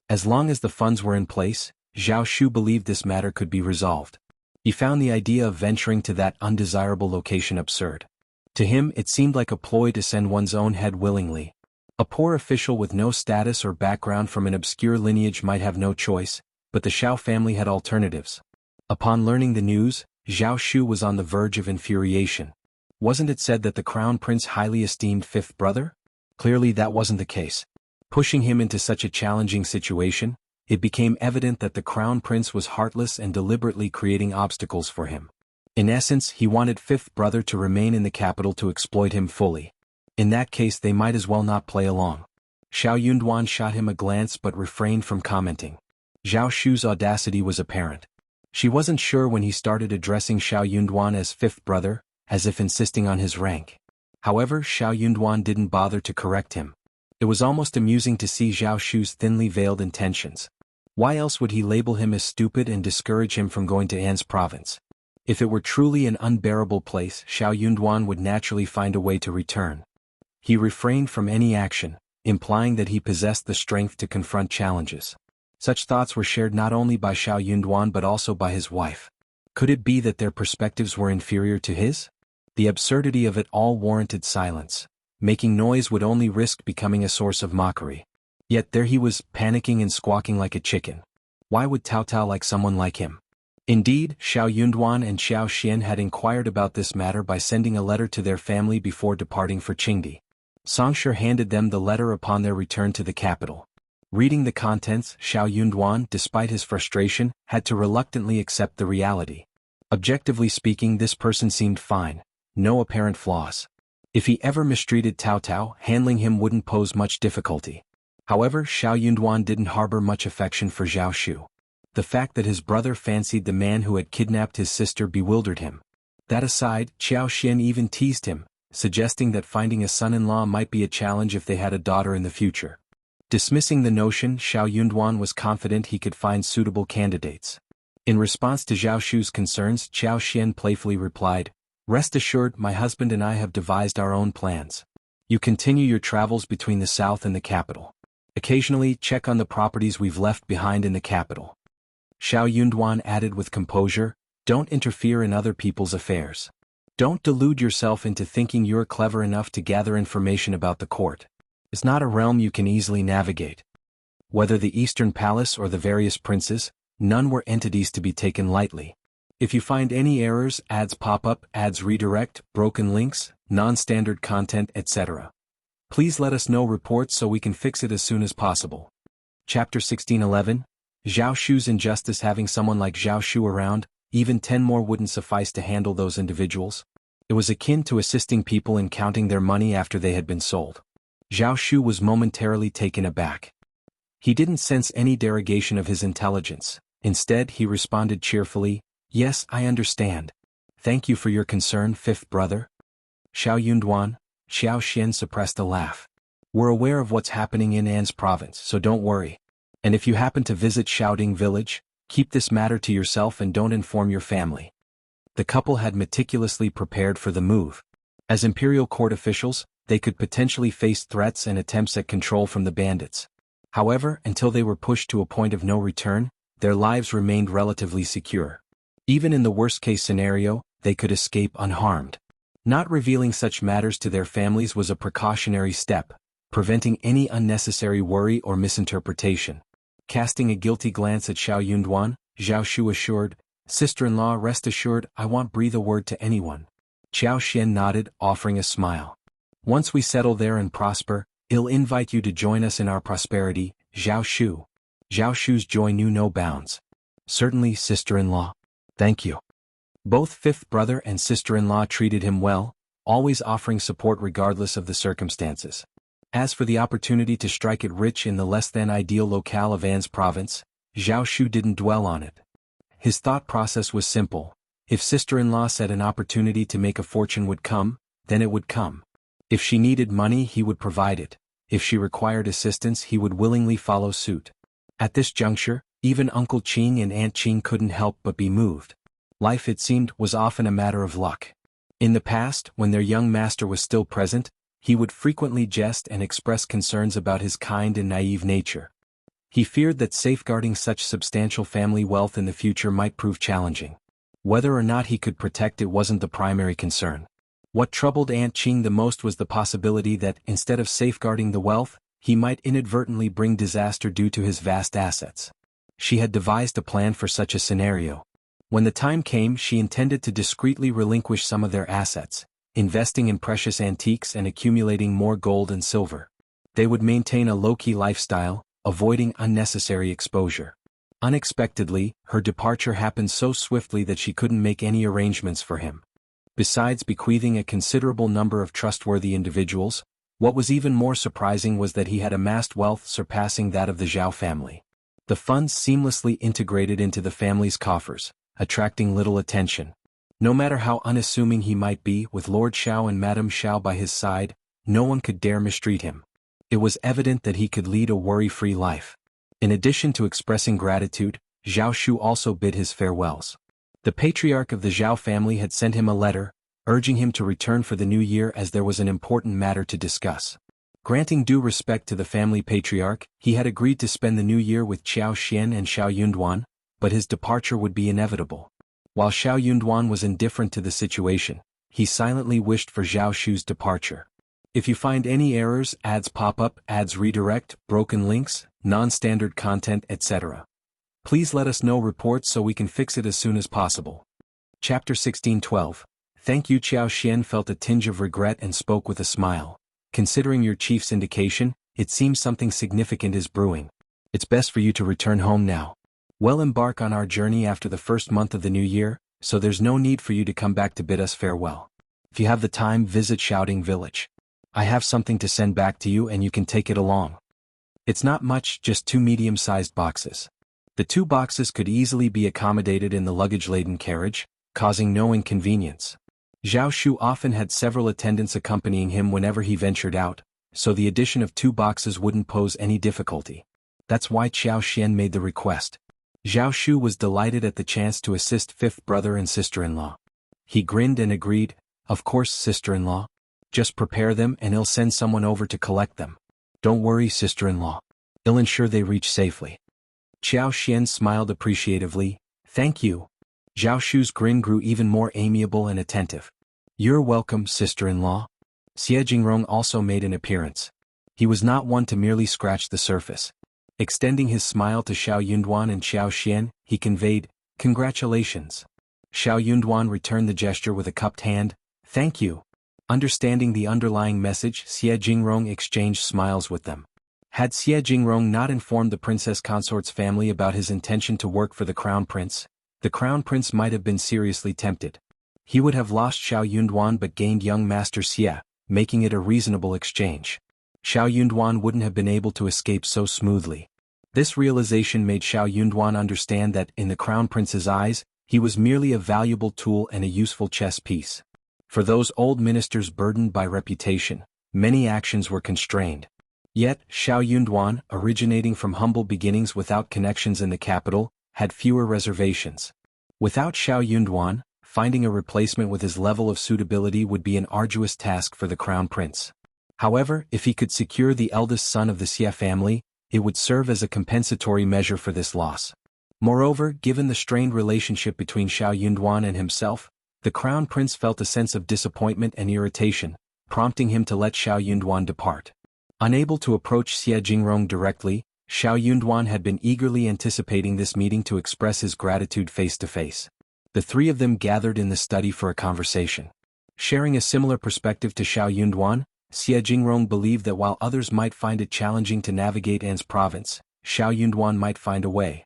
As long as the funds were in place, Zhao Shu believed this matter could be resolved. He found the idea of venturing to that undesirable location absurd. To him, it seemed like a ploy to send one's own head willingly. A poor official with no status or background from an obscure lineage might have no choice, but the Shao family had alternatives. Upon learning the news, Zhao Shu was on the verge of infuriation. Wasn't it said that the Crown Prince highly esteemed fifth brother? Clearly that wasn't the case. Pushing him into such a challenging situation, it became evident that the Crown Prince was heartless and deliberately creating obstacles for him. In essence, he wanted fifth brother to remain in the capital to exploit him fully. In that case they might as well not play along. Xiao Yunduan shot him a glance but refrained from commenting. Zhao Shu's audacity was apparent. She wasn't sure when he started addressing Xiao Yunduan as fifth brother, as if insisting on his rank. However, Xiao Yunduan didn't bother to correct him. It was almost amusing to see Zhao Shu's thinly veiled intentions. Why else would he label him as stupid and discourage him from going to An's province? If it were truly an unbearable place, Xiao Yunduan would naturally find a way to return. He refrained from any action, implying that he possessed the strength to confront challenges. Such thoughts were shared not only by Shao Yunduan but also by his wife. Could it be that their perspectives were inferior to his? The absurdity of it all warranted silence. Making noise would only risk becoming a source of mockery. Yet there he was, panicking and squawking like a chicken. Why would Tao Tao like someone like him? Indeed, Shao Yunduan and Xiao Xian had inquired about this matter by sending a letter to their family before departing for Qingdi. Songshi handed them the letter upon their return to the capital. Reading the contents, Shao Yunduan, despite his frustration, had to reluctantly accept the reality. Objectively speaking, this person seemed fine. No apparent flaws. If he ever mistreated Tao Tao, handling him wouldn't pose much difficulty. However, Shao Yunduan didn't harbor much affection for Zhao Shu. The fact that his brother fancied the man who had kidnapped his sister bewildered him. That aside, Qiao Xian even teased him, suggesting that finding a son-in-law might be a challenge if they had a daughter in the future. Dismissing the notion, Shao Yunduan was confident he could find suitable candidates. In response to Zhao Shu's concerns, Qiao Xian playfully replied, "Rest assured, my husband and I have devised our own plans. You continue your travels between the south and the capital. Occasionally, check on the properties we've left behind in the capital." Shao Yunduan added with composure, "Don't interfere in other people's affairs. Don't delude yourself into thinking you're clever enough to gather information about the court. It's not a realm you can easily navigate. Whether the Eastern Palace or the various princes, none were entities to be taken lightly. If you find any errors, ads pop up, ads redirect, broken links, non-standard content, etc. Please let us know reports so we can fix it as soon as possible." Chapter 1611. Zhao Shu's injustice. Having someone like Zhao Shu around, even 10 more wouldn't suffice to handle those individuals. It was akin to assisting people in counting their money after they had been sold. Zhao Shu was momentarily taken aback. He didn't sense any derogation of his intelligence. Instead, he responded cheerfully, "Yes, I understand. Thank you for your concern, fifth brother." Shao Yunduan, Xiao Xian suppressed a laugh. "We're aware of what's happening in An's province, so don't worry. And if you happen to visit Shaoding village, keep this matter to yourself and don't inform your family." The couple had meticulously prepared for the move. As imperial court officials, they could potentially face threats and attempts at control from the bandits. However, until they were pushed to a point of no return, their lives remained relatively secure. Even in the worst-case scenario, they could escape unharmed. Not revealing such matters to their families was a precautionary step, preventing any unnecessary worry or misinterpretation. Casting a guilty glance at Shao Yunduan, Zhao Shu assured, "Sister-in-law, rest assured, I won't breathe a word to anyone." Qiao Xian nodded, offering a smile. "Once we settle there and prosper, I'll invite you to join us in our prosperity, Zhao Shu." Zhao Shu's joy knew no bounds. "Certainly, sister-in-law. Thank you." Both fifth brother and sister-in-law treated him well, always offering support regardless of the circumstances. As for the opportunity to strike it rich in the less-than-ideal locale of An's province, Zhao Shu didn't dwell on it. His thought process was simple. If sister-in-law said an opportunity to make a fortune would come, then it would come. If she needed money, he would provide it. If she required assistance, he would willingly follow suit. At this juncture, even Uncle Qing and Aunt Qing couldn't help but be moved. Life, it seemed, was often a matter of luck. In the past, when their young master was still present, he would frequently jest and express concerns about his kind and naive nature. He feared that safeguarding such substantial family wealth in the future might prove challenging. Whether or not he could protect it wasn't the primary concern. What troubled Aunt Qing the most was the possibility that, instead of safeguarding the wealth, he might inadvertently bring disaster due to his vast assets. She had devised a plan for such a scenario. When the time came, she intended to discreetly relinquish some of their assets, investing in precious antiques and accumulating more gold and silver. They would maintain a low-key lifestyle, avoiding unnecessary exposure. Unexpectedly, her departure happened so swiftly that she couldn't make any arrangements for him. Besides bequeathing a considerable number of trustworthy individuals, what was even more surprising was that he had amassed wealth surpassing that of the Zhao family. The funds seamlessly integrated into the family's coffers, attracting little attention. No matter how unassuming he might be, with Lord Shao and Madame Shao by his side, no one could dare mistreat him. It was evident that he could lead a worry-free life. In addition to expressing gratitude, Zhao Shu also bid his farewells. The patriarch of the Zhao family had sent him a letter, urging him to return for the new year as there was an important matter to discuss. Granting due respect to the family patriarch, he had agreed to spend the new year with Qiao Xian and Shao Yunduan, but his departure would be inevitable. While Shao Yunduan was indifferent to the situation, he silently wished for Zhao Shu's departure. If you find any errors, ads pop up, ads redirect, broken links, non-standard content, etc., please let us know reports so we can fix it as soon as possible. Chapter 16:12. Thank you. Qiao Xian felt a tinge of regret and spoke with a smile. Considering your chief's indication, it seems something significant is brewing. It's best for you to return home now. We'll embark on our journey after the first month of the new year, so there's no need for you to come back to bid us farewell. If you have the time, visit Shouting Village. I have something to send back to you and you can take it along. It's not much, just 2 medium-sized boxes. The 2 boxes could easily be accommodated in the luggage-laden carriage, causing no inconvenience. Zhao Shu often had several attendants accompanying him whenever he ventured out, so the addition of 2 boxes wouldn't pose any difficulty. That's why Qiao Xian made the request. Zhao Shu was delighted at the chance to assist 5th brother and sister-in-law. He grinned and agreed, "Of course, sister-in-law. Just prepare them and I'll send someone over to collect them. Don't worry, sister-in-law. I'll ensure they reach safely." Qiao Xian smiled appreciatively. "Thank you." Zhao Shu's grin grew even more amiable and attentive. "You're welcome, sister-in-law." Xie Jingrong also made an appearance. He was not one to merely scratch the surface. Extending his smile to Shao Yunduan and Qiao Xian, he conveyed, "Congratulations." Shao Yunduan returned the gesture with a cupped hand. "Thank you." Understanding the underlying message, Xie Jingrong exchanged smiles with them. Had Xie Jingrong not informed the princess consort's family about his intention to work for the crown prince, the crown prince might have been seriously tempted. He would have lost Shao Yunduan but gained young master Xie, making it a reasonable exchange. Shao Yunduan wouldn't have been able to escape so smoothly. This realization made Shao Yunduan understand that, in the crown prince's eyes, he was merely a valuable tool and a useful chess piece. For those old ministers burdened by reputation, many actions were constrained. Yet, Shao Yunduan, originating from humble beginnings without connections in the capital, had fewer reservations. Without Shao Yunduan, finding a replacement with his level of suitability would be an arduous task for the crown prince. However, if he could secure the eldest son of the Xie family, it would serve as a compensatory measure for this loss. Moreover, given the strained relationship between Shao Yunduan and himself, the crown prince felt a sense of disappointment and irritation, prompting him to let Shao Yunduan depart. Unable to approach Xie Jingrong directly, Shao Yunduan had been eagerly anticipating this meeting to express his gratitude face-to-face. The 3 of them gathered in the study for a conversation. Sharing a similar perspective to Shao Yunduan, Xie Jingrong believed that while others might find it challenging to navigate An's province, Shao Yunduan might find a way.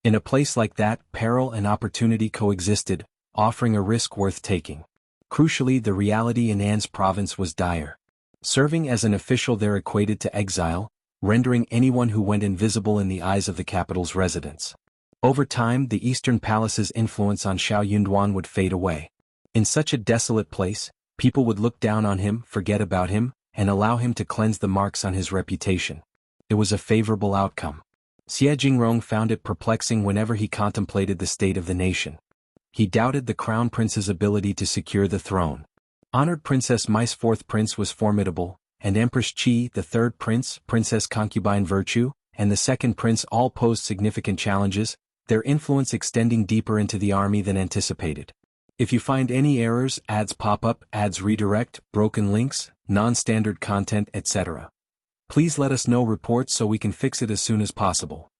In a place like that, peril and opportunity coexisted, offering a risk worth taking. Crucially, the reality in An's province was dire. Serving as an official there equated to exile, rendering anyone who went invisible in the eyes of the capital's residents. Over time, the Eastern Palace's influence on Shao Yunduan would fade away. In such a desolate place, people would look down on him, forget about him, and allow him to cleanse the marks on his reputation. It was a favorable outcome. Xie Jingrong found it perplexing whenever he contemplated the state of the nation. He doubted the crown prince's ability to secure the throne. Honored Princess Mai's 4th prince was formidable, and Empress Qi, the 3rd prince, Princess Concubine Virtue, and the 2nd prince all posed significant challenges, their influence extending deeper into the army than anticipated. If you find any errors, ads pop up, ads redirect, broken links, non-standard content, etc., please let us know reports so we can fix it as soon as possible.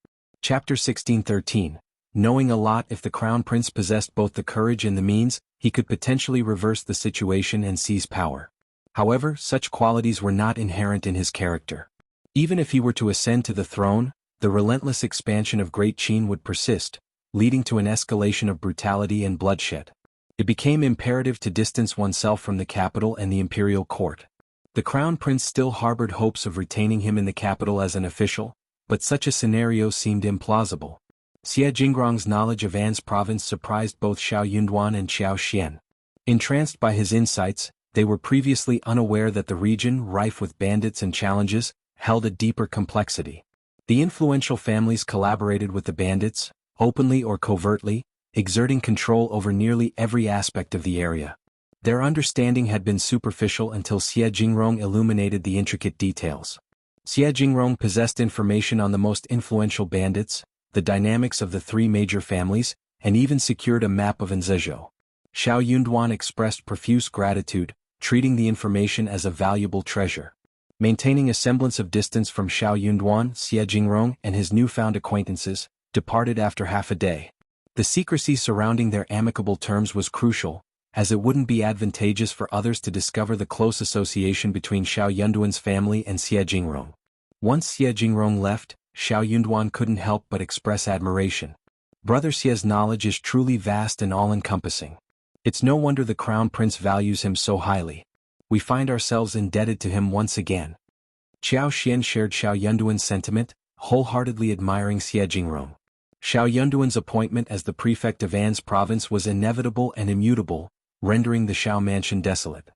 Chapter 16:13. Knowing a lot. If the crown prince possessed both the courage and the means, he could potentially reverse the situation and seize power. However, such qualities were not inherent in his character. Even if he were to ascend to the throne, the relentless expansion of Great Qin would persist, leading to an escalation of brutality and bloodshed. It became imperative to distance oneself from the capital and the imperial court. The crown prince still harbored hopes of retaining him in the capital as an official, but such a scenario seemed implausible. Xie Jingrong's knowledge of An's province surprised both Shao Yunduan and Qiao Xian. Entranced by his insights, they were previously unaware that the region, rife with bandits and challenges, held a deeper complexity. The influential families collaborated with the bandits, openly or covertly, exerting control over nearly every aspect of the area. Their understanding had been superficial until Xie Jingrong illuminated the intricate details. Xie Jingrong possessed information on the most influential bandits, the dynamics of the three major families, and even secured a map of Anzizhou. Shao Yunduan expressed profuse gratitude, treating the information as a valuable treasure. Maintaining a semblance of distance from Shao Yunduan, Xie Jingrong and his newfound acquaintances departed after half a day. The secrecy surrounding their amicable terms was crucial, as it wouldn't be advantageous for others to discover the close association between Shao Yunduan's family and Xie Jingrong. Once Xie Jingrong left, Shao Yunduan couldn't help but express admiration. Brother Xie's knowledge is truly vast and all-encompassing. It's no wonder the Crown Prince values him so highly. We find ourselves indebted to him once again. Qiao Xian shared Shao Yunduan's sentiment, wholeheartedly admiring Xie Jingrong. Shao Yunduan's appointment as the prefect of An's province was inevitable and immutable, rendering the Shao mansion desolate.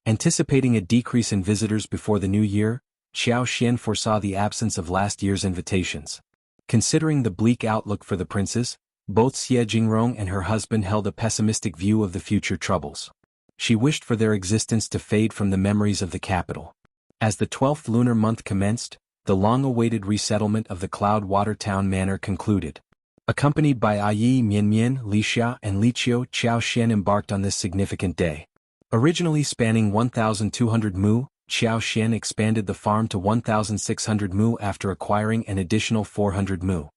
Anticipating a decrease in visitors before the new year, Qiao Xian foresaw the absence of last year's invitations. Considering the bleak outlook for the princes, both Xie Jingrong and her husband held a pessimistic view of the future troubles. She wished for their existence to fade from the memories of the capital. As the 12th lunar month commenced, the long-awaited resettlement of the Cloud Water Town Manor concluded. Accompanied by Yi Mianmian, Li Xia and Li Qiao, Qiao Xian embarked on this significant day. Originally spanning 1,200 mu, Qiao Xian expanded the farm to 1,600 mu after acquiring an additional 400 mu.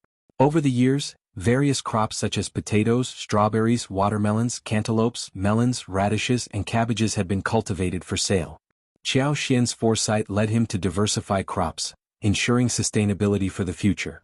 Over the years, various crops such as potatoes, strawberries, watermelons, cantaloupes, melons, radishes and cabbages had been cultivated for sale. Qiao Xian's foresight led him to diversify crops, ensuring sustainability for the future.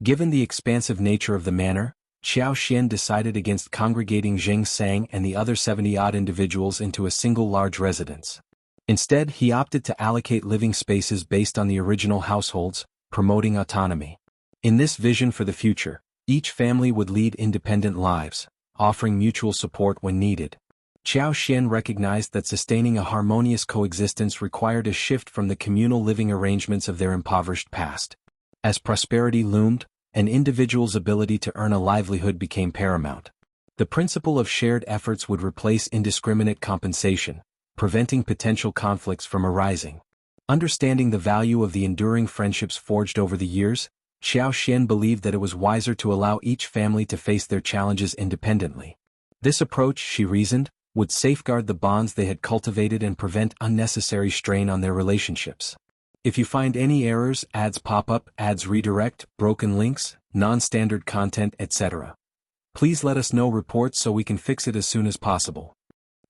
Given the expansive nature of the manor, Qiao Xian decided against congregating Zheng Sang and the other 70-odd individuals into a single large residence. Instead, he opted to allocate living spaces based on the original households, promoting autonomy. In this vision for the future, each family would lead independent lives, offering mutual support when needed. Qiao Xian recognized that sustaining a harmonious coexistence required a shift from the communal living arrangements of their impoverished past. As prosperity loomed, an individual's ability to earn a livelihood became paramount. The principle of shared efforts would replace indiscriminate compensation, preventing potential conflicts from arising. Understanding the value of the enduring friendships forged over the years, Qiao Xian believed that it was wiser to allow each family to face their challenges independently. This approach, she reasoned, would safeguard the bonds they had cultivated and prevent unnecessary strain on their relationships. If you find any errors, ads pop up, ads redirect, broken links, non-standard content, etc., please let us know reports so we can fix it as soon as possible.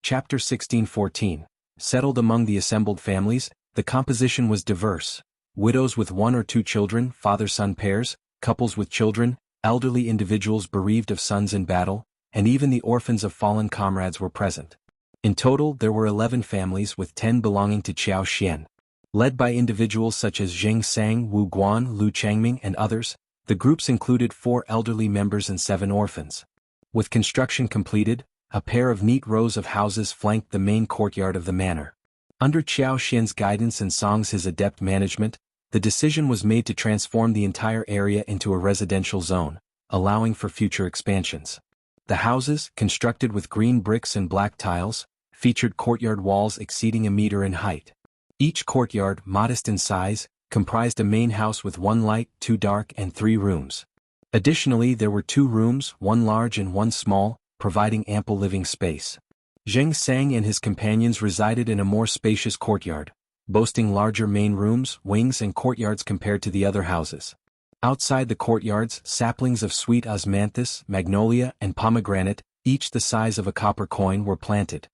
Chapter 1614. Settled among the assembled families, the composition was diverse. Widows with one or two children, father-son pairs, couples with children, elderly individuals bereaved of sons in battle, and even the orphans of fallen comrades were present. In total, there were 11 families with 10 belonging to Qiao Xian. Led by individuals such as Zheng Sang, Wu Guan, Lu Changming and others, the groups included 4 elderly members and 7 orphans. With construction completed, a pair of neat rows of houses flanked the main courtyard of the manor. Under Qiao Xian's guidance and Song's his adept management, the decision was made to transform the entire area into a residential zone, allowing for future expansions. The houses, constructed with green bricks and black tiles, featured courtyard walls exceeding a meter in height. Each courtyard, modest in size, comprised a main house with 1 light, 2 dark and 3 rooms. Additionally, there were 2 rooms, 1 large and 1 small, providing ample living space. Zheng Sang and his companions resided in a more spacious courtyard, boasting larger main rooms, wings and courtyards compared to the other houses. Outside the courtyards, saplings of sweet osmanthus, magnolia and pomegranate, each the size of a copper coin, were planted.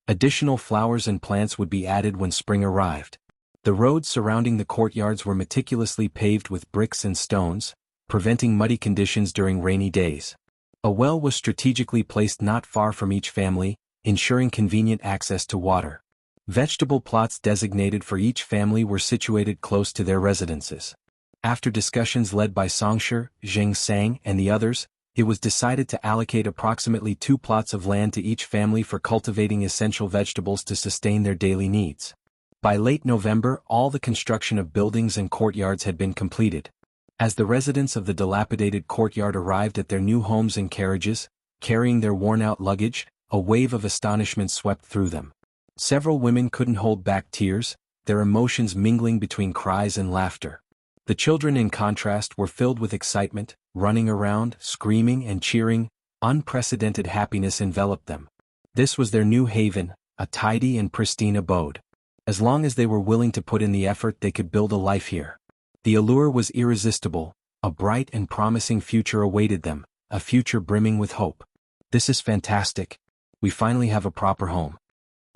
Additional flowers and plants would be added when spring arrived. The roads surrounding the courtyards were meticulously paved with bricks and stones, preventing muddy conditions during rainy days. A well was strategically placed not far from each family, ensuring convenient access to water. Vegetable plots designated for each family were situated close to their residences. After discussions led by Songshi, Zheng Sang and the others, it was decided to allocate approximately 2 plots of land to each family for cultivating essential vegetables to sustain their daily needs. By late November, all the construction of buildings and courtyards had been completed. As the residents of the dilapidated courtyard arrived at their new homes in carriages, carrying their worn-out luggage, A wave of astonishment swept through them. Several women couldn't hold back tears, their emotions mingling between cries and laughter. The children, in contrast, were filled with excitement, running around, screaming and cheering. Unprecedented happiness enveloped them. This was their new haven, a tidy and pristine abode. As long as they were willing to put in the effort, they could build a life here. The allure was irresistible. A bright and promising future awaited them, a future brimming with hope. This is fantastic. We finally have a proper home.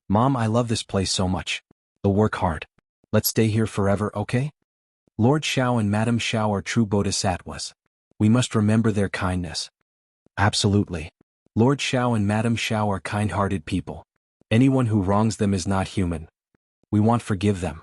Mom, I love this place so much. We'll work hard. Let's stay here forever, okay? Lord Shao and Madame Shao are true bodhisattvas. We must remember their kindness. Absolutely. Lord Shao and Madame Shao are kind-hearted people. Anyone who wrongs them is not human. We want to forgive them.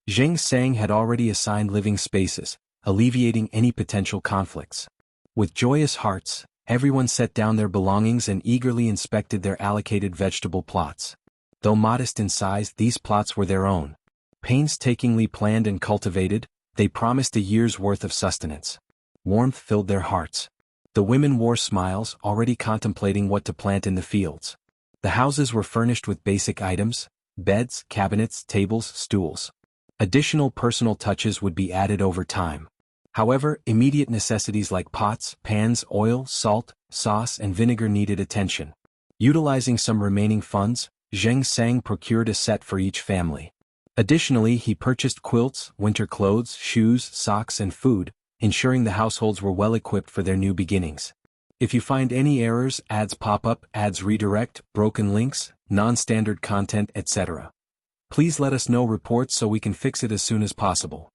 Zheng Sang had already assigned living spaces, alleviating any potential conflicts. With joyous hearts, everyone set down their belongings and eagerly inspected their allocated vegetable plots. Though modest in size, these plots were their own. Painstakingly planned and cultivated, they promised a year's worth of sustenance. Warmth filled their hearts. The women wore smiles, already contemplating what to plant in the fields. The houses were furnished with basic items: beds, cabinets, tables, stools. Additional personal touches would be added over time. However, immediate necessities like pots, pans, oil, salt, sauce, and vinegar needed attention. Utilizing some remaining funds, Zheng Sang procured a set for each family. Additionally, he purchased quilts, winter clothes, shoes, socks, and food, ensuring the households were well equipped for their new beginnings. If you find any errors, ads pop up, ads redirect, broken links, non-standard content, etc., please let us know reports so we can fix it as soon as possible.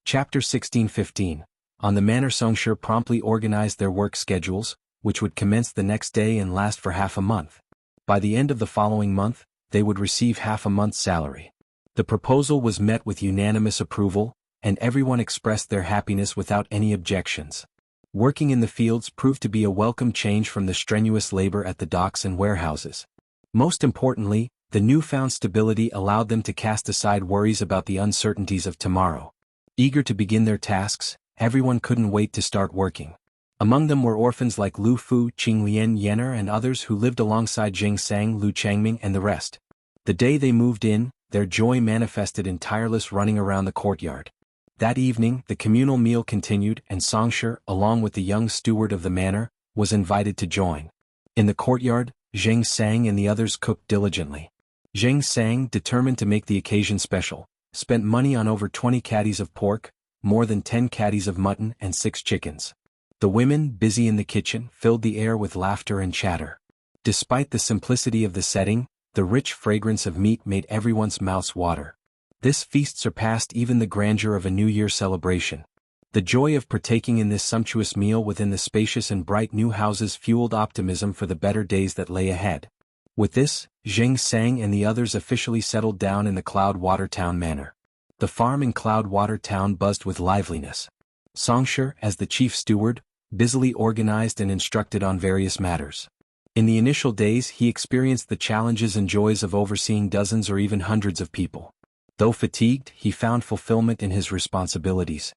Chapter 16:15. On the Manor, Songsher promptly organized their work schedules, which would commence the next day and last for half a month. By the end of the following month, they would receive half a month's salary. The proposal was met with unanimous approval, and everyone expressed their happiness without any objections. Working in the fields proved to be a welcome change from the strenuous labor at the docks and warehouses. Most importantly, the newfound stability allowed them to cast aside worries about the uncertainties of tomorrow. Eager to begin their tasks, everyone couldn't wait to start working. Among them were orphans like Lu Fu, Qinglian Yener, and others who lived alongside Zheng Sang, Lu Changming, and the rest. The day they moved in, their joy manifested in tireless running around the courtyard. That evening, the communal meal continued, and Songsher, along with the young steward of the manor, was invited to join. In the courtyard, Zheng Sang and the others cooked diligently. Zheng Sang, determined to make the occasion special, spent money on over 20 caddies of pork, more than 10 caddies of mutton, and 6 chickens. The women, busy in the kitchen, filled the air with laughter and chatter. Despite the simplicity of the setting, the rich fragrance of meat made everyone's mouths water. This feast surpassed even the grandeur of a New Year celebration. The joy of partaking in this sumptuous meal within the spacious and bright new houses fueled optimism for the better days that lay ahead. With this, Zheng Sang and the others officially settled down in the Cloudwater Town Manor. The farm in Cloudwater Town buzzed with liveliness. Songsher, as the chief steward, busily organized and instructed on various matters. In the initial days, he experienced the challenges and joys of overseeing dozens or even hundreds of people. Though fatigued, he found fulfillment in his responsibilities.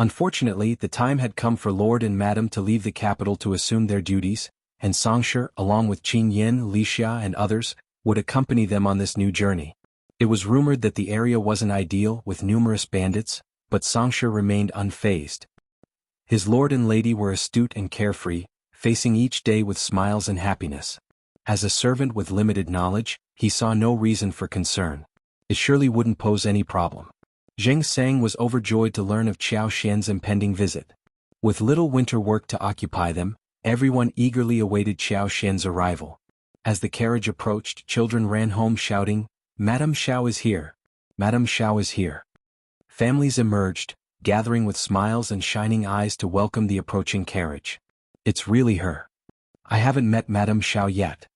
Unfortunately, the time had come for Lord and Madam to leave the capital to assume their duties, and Songsher, along with Qin Yin, Li Xia, and others, would accompany them on this new journey. It was rumored that the area wasn't ideal, with numerous bandits, but Songsher remained unfazed. His lord and lady were astute and carefree, facing each day with smiles and happiness. As a servant with limited knowledge, he saw no reason for concern. It surely wouldn't pose any problem. Zheng Sang was overjoyed to learn of Qiao Xian's impending visit. With little winter work to occupy them, everyone eagerly awaited Qiao Xian's arrival. As the carriage approached, children ran home shouting, "Madame Shao is here! Madame Shao is here!" Families emerged, gathering with smiles and shining eyes to welcome the approaching carriage. It's really her. I haven't met Madame Shao yet.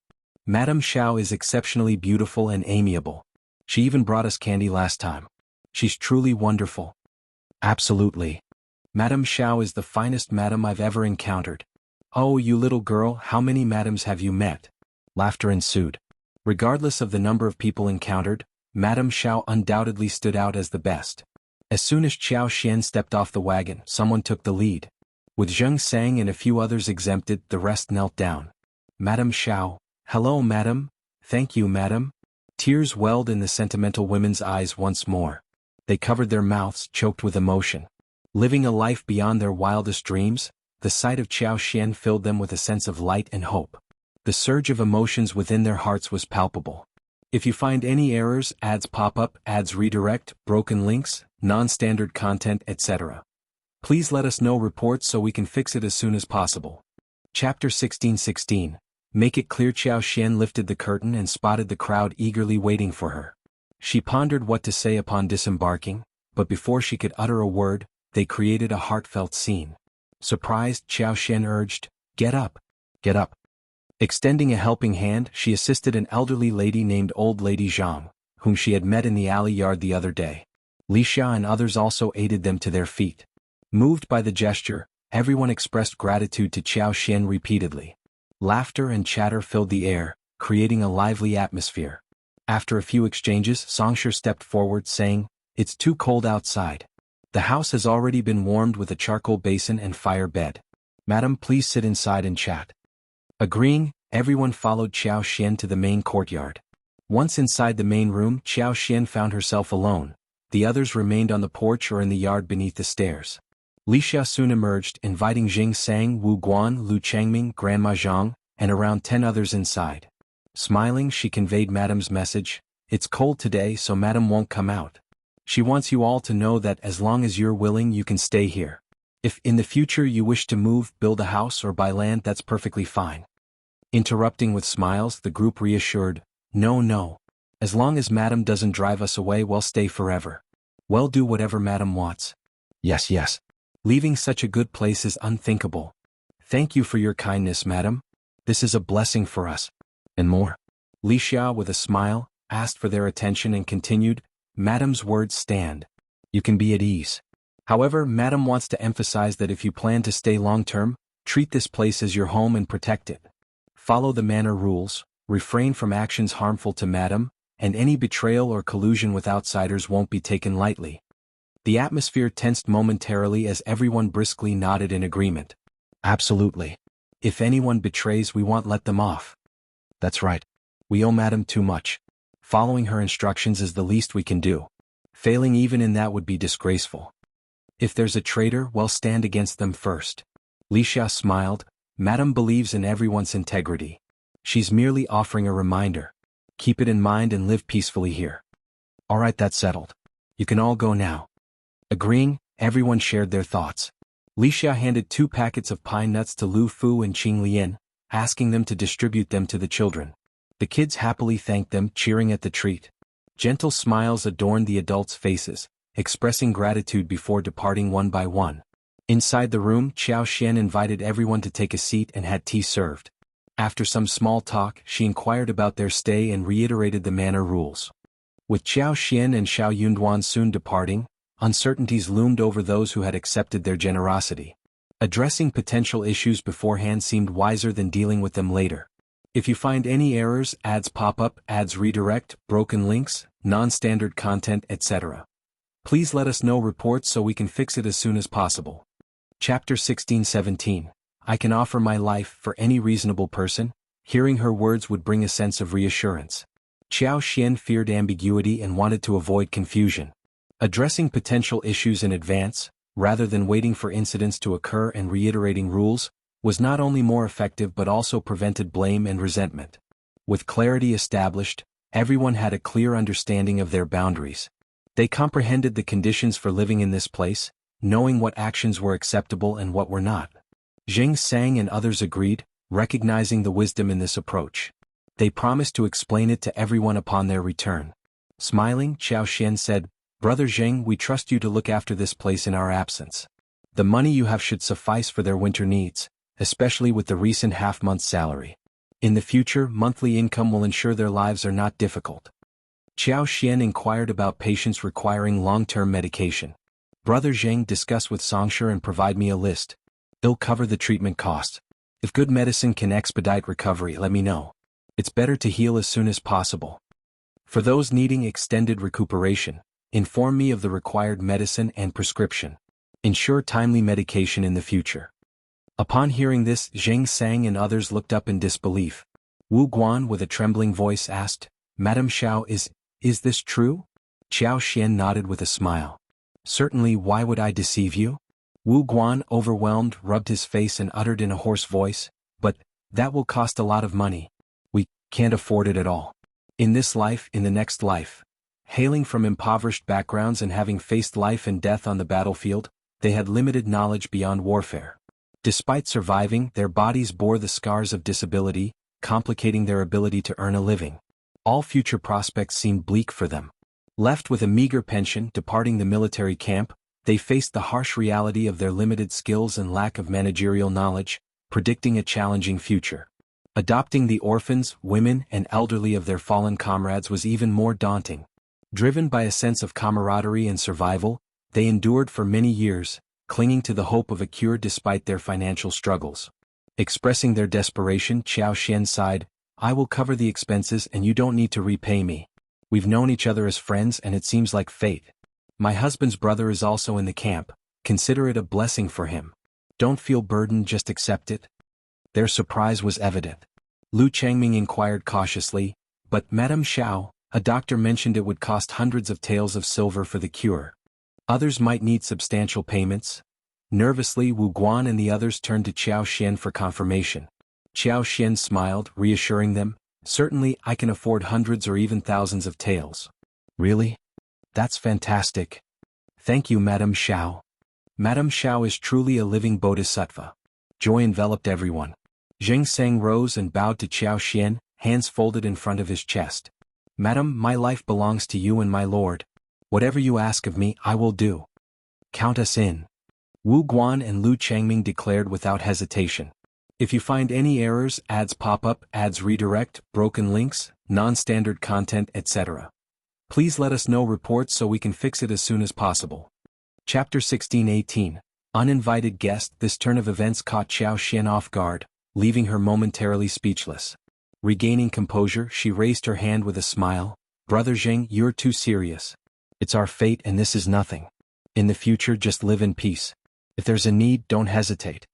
Madame Shao is exceptionally beautiful and amiable. She even brought us candy last time. She's truly wonderful. Absolutely. Madame Shao is the finest madam I've ever encountered. Oh, you little girl, how many madams have you met? Laughter ensued. Regardless of the number of people encountered, Madame Shao undoubtedly stood out as the best. As soon as Qiao Xian stepped off the wagon, someone took the lead. With Zheng Sang and a few others exempted, the rest knelt down. Madame Shao, Hello, madam. Thank you, madam. Tears welled in the sentimental women's eyes once more. They covered their mouths, choked with emotion. Living a life beyond their wildest dreams, the sight of Qiao Xian filled them with a sense of light and hope. The surge of emotions within their hearts was palpable. If you find any errors, ads pop up, ads redirect, broken links, non-standard content, etc., please let us know reports so we can fix it as soon as possible. Chapter 16:16. Make it clear. Qiao Xian lifted the curtain and spotted the crowd eagerly waiting for her. She pondered what to say upon disembarking, but before she could utter a word, they created a heartfelt scene. Surprised, Qiao Xian urged, "Get up! Get up!" Extending a helping hand, she assisted an elderly lady named Old Lady Zhang, whom she had met in the alley yard the other day. Li Xia and others also aided them to their feet. Moved by the gesture, everyone expressed gratitude to Qiao Xian repeatedly. Laughter and chatter filled the air, creating a lively atmosphere. After a few exchanges, Songsher stepped forward saying, "It's too cold outside. The house has already been warmed with a charcoal basin and fire bed. Madam, please sit inside and chat." Agreeing, everyone followed Qiao Xian to the main courtyard. Once inside the main room, Qiao Xian found herself alone. The others remained on the porch or in the yard beneath the stairs. Li Xia soon emerged, inviting Jing Sang, Wu Guan, Lu Changming, Grandma Zhang, and around 10 others inside. Smiling, she conveyed Madam's message. "It's cold today, so Madam won't come out. She wants you all to know that as long as you're willing, you can stay here. If in the future you wish to move, build a house or buy land, that's perfectly fine." Interrupting with smiles, the group reassured, No. As long as Madam doesn't drive us away, we'll stay forever. We'll do whatever Madam wants." Yes. Leaving such a good place is unthinkable. "Thank you for your kindness, Madam. This is a blessing for us." And more. Li Xia, with a smile, asked for their attention and continued, "Madam's words stand. You can be at ease. However, Madam wants to emphasize that if you plan to stay long-term, treat this place as your home and protect it. Follow the Manor rules, refrain from actions harmful to Madam, and any betrayal or collusion with outsiders won't be taken lightly." The atmosphere tensed momentarily as everyone briskly nodded in agreement. "Absolutely. If anyone betrays, we won't let them off." "That's right. We owe Madam too much. Following her instructions is the least we can do. Failing even in that would be disgraceful. If there's a traitor, we'll stand against them first." Li Xia smiled. Madam believes in everyone's integrity. She's merely offering a reminder. Keep it in mind and live peacefully here. "All right, that's settled. You can all go now." Agreeing, everyone shared their thoughts. Li Xia handed 2 packets of pine nuts to Lu Fu and Qing Lian, asking them to distribute them to the children. The kids happily thanked them, cheering at the treat. Gentle smiles adorned the adults' faces, expressing gratitude before departing one by one. Inside the room, Qiao Xian invited everyone to take a seat and had tea served. After some small talk, she inquired about their stay and reiterated the Manor rules. With Qiao Xian and Shao Yunduan soon departing, uncertainties loomed over those who had accepted their generosity. Addressing potential issues beforehand seemed wiser than dealing with them later. If you find any errors, ads pop up, ads redirect, broken links, non-standard content, etc., please let us know reports so we can fix it as soon as possible. Chapter 16:17. I can offer my life for any reasonable person. Hearing her words would bring a sense of reassurance. Qiao Xian feared ambiguity and wanted to avoid confusion. Addressing potential issues in advance, rather than waiting for incidents to occur and reiterating rules, was not only more effective but also prevented blame and resentment. With clarity established, everyone had a clear understanding of their boundaries. They comprehended the conditions for living in this place, knowing what actions were acceptable and what were not. Jing Sang and others agreed, recognizing the wisdom in this approach. They promised to explain it to everyone upon their return. Smiling, Qiao Xian said, "Brother Jing, we trust you to look after this place in our absence. The money you have should suffice for their winter needs, especially with the recent half-month salary. In the future, monthly income will ensure their lives are not difficult." Qiao Xian inquired about patients requiring long-term medication. "Brother Zheng, discuss with Songsher and provide me a list. They'll cover the treatment costs. If good medicine can expedite recovery, let me know. It's better to heal as soon as possible. For those needing extended recuperation, inform me of the required medicine and prescription. Ensure timely medication in the future." Upon hearing this, Zheng Sang and others looked up in disbelief. Wu Guan with a trembling voice asked, Madam Shao, is this true? Qiao Xian nodded with a smile. Certainly, why would I deceive you? Wu Guan, overwhelmed, rubbed his face and uttered in a hoarse voice, but that will cost a lot of money. We can't afford it at all. In this life, in the next life. Hailing from impoverished backgrounds and having faced life and death on the battlefield, they had limited knowledge beyond warfare. Despite surviving, their bodies bore the scars of disability, complicating their ability to earn a living. All future prospects seemed bleak for them. Left with a meager pension departing the military camp, they faced the harsh reality of their limited skills and lack of managerial knowledge, predicting a challenging future. Adopting the orphans, women, and elderly of their fallen comrades was even more daunting. Driven by a sense of camaraderie and survival, they endured for many years, clinging to the hope of a cure despite their financial struggles. Expressing their desperation, Qiao Xian sighed, I will cover the expenses and you don't need to repay me. We've known each other as friends and it seems like fate. My husband's brother is also in the camp, consider it a blessing for him. Don't feel burdened, just accept it. Their surprise was evident. Lu Changming inquired cautiously, but Madame Shao, a doctor mentioned it would cost hundreds of taels of silver for the cure. Others might need substantial payments. Nervously, Wu Guan and the others turned to Qiao Xian for confirmation. Qiao Xian smiled, reassuring them, certainly I can afford hundreds or even thousands of taels. Really? That's fantastic. Thank you, Madame Shao. Madame Shao is truly a living bodhisattva. Joy enveloped everyone. Zheng Sang rose and bowed to Qiao Xian, hands folded in front of his chest. Madam, my life belongs to you and my lord. Whatever you ask of me, I will do. Count us in. Wu Guan and Lu Changming declared without hesitation. If you find any errors, ads pop up, ads redirect, broken links, non-standard content, etc. Please let us know reports so we can fix it as soon as possible. Chapter 16-18. Uninvited guest. This turn of events caught Qiao Xian off guard, leaving her momentarily speechless. Regaining composure, she raised her hand with a smile. Brother Zheng, you're too serious. It's our fate and this is nothing. In the future, just live in peace. If there's a need, don't hesitate.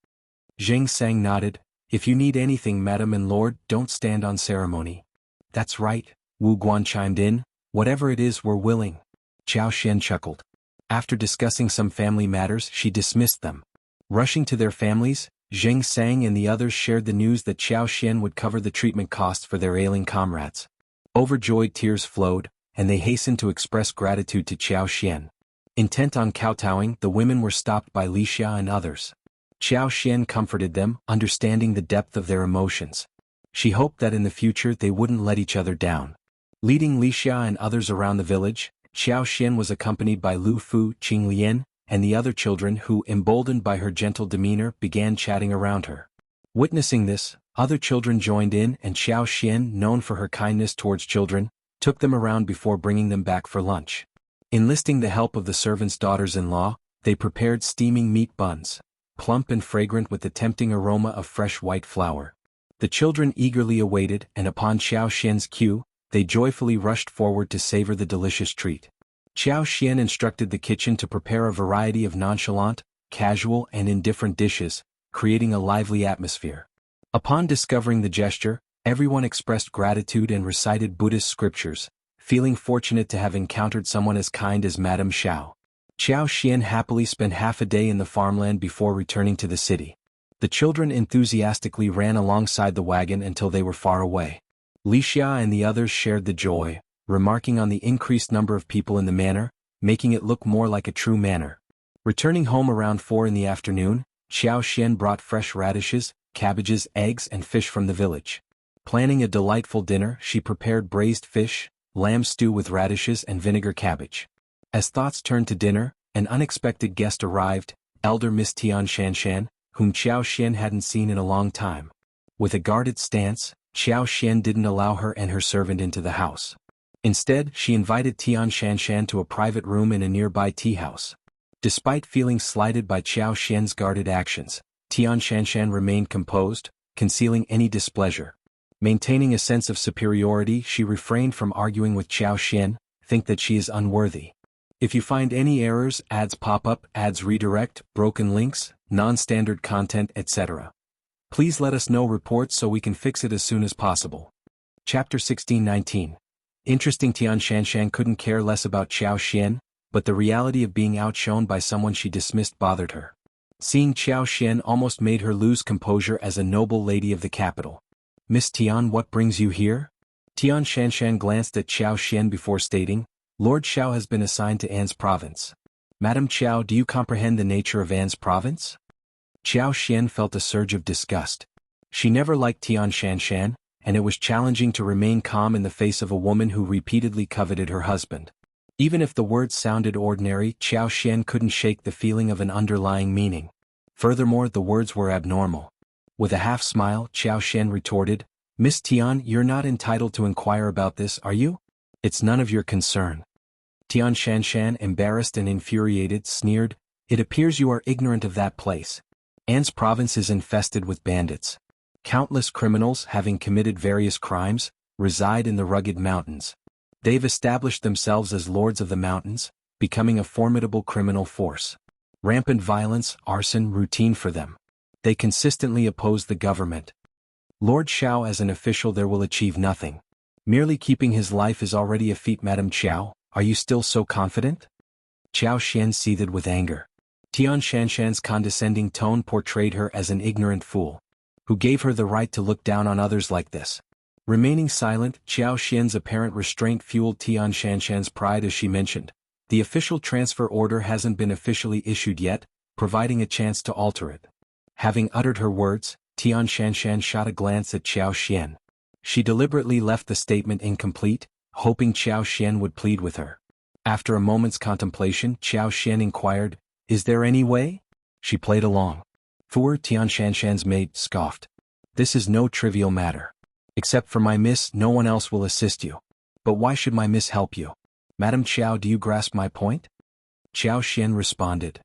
Zheng Sang nodded. If you need anything, Madam and Lord, don't stand on ceremony. That's right, Wu Guan chimed in. Whatever it is, we're willing. Qiao Xian chuckled. After discussing some family matters, she dismissed them. Rushing to their families, Zheng Sang and the others shared the news that Qiao Xian would cover the treatment costs for their ailing comrades. Overjoyed, tears flowed, and they hastened to express gratitude to Qiao Xian. Intent on kowtowing, the women were stopped by Wuxia and others. Qiao Xian comforted them, understanding the depth of their emotions. She hoped that in the future they wouldn't let each other down. Leading Wuxia and others around the village, Qiao Xian was accompanied by Lu Fu, Qing Lian, and the other children who, emboldened by her gentle demeanor, began chatting around her. Witnessing this, other children joined in and Qiao Xian, known for her kindness towards children, took them around before bringing them back for lunch. Enlisting the help of the servants' daughters-in-law, they prepared steaming meat buns, plump and fragrant with the tempting aroma of fresh white flour. The children eagerly awaited, and upon Qiao Xian's cue, they joyfully rushed forward to savor the delicious treat. Qiao Xian instructed the kitchen to prepare a variety of nonchalant, casual and indifferent dishes, creating a lively atmosphere. Upon discovering the gesture, everyone expressed gratitude and recited Buddhist scriptures, feeling fortunate to have encountered someone as kind as Madame Shao. Qiao Xian happily spent half a day in the farmland before returning to the city. The children enthusiastically ran alongside the wagon until they were far away. Wuxia and the others shared the joy, remarking on the increased number of people in the manor, making it look more like a true manor. Returning home around 4 in the afternoon, Qiao Xian brought fresh radishes, cabbages, eggs and fish from the village. Planning a delightful dinner, she prepared braised fish, lamb stew with radishes and vinegar cabbage. As thoughts turned to dinner, an unexpected guest arrived, elder Miss Tian Shanshan, whom Qiao Xian hadn't seen in a long time. With a guarded stance, Qiao Xian didn't allow her and her servant into the house. Instead, she invited Tian Shanshan to a private room in a nearby tea house. Despite feeling slighted by Qiao Xian's guarded actions, Tian Shanshan remained composed, concealing any displeasure. Maintaining a sense of superiority, she refrained from arguing with Qiao Xian, think that she is unworthy. If you find any errors, ads pop up, ads redirect, broken links, non-standard content, etc. Please let us know reports so we can fix it as soon as possible. Chapter 16-19. Interesting. Tian Shanshan couldn't care less about Qiao Xian, but the reality of being outshone by someone she dismissed bothered her. Seeing Qiao Xian almost made her lose composure as a noble lady of the capital. Miss Tian, what brings you here? Tian Shanshan glanced at Qiao Xian before stating, Lord Shao has been assigned to An's province. Madam Qiao, do you comprehend the nature of An's province? Qiao Xian felt a surge of disgust. She never liked Tian Shanshan, and it was challenging to remain calm in the face of a woman who repeatedly coveted her husband. Even if the words sounded ordinary, Qiao Xian couldn't shake the feeling of an underlying meaning. Furthermore, the words were abnormal. With a half-smile, Qiao Xian retorted, Miss Tian, you're not entitled to inquire about this, are you? It's none of your concern. Tian Shanshan, embarrassed and infuriated, sneered, It appears you are ignorant of that place. An's province is infested with bandits. Countless criminals, having committed various crimes, reside in the rugged mountains. They've established themselves as lords of the mountains, becoming a formidable criminal force. Rampant violence, arson, routine for them. They consistently oppose the government. Lord Shao, as an official there will achieve nothing. Merely keeping his life is already a feat. Madam Qiao, are you still so confident? Qiao Xian seethed with anger. Tian Shanshan's condescending tone portrayed her as an ignorant fool. Who gave her the right to look down on others like this? Remaining silent, Qiao Xian's apparent restraint fueled Tian Shanshan's pride as she mentioned, the official transfer order hasn't been officially issued yet, providing a chance to alter it. Having uttered her words, Tian Shanshan shot a glance at Qiao Xian. She deliberately left the statement incomplete, hoping Qiao Xian would plead with her. After a moment's contemplation, Qiao Xian inquired, Is there any way? She played along. For Tian Shanshan's maid scoffed. This is no trivial matter. Except for my miss, no one else will assist you. But why should my miss help you? Madam Qiao, do you grasp my point? Qiao Xian responded.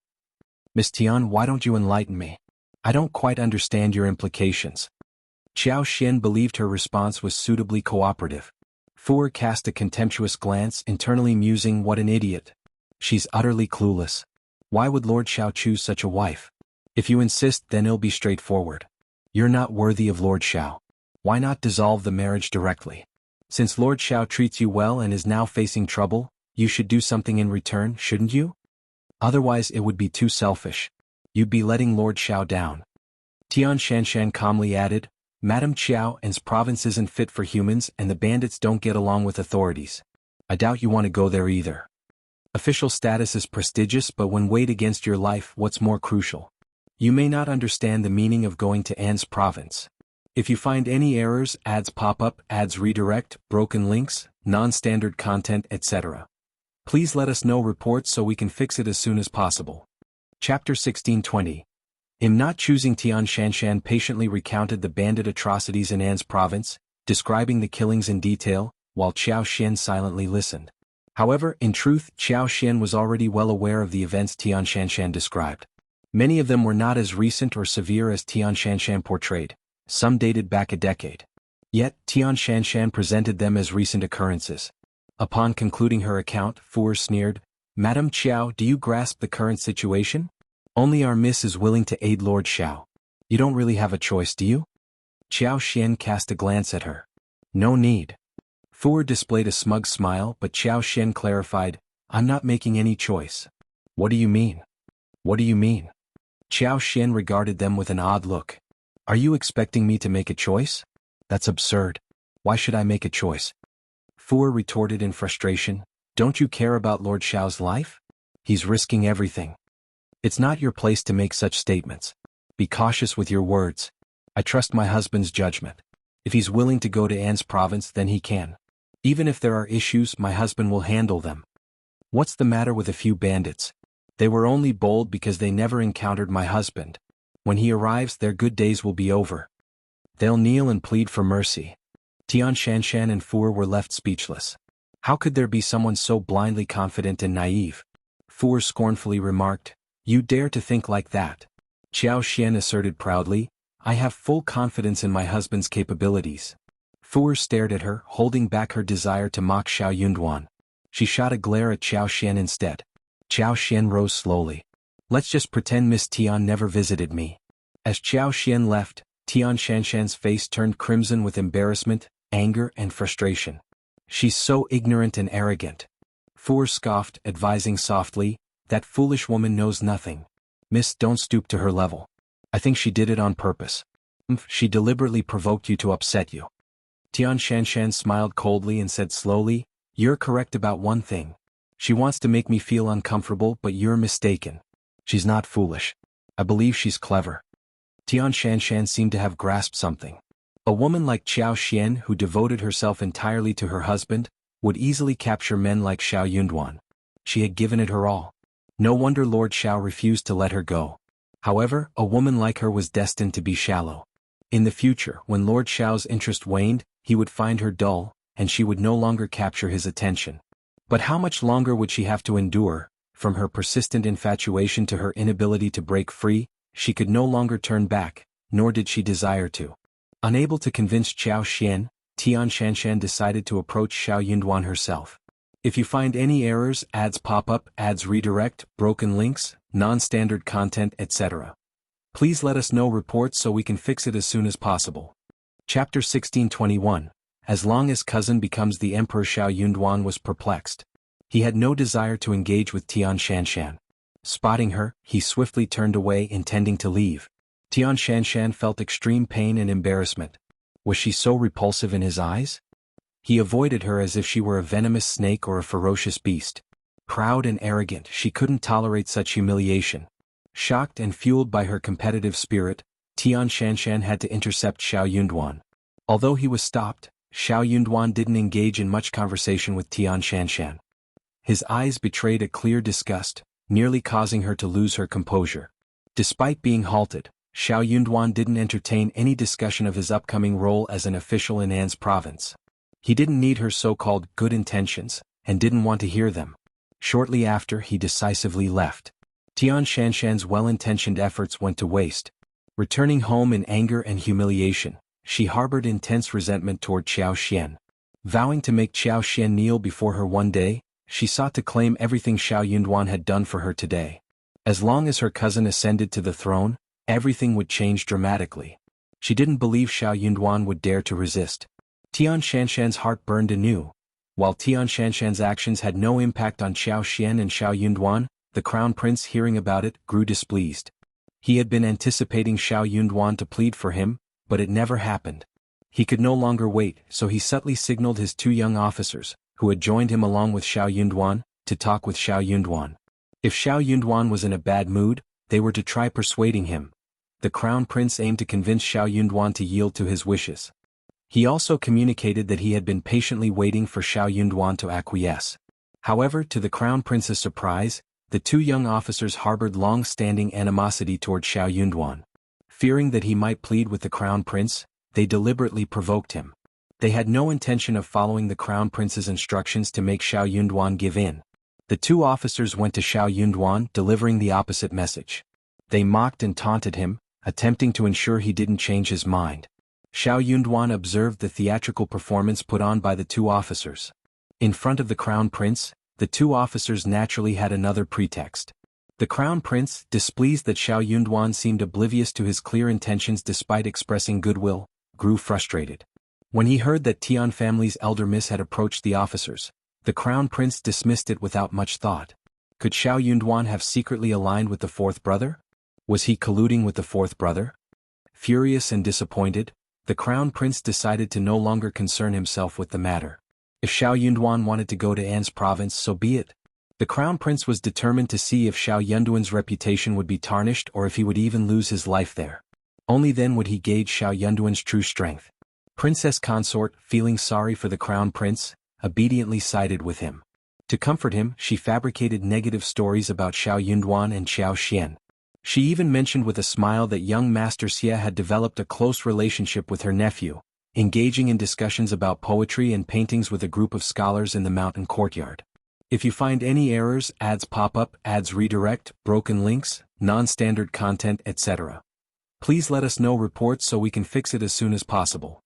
Miss Tian, why don't you enlighten me? I don't quite understand your implications. Qiao Xian believed her response was suitably cooperative. Fu cast a contemptuous glance, internally musing, what an idiot. She's utterly clueless. Why would Lord Shao choose such a wife? If you insist, then it'll be straightforward. You're not worthy of Lord Shao. Why not dissolve the marriage directly? Since Lord Shao treats you well and is now facing trouble, you should do something in return, shouldn't you? Otherwise it would be too selfish. You'd be letting Lord Shao down. Tian Shanshan calmly added, Madam Qiao, An's province isn't fit for humans and the bandits don't get along with authorities. I doubt you want to go there either. Official status is prestigious, but when weighed against your life, what's more crucial? You may not understand the meaning of going to An's province. If you find any errors, ads pop up, ads redirect, broken links, non-standard content, etc. Please let us know reports so we can fix it as soon as possible. Chapter 16-20. Not choosing. Tian Shanshan patiently recounted the bandit atrocities in An's province, describing the killings in detail, while Qiao Xian silently listened. However, in truth, Qiao Xian was already well aware of the events Tian Shanshan described. Many of them were not as recent or severe as Tian Shanshan portrayed. Some dated back a decade. Yet, Tian Shanshan presented them as recent occurrences. Upon concluding her account, Fu sneered, Madam Qiao, do you grasp the current situation? Only our miss is willing to aid Lord Shao. You don't really have a choice, do you? Qiao Xian cast a glance at her. No need. Fu displayed a smug smile, but Qiao Xian clarified, I'm not making any choice. What do you mean? What do you mean? Qiao Xian regarded them with an odd look. Are you expecting me to make a choice? That's absurd. Why should I make a choice? Fu retorted in frustration, don't you care about Lord Shao's life? He's risking everything. It's not your place to make such statements. Be cautious with your words. I trust my husband's judgment. If he's willing to go to An's province, then he can. Even if there are issues, my husband will handle them. What's the matter with a few bandits? They were only bold because they never encountered my husband. When he arrives, their good days will be over. They'll kneel and plead for mercy. Tian Shanshan and Fu were left speechless. How could there be someone so blindly confident and naive? Fu scornfully remarked, You dare to think like that? Qiao Xian asserted proudly, I have full confidence in my husband's capabilities. Fu stared at her, holding back her desire to mock Shao Yunduan. She shot a glare at Qiao Xian instead. Qiao Xian rose slowly. Let's just pretend Miss Tian never visited me. As Qiao Xian left, Tian Shanshan's face turned crimson with embarrassment, anger and frustration. She's so ignorant and arrogant. Fu scoffed, advising softly, that foolish woman knows nothing. Miss, don't stoop to her level. I think she did it on purpose. She deliberately provoked you to upset you. Tian Shanshan smiled coldly and said slowly, you're correct about one thing. She wants to make me feel uncomfortable, but you're mistaken. She's not foolish. I believe she's clever. Tian Shanshan seemed to have grasped something. A woman like Qiao Xian, who devoted herself entirely to her husband, would easily capture men like Shao Yunduan. She had given it her all. No wonder Lord Shao refused to let her go. However, a woman like her was destined to be shallow. In the future, when Lord Shao's interest waned, he would find her dull, and she would no longer capture his attention. But how much longer would she have to endure? From her persistent infatuation to her inability to break free, she could no longer turn back, nor did she desire to. Unable to convince Qiao Xian, Tian Shanshan decided to approach Shao Yunduan herself. If you find any errors, ads pop up, ads redirect, broken links, non-standard content, etc., please let us know reports so we can fix it as soon as possible. Chapter 1621. As long as cousin becomes the emperor, Shao Yunduan was perplexed. He had no desire to engage with Tian Shanshan. Spotting her, he swiftly turned away, intending to leave. Tian Shanshan felt extreme pain and embarrassment. Was she so repulsive in his eyes? He avoided her as if she were a venomous snake or a ferocious beast. Proud and arrogant, she couldn't tolerate such humiliation. Shocked and fueled by her competitive spirit, Tian Shanshan had to intercept Shao Yunduan. Although he was stopped, Shao Yunduan didn't engage in much conversation with Tian Shanshan. His eyes betrayed a clear disgust, nearly causing her to lose her composure. Despite being halted, Shao Yunduan didn't entertain any discussion of his upcoming role as an official in An's province. He didn't need her so-called good intentions, and didn't want to hear them. Shortly after, he decisively left. Tian Shanshan's well-intentioned efforts went to waste. Returning home in anger and humiliation, she harbored intense resentment toward Qiao Xian. Vowing to make Qiao Xian kneel before her one day, she sought to claim everything Shao Yunduan had done for her today. As long as her cousin ascended to the throne, everything would change dramatically. She didn't believe Shao Yunduan would dare to resist. Tian Shanshan's heart burned anew. While Tian Shanshan's actions had no impact on Qiao Xian and Shao Yunduan, the crown prince, hearing about it, grew displeased. He had been anticipating Shao Yunduan to plead for him, but it never happened. He could no longer wait, so he subtly signaled his two young officers, who had joined him along with Shao Yunduan, to talk with Shao Yunduan. If Shao Yunduan was in a bad mood, they were to try persuading him. The crown prince aimed to convince Shao Yunduan to yield to his wishes. He also communicated that he had been patiently waiting for Shao Yunduan to acquiesce. However, to the crown prince's surprise, the two young officers harbored long-standing animosity toward Shao Yunduan. Fearing that he might plead with the crown prince, they deliberately provoked him. They had no intention of following the crown prince's instructions to make Shao Yunduan give in. The two officers went to Shao Yunduan, delivering the opposite message. They mocked and taunted him, attempting to ensure he didn't change his mind. Shao Yunduan observed the theatrical performance put on by the two officers. In front of the crown prince, the two officers naturally had another pretext. The crown prince, displeased that Shao Yunduan seemed oblivious to his clear intentions despite expressing goodwill, grew frustrated. When he heard that Tian family's elder miss had approached the officers, the crown prince dismissed it without much thought. Could Shao Yunduan have secretly aligned with the fourth brother? Was he colluding with the fourth brother? Furious and disappointed, the crown prince decided to no longer concern himself with the matter. If Shao Yunduan wanted to go to An's province, so be it. The crown prince was determined to see if Shao Yunduan's reputation would be tarnished or if he would even lose his life there. Only then would he gauge Shao Yunduan's true strength. Princess consort, feeling sorry for the crown prince, obediently sided with him. To comfort him, she fabricated negative stories about Shao Yunduan and Qiao Xian. She even mentioned with a smile that young Master Xia had developed a close relationship with her nephew, engaging in discussions about poetry and paintings with a group of scholars in the mountain courtyard. If you find any errors, ads pop up, ads redirect, broken links, non-standard content, etc., please let us know reports so we can fix it as soon as possible.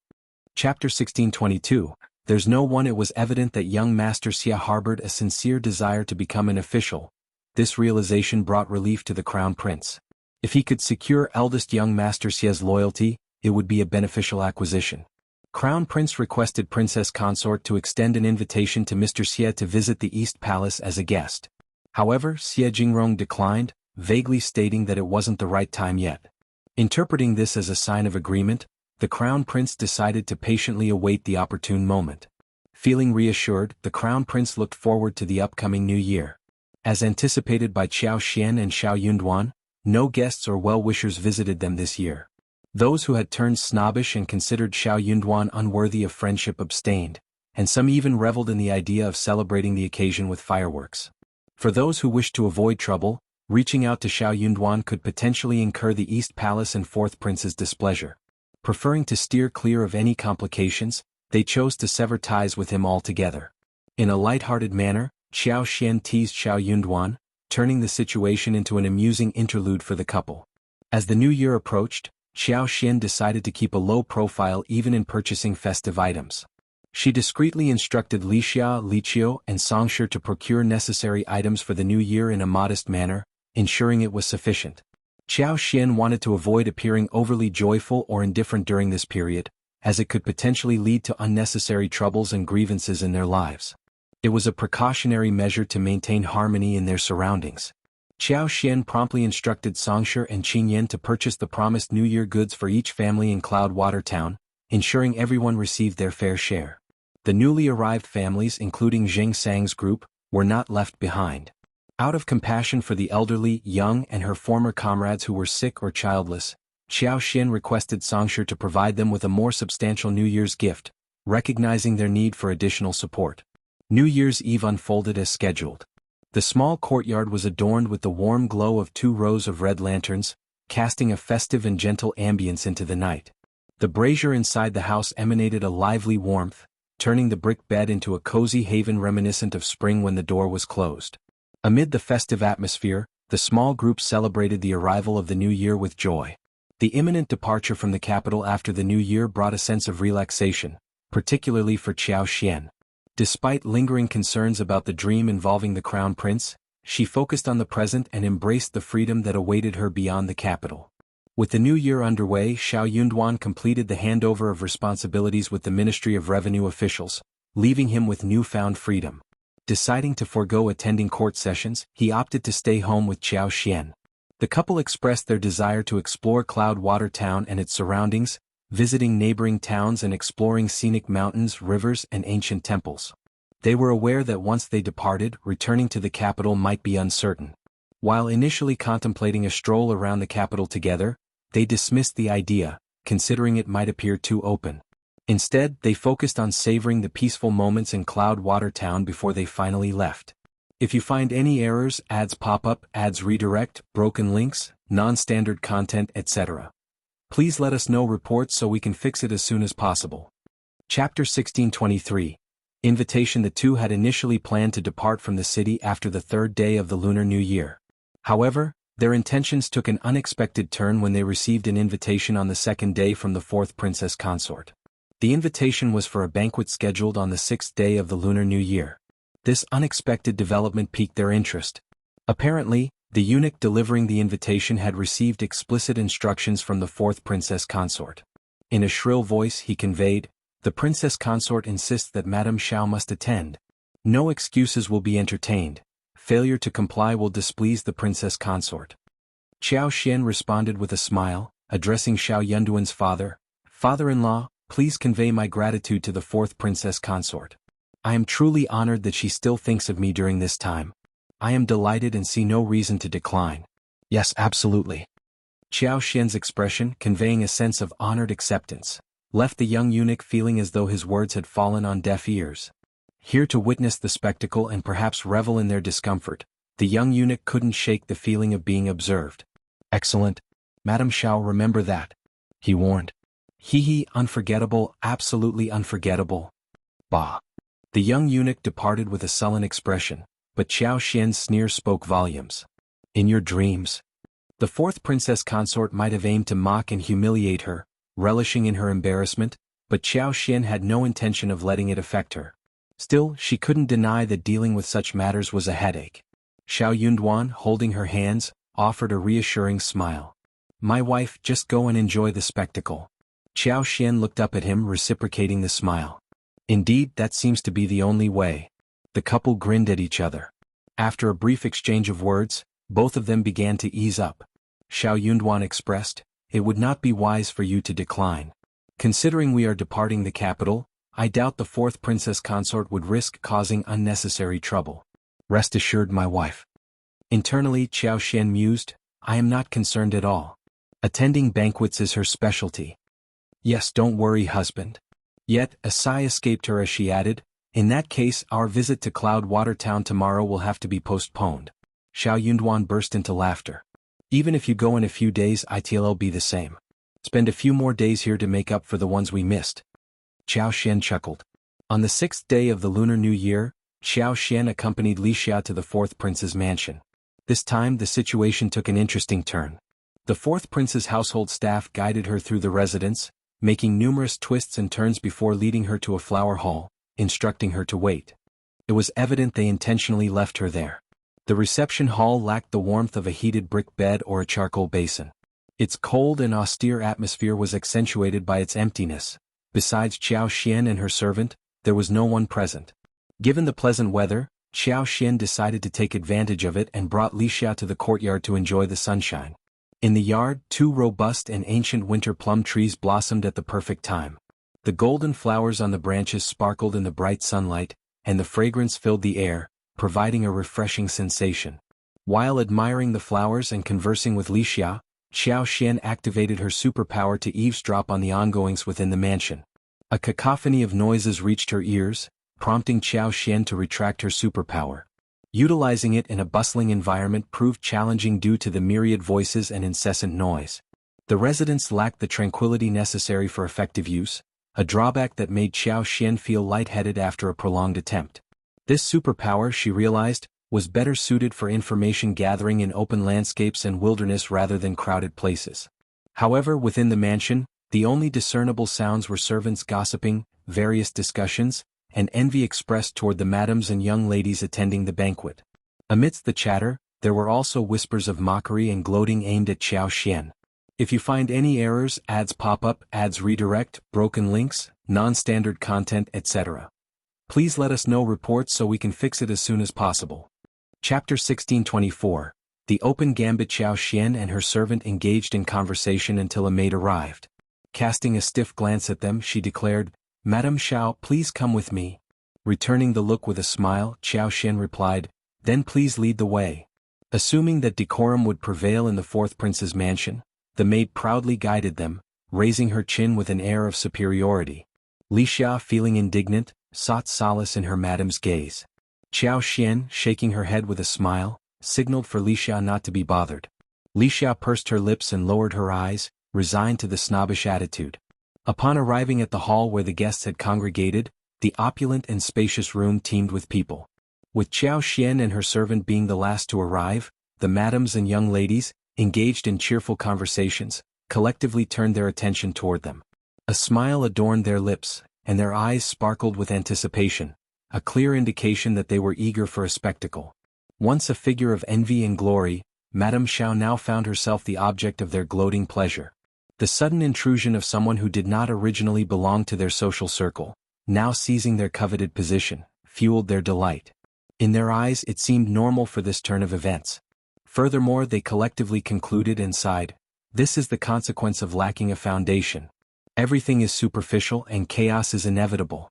Chapter 1622. There's no one. It was evident that young Master Xia harbored a sincere desire to become an official. This realization brought relief to the crown prince. If he could secure eldest young Master Xia's loyalty, it would be a beneficial acquisition. Crown Prince requested Princess Consort to extend an invitation to Mr. Xie to visit the East Palace as a guest. However, Xie Jingrong declined, vaguely stating that it wasn't the right time yet. Interpreting this as a sign of agreement, the Crown Prince decided to patiently await the opportune moment. Feeling reassured, the Crown Prince looked forward to the upcoming new year. As anticipated by Qiao Xian and Shao Yunduan, no guests or well-wishers visited them this year. Those who had turned snobbish and considered Shao Yunduan unworthy of friendship abstained, and some even reveled in the idea of celebrating the occasion with fireworks. For those who wished to avoid trouble, reaching out to Shao Yunduan could potentially incur the East Palace and Fourth Prince's displeasure. Preferring to steer clear of any complications, they chose to sever ties with him altogether. In a light-hearted manner, Qiao Xian teased Shao Yunduan, turning the situation into an amusing interlude for the couple. As the new year approached, Qiao Xian decided to keep a low profile even in purchasing festive items. She discreetly instructed Li Xia, Li Qiao, and Songshi to procure necessary items for the new year in a modest manner, ensuring it was sufficient. Qiao Xian wanted to avoid appearing overly joyful or indifferent during this period, as it could potentially lead to unnecessary troubles and grievances in their lives. It was a precautionary measure to maintain harmony in their surroundings. Qiao Xian promptly instructed Songshi and Qingyan to purchase the promised New Year goods for each family in Cloudwater Town, ensuring everyone received their fair share. The newly arrived families, including Zheng Sang's group, were not left behind. Out of compassion for the elderly, young, and her former comrades who were sick or childless, Qiao Xian requested Songshi to provide them with a more substantial New Year's gift, recognizing their need for additional support. New Year's Eve unfolded as scheduled. The small courtyard was adorned with the warm glow of 2 rows of red lanterns, casting a festive and gentle ambience into the night. The brazier inside the house emanated a lively warmth, turning the brick bed into a cozy haven reminiscent of spring when the door was closed. Amid the festive atmosphere, the small group celebrated the arrival of the new year with joy. The imminent departure from the capital after the new year brought a sense of relaxation, particularly for Qiao Xian. Despite lingering concerns about the dream involving the Crown Prince, she focused on the present and embraced the freedom that awaited her beyond the capital. With the new year underway, Shao Yunduan completed the handover of responsibilities with the Ministry of Revenue officials, leaving him with newfound freedom. Deciding to forego attending court sessions, he opted to stay home with Qiao Xian. The couple expressed their desire to explore Cloudwater Town and its surroundings, visiting neighboring towns and exploring scenic mountains, rivers, and ancient temples. They were aware that once they departed, returning to the capital might be uncertain. While initially contemplating a stroll around the capital together, they dismissed the idea, considering it might appear too open. Instead, they focused on savoring the peaceful moments in Cloudwater Town before they finally left. If you find any errors, ads pop up, ads redirect, broken links, non-standard content, etc., please let us know reports so we can fix it as soon as possible. Chapter 1623. Invitation. The two had initially planned to depart from the city after the 3rd day of the Lunar New Year. However, their intentions took an unexpected turn when they received an invitation on the 2nd day from the 4th Princess Consort. The invitation was for a banquet scheduled on the 6th day of the Lunar New Year. This unexpected development piqued their interest. Apparently, the eunuch delivering the invitation had received explicit instructions from the 4th Princess Consort. In a shrill voice he conveyed, "The Princess Consort insists that Madame Shao must attend. No excuses will be entertained. Failure to comply will displease the Princess Consort." Qiao Xian responded with a smile, addressing Shao Yunduan's father, "Father-in-law, please convey my gratitude to the 4th Princess Consort. I am truly honored that she still thinks of me during this time. I am delighted and see no reason to decline." "Yes, absolutely." Qiao Xian's expression, conveying a sense of honored acceptance, left the young eunuch feeling as though his words had fallen on deaf ears. Here to witness the spectacle and perhaps revel in their discomfort, the young eunuch couldn't shake the feeling of being observed. "Excellent. Madame Shao, remember that," he warned. "Hee, unforgettable, absolutely unforgettable." Bah. The young eunuch departed with a sullen expression, but Qiao Xian's sneer spoke volumes. "In your dreams." The 4th Princess Consort might have aimed to mock and humiliate her, relishing in her embarrassment, but Qiao Xian had no intention of letting it affect her. Still, she couldn't deny that dealing with such matters was a headache. Shao Yunduan, holding her hands, offered a reassuring smile. "My wife, just go and enjoy the spectacle. Qiao Xian looked up at him, reciprocating the smile. Indeed, that seems to be the only way. The couple grinned at each other. After a brief exchange of words, both of them began to ease up. Shao Yunduan expressed, "It would not be wise for you to decline. Considering we are departing the capital, I doubt the fourth princess consort would risk causing unnecessary trouble. Rest assured, my wife." Internally, Qiao Xian mused, "I am not concerned at all. Attending banquets is her specialty." "Yes, don't worry, husband." Yet, a sigh escaped her as she added, "In that case, our visit to Cloudwater Town tomorrow will have to be postponed." Shao Yunduan burst into laughter. "Even if you go in a few days, it'll be the same. Spend a few more days here to make up for the ones we missed." Qiao Xian chuckled. On the 6th day of the Lunar New Year, Qiao Xian accompanied Li Xia to the fourth prince's mansion. This time the situation took an interesting turn. The fourth prince's household staff guided her through the residence, making numerous twists and turns before leading her to a flower hall, instructing her to wait. It was evident they intentionally left her there. The reception hall lacked the warmth of a heated brick bed or a charcoal basin. Its cold and austere atmosphere was accentuated by its emptiness. Besides Qiao Xian and her servant, there was no one present. Given the pleasant weather, Qiao Xian decided to take advantage of it and brought Li Xia to the courtyard to enjoy the sunshine. In the yard, 2 robust and ancient winter plum trees blossomed at the perfect time. The golden flowers on the branches sparkled in the bright sunlight, and the fragrance filled the air, providing a refreshing sensation. While admiring the flowers and conversing with Li Xia, Qiao Xian activated her superpower to eavesdrop on the ongoings within the mansion. A cacophony of noises reached her ears, prompting Qiao Xian to retract her superpower. Utilizing it in a bustling environment proved challenging due to the myriad voices and incessant noise. The residents lacked the tranquility necessary for effective use, a drawback that made Qiao Xian feel lightheaded after a prolonged attempt. This superpower, she realized, was better suited for information gathering in open landscapes and wilderness rather than crowded places. However, within the mansion, the only discernible sounds were servants gossiping, various discussions, and envy expressed toward the madams and young ladies attending the banquet. Amidst the chatter, there were also whispers of mockery and gloating aimed at Qiao Xian. "If you find any errors, ads pop up, ads redirect, broken links, non-standard content, etc. Please let us know reports so we can fix it as soon as possible." Chapter 1624. The open Gambit. Qiao Xian and her servant engaged in conversation until a maid arrived. Casting a stiff glance at them, she declared, "Madame Shao, please come with me." Returning the look with a smile, Qiao Xian replied, "Then please lead the way." Assuming that decorum would prevail in the fourth prince's mansion, the maid proudly guided them, raising her chin with an air of superiority. Li Xia, feeling indignant, sought solace in her madam's gaze. Qiao Xian, shaking her head with a smile, signaled for Li Xia not to be bothered. Li Xia pursed her lips and lowered her eyes, resigned to the snobbish attitude. Upon arriving at the hall where the guests had congregated, the opulent and spacious room teemed with people. With Qiao Xian and her servant being the last to arrive, the madams and young ladies, engaged in cheerful conversations, collectively turned their attention toward them. A smile adorned their lips, and their eyes sparkled with anticipation, a clear indication that they were eager for a spectacle. Once a figure of envy and glory, Madame Shao now found herself the object of their gloating pleasure. The sudden intrusion of someone who did not originally belong to their social circle, now seizing their coveted position, fueled their delight. In their eyes it seemed normal for this turn of events. Furthermore, they collectively concluded and sighed, "This is the consequence of lacking a foundation. Everything is superficial and chaos is inevitable."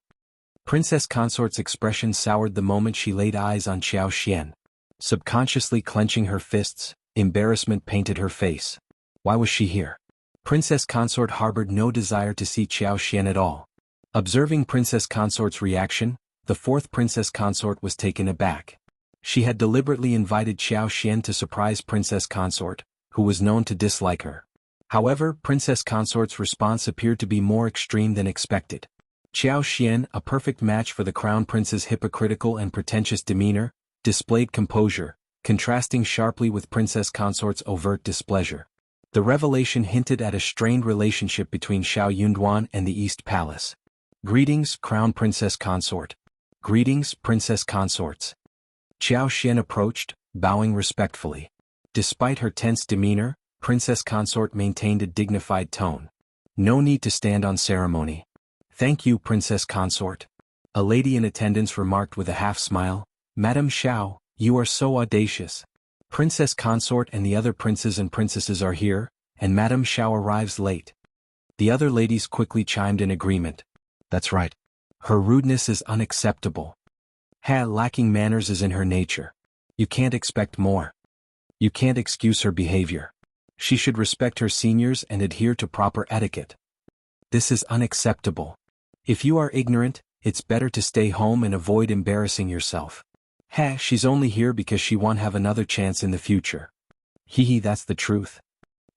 Princess Consort's expression soured the moment she laid eyes on Qiao Xian. Subconsciously clenching her fists, embarrassment painted her face. Why was she here? Princess Consort harbored no desire to see Qiao Xian at all. Observing Princess Consort's reaction, the fourth Princess Consort was taken aback. She had deliberately invited Qiao Xian to surprise Princess Consort, who was known to dislike her. However, Princess Consort's response appeared to be more extreme than expected. Qiao Xian, a perfect match for the Crown Prince's hypocritical and pretentious demeanor, displayed composure, contrasting sharply with Princess Consort's overt displeasure. The revelation hinted at a strained relationship between Shao Yunduan and the East Palace. "Greetings, Crown Princess Consort." "Greetings, Princess Consorts." Qiao Xian approached, bowing respectfully. Despite her tense demeanor, Princess Consort maintained a dignified tone. No need to stand on ceremony. Thank you, Princess Consort. A lady in attendance remarked with a half-smile, Madame Shao, you are so audacious. Princess Consort and the other princes and princesses are here, and Madame Shao arrives late. The other ladies quickly chimed in agreement. That's right. Her rudeness is unacceptable. Lacking manners is in her nature. You can't expect more. You can't excuse her behavior. She should respect her seniors and adhere to proper etiquette. This is unacceptable. If you are ignorant, it's better to stay home and avoid embarrassing yourself. She's only here because she won't have another chance in the future. That's the truth.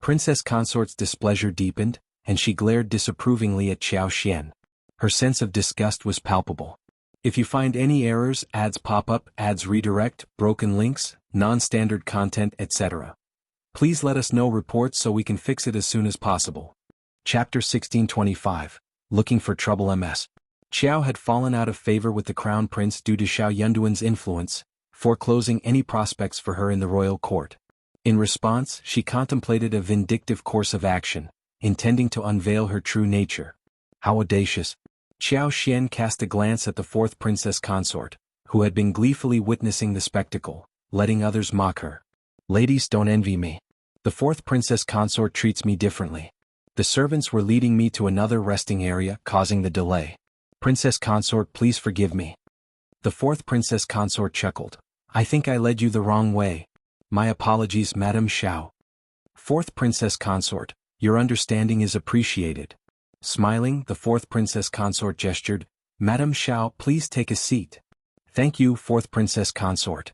Princess Consort's displeasure deepened, and she glared disapprovingly at Qiao Xian. Her sense of disgust was palpable. If you find any errors, ads pop up, ads redirect, broken links, non-standard content, etc. Please let us know reports so we can fix it as soon as possible. Chapter 1625. Looking for Trouble MS. Qiao had fallen out of favor with the crown prince due to Shao Yunduan's influence, foreclosing any prospects for her in the royal court. In response, she contemplated a vindictive course of action, intending to unveil her true nature. How audacious! Qiao Xian cast a glance at the fourth princess consort, who had been gleefully witnessing the spectacle, letting others mock her. Ladies, don't envy me. The fourth princess consort treats me differently. The servants were leading me to another resting area, causing the delay. Princess consort, please forgive me. The fourth princess consort chuckled. I think I led you the wrong way. My apologies, Madame Shao. Fourth princess consort, your understanding is appreciated. Smiling, the fourth princess consort gestured, Madame Shao, please take a seat. Thank you, fourth princess consort.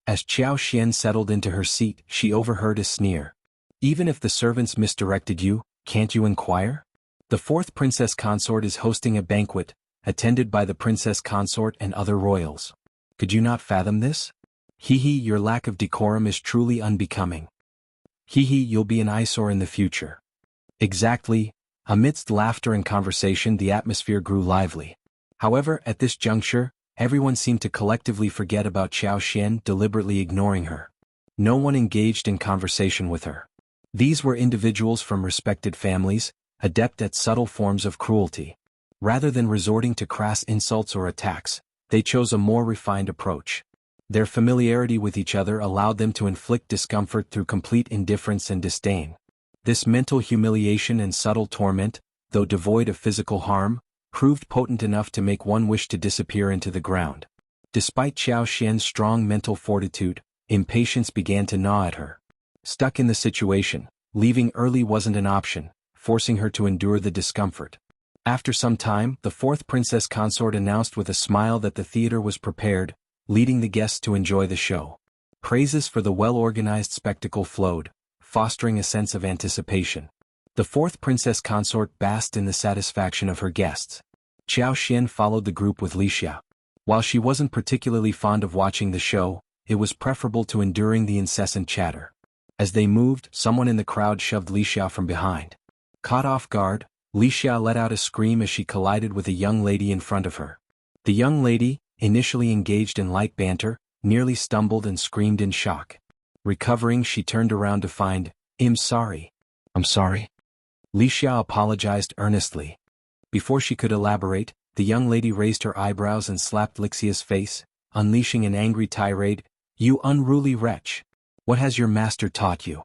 As Qiao Xian settled into her seat, she overheard a sneer. Even if the servants misdirected you, can't you inquire? The fourth princess consort is hosting a banquet, attended by the princess consort and other royals. Could you not fathom this? Your lack of decorum is truly unbecoming. You'll be an eyesore in the future. Exactly. Amidst laughter and conversation, the atmosphere grew lively. However, at this juncture, everyone seemed to collectively forget about Qiao Xian, deliberately ignoring her. No one engaged in conversation with her. These were individuals from respected families, adept at subtle forms of cruelty. Rather than resorting to crass insults or attacks, they chose a more refined approach. Their familiarity with each other allowed them to inflict discomfort through complete indifference and disdain. This mental humiliation and subtle torment, though devoid of physical harm, proved potent enough to make one wish to disappear into the ground. Despite Qiao Xian's strong mental fortitude, impatience began to gnaw at her. Stuck in the situation, leaving early wasn't an option, forcing her to endure the discomfort. After some time, the fourth princess consort announced with a smile that the theater was prepared, leading the guests to enjoy the show. Praises for the well-organized spectacle flowed, fostering a sense of anticipation. The fourth princess consort basked in the satisfaction of her guests. Qiao Xian followed the group with Li Xia. While she wasn't particularly fond of watching the show, it was preferable to enduring the incessant chatter. As they moved, someone in the crowd shoved Li Xia from behind. Caught off guard, Li Xia let out a scream as she collided with a young lady in front of her. The young lady, initially engaged in light banter, nearly stumbled and screamed in shock. Recovering, she turned around to find, I'm sorry. Li Xia apologized earnestly. Before she could elaborate, the young lady raised her eyebrows and slapped Lixia's face, unleashing an angry tirade, You unruly wretch! What has your master taught you?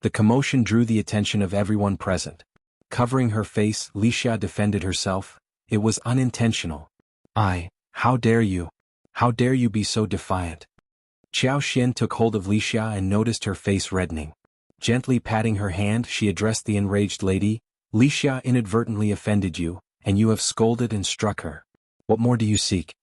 The commotion drew the attention of everyone present. Covering her face, Li Xia defended herself. It was unintentional. How dare you? How dare you be so defiant? Qiao Xian took hold of Li Xia and noticed her face reddening. Gently patting her hand, she addressed the enraged lady, Li Xia inadvertently offended you, and you have scolded and struck her. What more do you seek?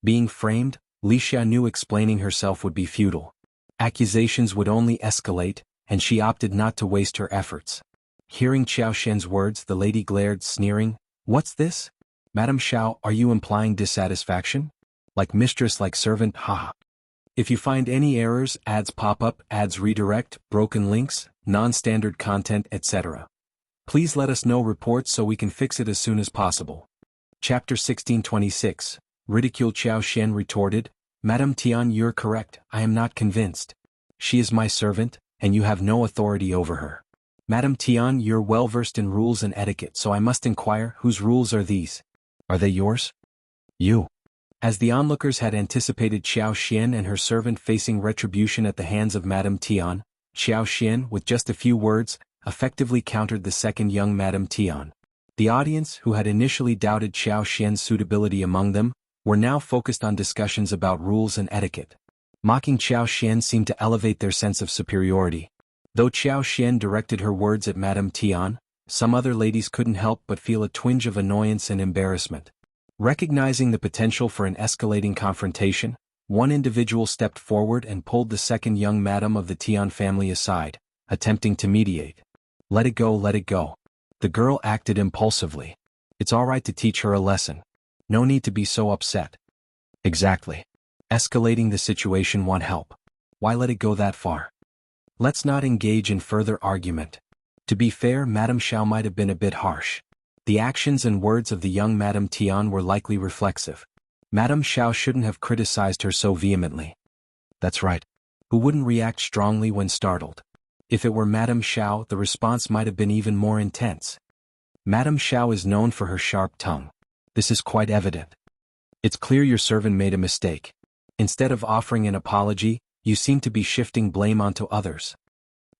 Being framed, Li Xia knew explaining herself would be futile. Accusations would only escalate, and she opted not to waste her efforts. Hearing Qiao Xian's words, the lady glared, sneering, What's this? Madame Shao, are you implying dissatisfaction? Like mistress, like servant, haha. If you find any errors, ads pop up, ads redirect, broken links, non-standard content, etc. Please let us know reports so we can fix it as soon as possible. Chapter 1626. Ridicule. Qiao Xian retorted, Madame Tian, you're correct, I am not convinced. She is my servant, and you have no authority over her. Madame Tian, you're well versed in rules and etiquette, so I must inquire, whose rules are these? Are they yours? You. As the onlookers had anticipated Qiao Xian and her servant facing retribution at the hands of Madame Tian, Qiao Xian, with just a few words, effectively countered the second young Madame Tian. The audience, who had initially doubted Qiao Xian's suitability among them, were now focused on discussions about rules and etiquette. Mocking Qiao Xian seemed to elevate their sense of superiority. Though Qiao Xian directed her words at Madame Tian, some other ladies couldn't help but feel a twinge of annoyance and embarrassment. Recognizing the potential for an escalating confrontation, one individual stepped forward and pulled the second young madam of the Tian family aside, attempting to mediate. Let it go, let it go. The girl acted impulsively. It's all right to teach her a lesson. No need to be so upset. Exactly. Escalating the situation won't help. Why let it go that far? Let's not engage in further argument. To be fair, Madame Shao might have been a bit harsh. The actions and words of the young Madame Tian were likely reflexive. Madame Shao shouldn't have criticized her so vehemently. That's right. Who wouldn't react strongly when startled? If it were Madame Shao, the response might have been even more intense. Madame Shao is known for her sharp tongue. This is quite evident. It's clear your servant made a mistake. Instead of offering an apology, you seem to be shifting blame onto others.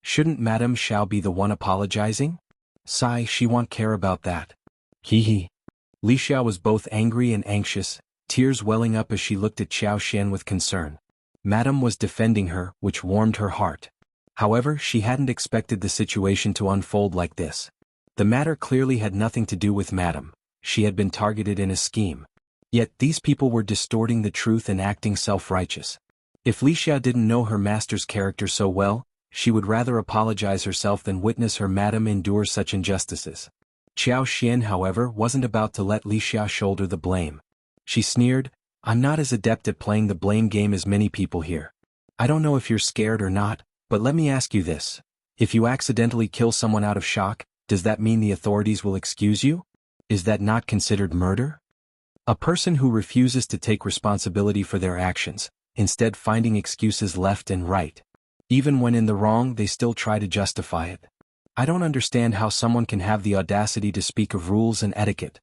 Shouldn't Madame Shao be the one apologizing? Sigh, she won't care about that. Hee hee. Li Xiao was both angry and anxious, tears welling up as she looked at Qiao Xian with concern. Madame was defending her, which warmed her heart. However, she hadn't expected the situation to unfold like this. The matter clearly had nothing to do with Madame. She had been targeted in a scheme. Yet these people were distorting the truth and acting self-righteous. If Li Xiao didn't know her master's character so well, she would rather apologize herself than witness her madam endure such injustices. Qiao Xian, however, wasn't about to let Li Xiao shoulder the blame. She sneered, I'm not as adept at playing the blame game as many people here. I don't know if you're scared or not, but let me ask you this. If you accidentally kill someone out of shock, does that mean the authorities will excuse you? Is that not considered murder? A person who refuses to take responsibility for their actions, instead finding excuses left and right. Even when in the wrong, they still try to justify it. I don't understand how someone can have the audacity to speak of rules and etiquette.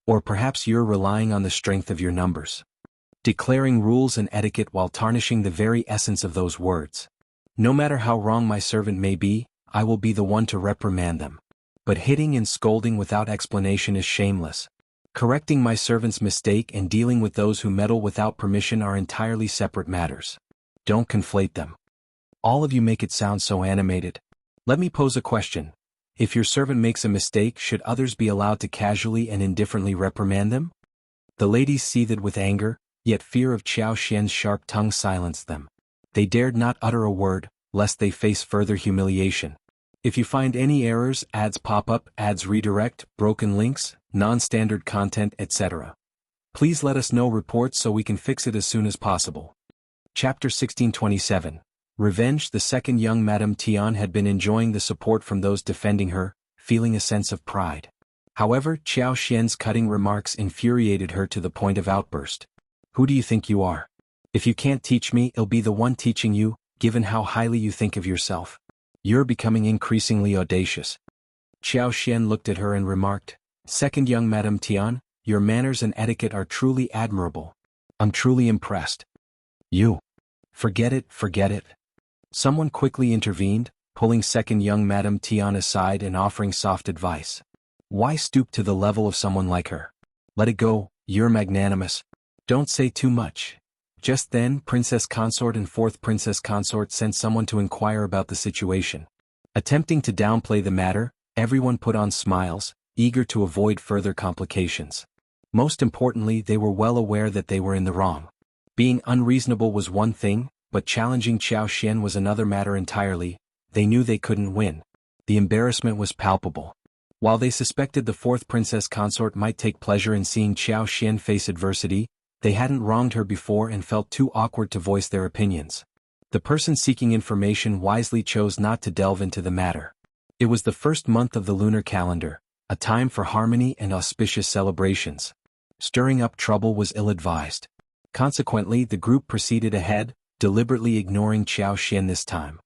Or perhaps you're relying on the strength of your numbers. Declaring rules and etiquette while tarnishing the very essence of those words. No matter how wrong my servant may be, I will be the one to reprimand them. But hitting and scolding without explanation is shameless. Correcting my servant's mistake and dealing with those who meddle without permission are entirely separate matters. Don't conflate them. All of you make it sound so animated. Let me pose a question. If your servant makes a mistake, should others be allowed to casually and indifferently reprimand them? The ladies seethed with anger, yet fear of Qiao Xian's sharp tongue silenced them. They dared not utter a word, lest they face further humiliation. If you find any errors, ads pop up, ads redirect, broken links, non-standard content, etc. Please let us know reports so we can fix it as soon as possible. Chapter 1627. Revenge. The second young Madame Tian had been enjoying the support from those defending her, feeling a sense of pride. However, Qiao Xian's cutting remarks infuriated her to the point of outburst. Who do you think you are? If you can't teach me, I'll be the one teaching you, given how highly you think of yourself. You're becoming increasingly audacious. Qiao Xian looked at her and remarked, Second young Madame Tian, your manners and etiquette are truly admirable. I'm truly impressed. You. Forget it, forget it. Someone quickly intervened, pulling second young Madame Tian aside and offering soft advice. Why stoop to the level of someone like her? Let it go, you're magnanimous. Don't say too much. Just then, Princess Consort and Fourth Princess Consort sent someone to inquire about the situation. Attempting to downplay the matter, everyone put on smiles, eager to avoid further complications. Most importantly, they were well aware that they were in the wrong. Being unreasonable was one thing, but challenging Qiao Xian was another matter entirely. They knew they couldn't win. The embarrassment was palpable. While they suspected the Fourth Princess Consort might take pleasure in seeing Qiao Xian face adversity, they hadn't wronged her before and felt too awkward to voice their opinions. The person seeking information wisely chose not to delve into the matter. It was the first month of the lunar calendar, a time for harmony and auspicious celebrations. Stirring up trouble was ill-advised. Consequently, the group proceeded ahead, deliberately ignoring Qiao Xian this time.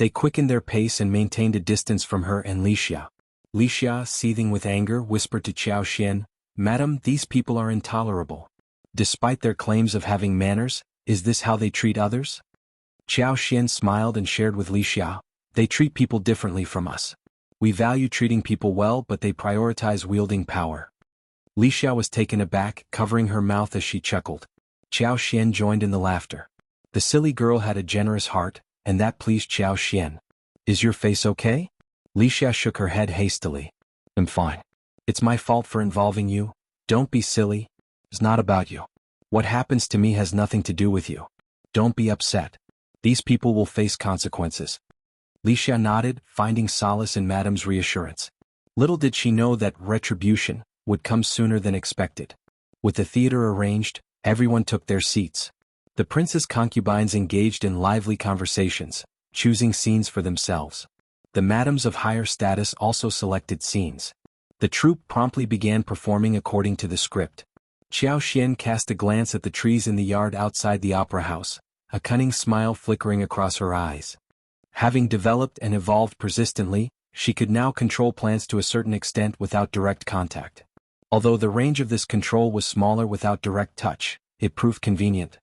They quickened their pace and maintained a distance from her and Li Xia. Li Xia, seething with anger, whispered to Qiao Xian, "Madam, these people are intolerable. Despite their claims of having manners, is this how they treat others?" Qiao Xian smiled and shared with Li Xia, "They treat people differently from us. We value treating people well, but they prioritize wielding power." Li Xia was taken aback, covering her mouth as she chuckled. Qiao Xian joined in the laughter. The silly girl had a generous heart, and that pleased Qiao Xian. "Is your face okay?" Li Xia shook her head hastily. "I'm fine. It's my fault for involving you. Don't be silly. It's not about you. What happens to me has nothing to do with you. Don't be upset. These people will face consequences." Li Xia nodded, finding solace in Madame's reassurance. Little did she know that retribution would come sooner than expected. With the theater arranged, everyone took their seats. The prince's concubines engaged in lively conversations, choosing scenes for themselves. The madams of higher status also selected scenes. The troupe promptly began performing according to the script. Qiao Xian cast a glance at the trees in the yard outside the opera house, a cunning smile flickering across her eyes. Having developed and evolved persistently, she could now control plants to a certain extent without direct contact. Although the range of this control was smaller without direct touch, it proved convenient.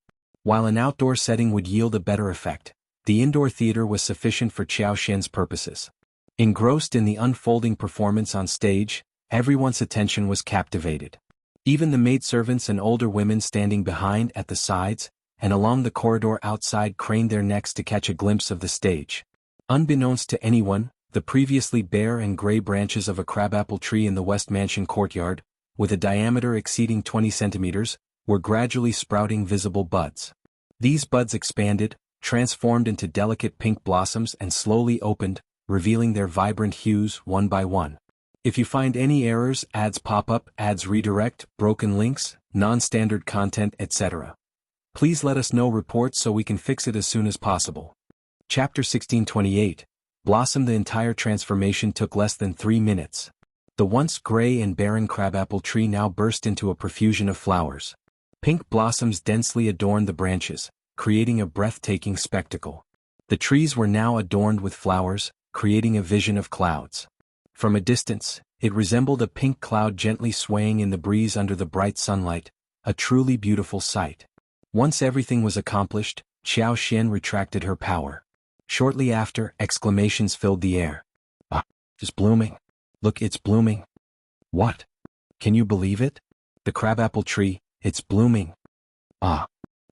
While an outdoor setting would yield a better effect, the indoor theater was sufficient for Qiao Xian's purposes. Engrossed in the unfolding performance on stage, everyone's attention was captivated. Even the maidservants and older women standing behind, at the sides, and along the corridor outside craned their necks to catch a glimpse of the stage. Unbeknownst to anyone, the previously bare and gray branches of a crabapple tree in the West Mansion courtyard, with a diameter exceeding 20 centimeters, were gradually sprouting visible buds. These buds expanded, transformed into delicate pink blossoms and slowly opened, revealing their vibrant hues one by one. If you find any errors, ads pop up, ads redirect, broken links, non-standard content, etc., please let us know reports so we can fix it as soon as possible. Chapter 1628. Blossom. The entire transformation took less than 3 minutes. The once gray and barren crabapple tree now burst into a profusion of flowers. Pink blossoms densely adorned the branches, creating a breathtaking spectacle. The trees were now adorned with flowers, creating a vision of clouds. From a distance, it resembled a pink cloud gently swaying in the breeze under the bright sunlight, a truly beautiful sight. Once everything was accomplished, Qiao Xian retracted her power. Shortly after, exclamations filled the air. "Ah, it's blooming. Look, it's blooming." "What? Can you believe it? The crabapple tree, it's blooming." "Ah.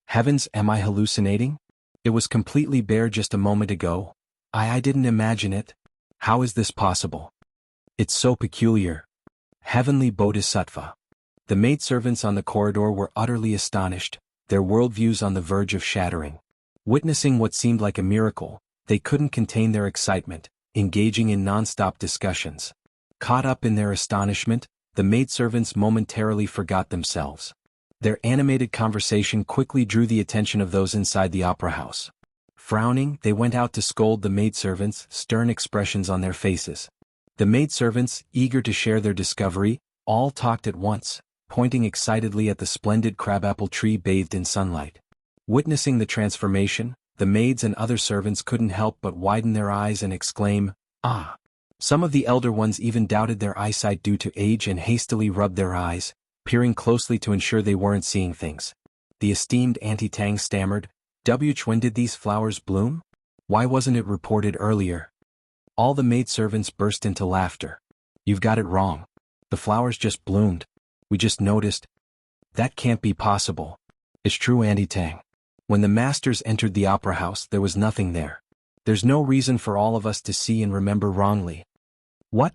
Heavens, am I hallucinating? It was completely bare just a moment ago. I didn't imagine it. How is this possible? It's so peculiar." Heavenly Bodhisattva. The maidservants on the corridor were utterly astonished, their worldviews on the verge of shattering. Witnessing what seemed like a miracle, they couldn't contain their excitement, engaging in non-stop discussions. Caught up in their astonishment, the maidservants momentarily forgot themselves. Their animated conversation quickly drew the attention of those inside the opera house. Frowning, they went out to scold the maidservants, stern expressions on their faces. The maidservants, eager to share their discovery, all talked at once, pointing excitedly at the splendid crabapple tree bathed in sunlight. Witnessing the transformation, the maids and other servants couldn't help but widen their eyes and exclaim, "Ah!" Some of the elder ones even doubted their eyesight due to age and hastily rubbed their eyes, peering closely to ensure they weren't seeing things. The esteemed Auntie Tang stammered, "When did these flowers bloom? Why wasn't it reported earlier?" All the maidservants burst into laughter. "You've got it wrong. The flowers just bloomed. We just noticed." "That can't be possible." "It's true, Auntie Tang. When the masters entered the opera house, there was nothing there. There's no reason for all of us to see and remember wrongly." "What?"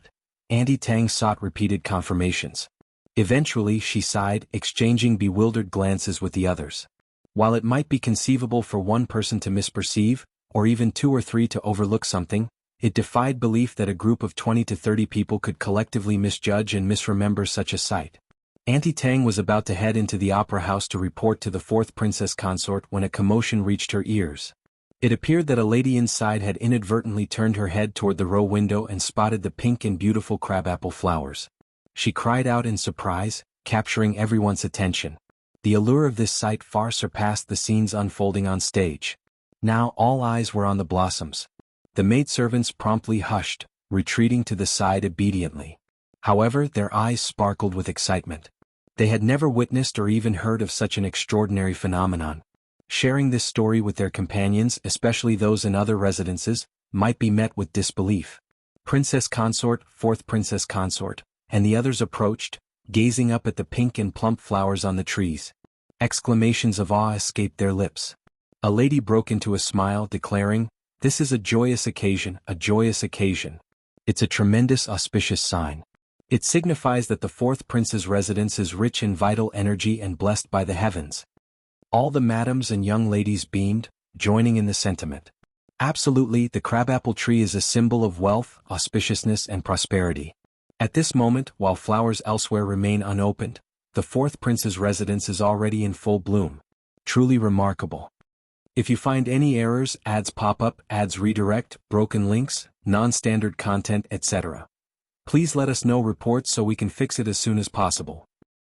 Auntie Tang sought repeated confirmations. Eventually she sighed, exchanging bewildered glances with the others. While it might be conceivable for one person to misperceive, or even 2 or 3 to overlook something, it defied belief that a group of 20 to 30 people could collectively misjudge and misremember such a sight. Auntie Tang was about to head into the opera house to report to the 4th princess consort when a commotion reached her ears. It appeared that a lady inside had inadvertently turned her head toward the row window and spotted the pink and beautiful crabapple flowers. She cried out in surprise, capturing everyone's attention. The allure of this sight far surpassed the scenes unfolding on stage. Now all eyes were on the blossoms. The maidservants promptly hushed, retreating to the side obediently. However, their eyes sparkled with excitement. They had never witnessed or even heard of such an extraordinary phenomenon. Sharing this story with their companions, especially those in other residences, might be met with disbelief. Princess Consort, fourth Princess Consort, and the others approached, gazing up at the pink and plump flowers on the trees. Exclamations of awe escaped their lips. A lady broke into a smile, declaring, "This is a joyous occasion, a joyous occasion. It's a tremendous auspicious sign. It signifies that the fourth prince's residence is rich in vital energy and blessed by the heavens." All the madams and young ladies beamed, joining in the sentiment. Absolutely, the crabapple tree is a symbol of wealth, auspiciousness and prosperity. At this moment, while flowers elsewhere remain unopened, the fourth prince's residence is already in full bloom. Truly remarkable. If you find any errors, ads pop up, ads redirect, broken links, non-standard content, etc., please let us know reports so we can fix it as soon as possible.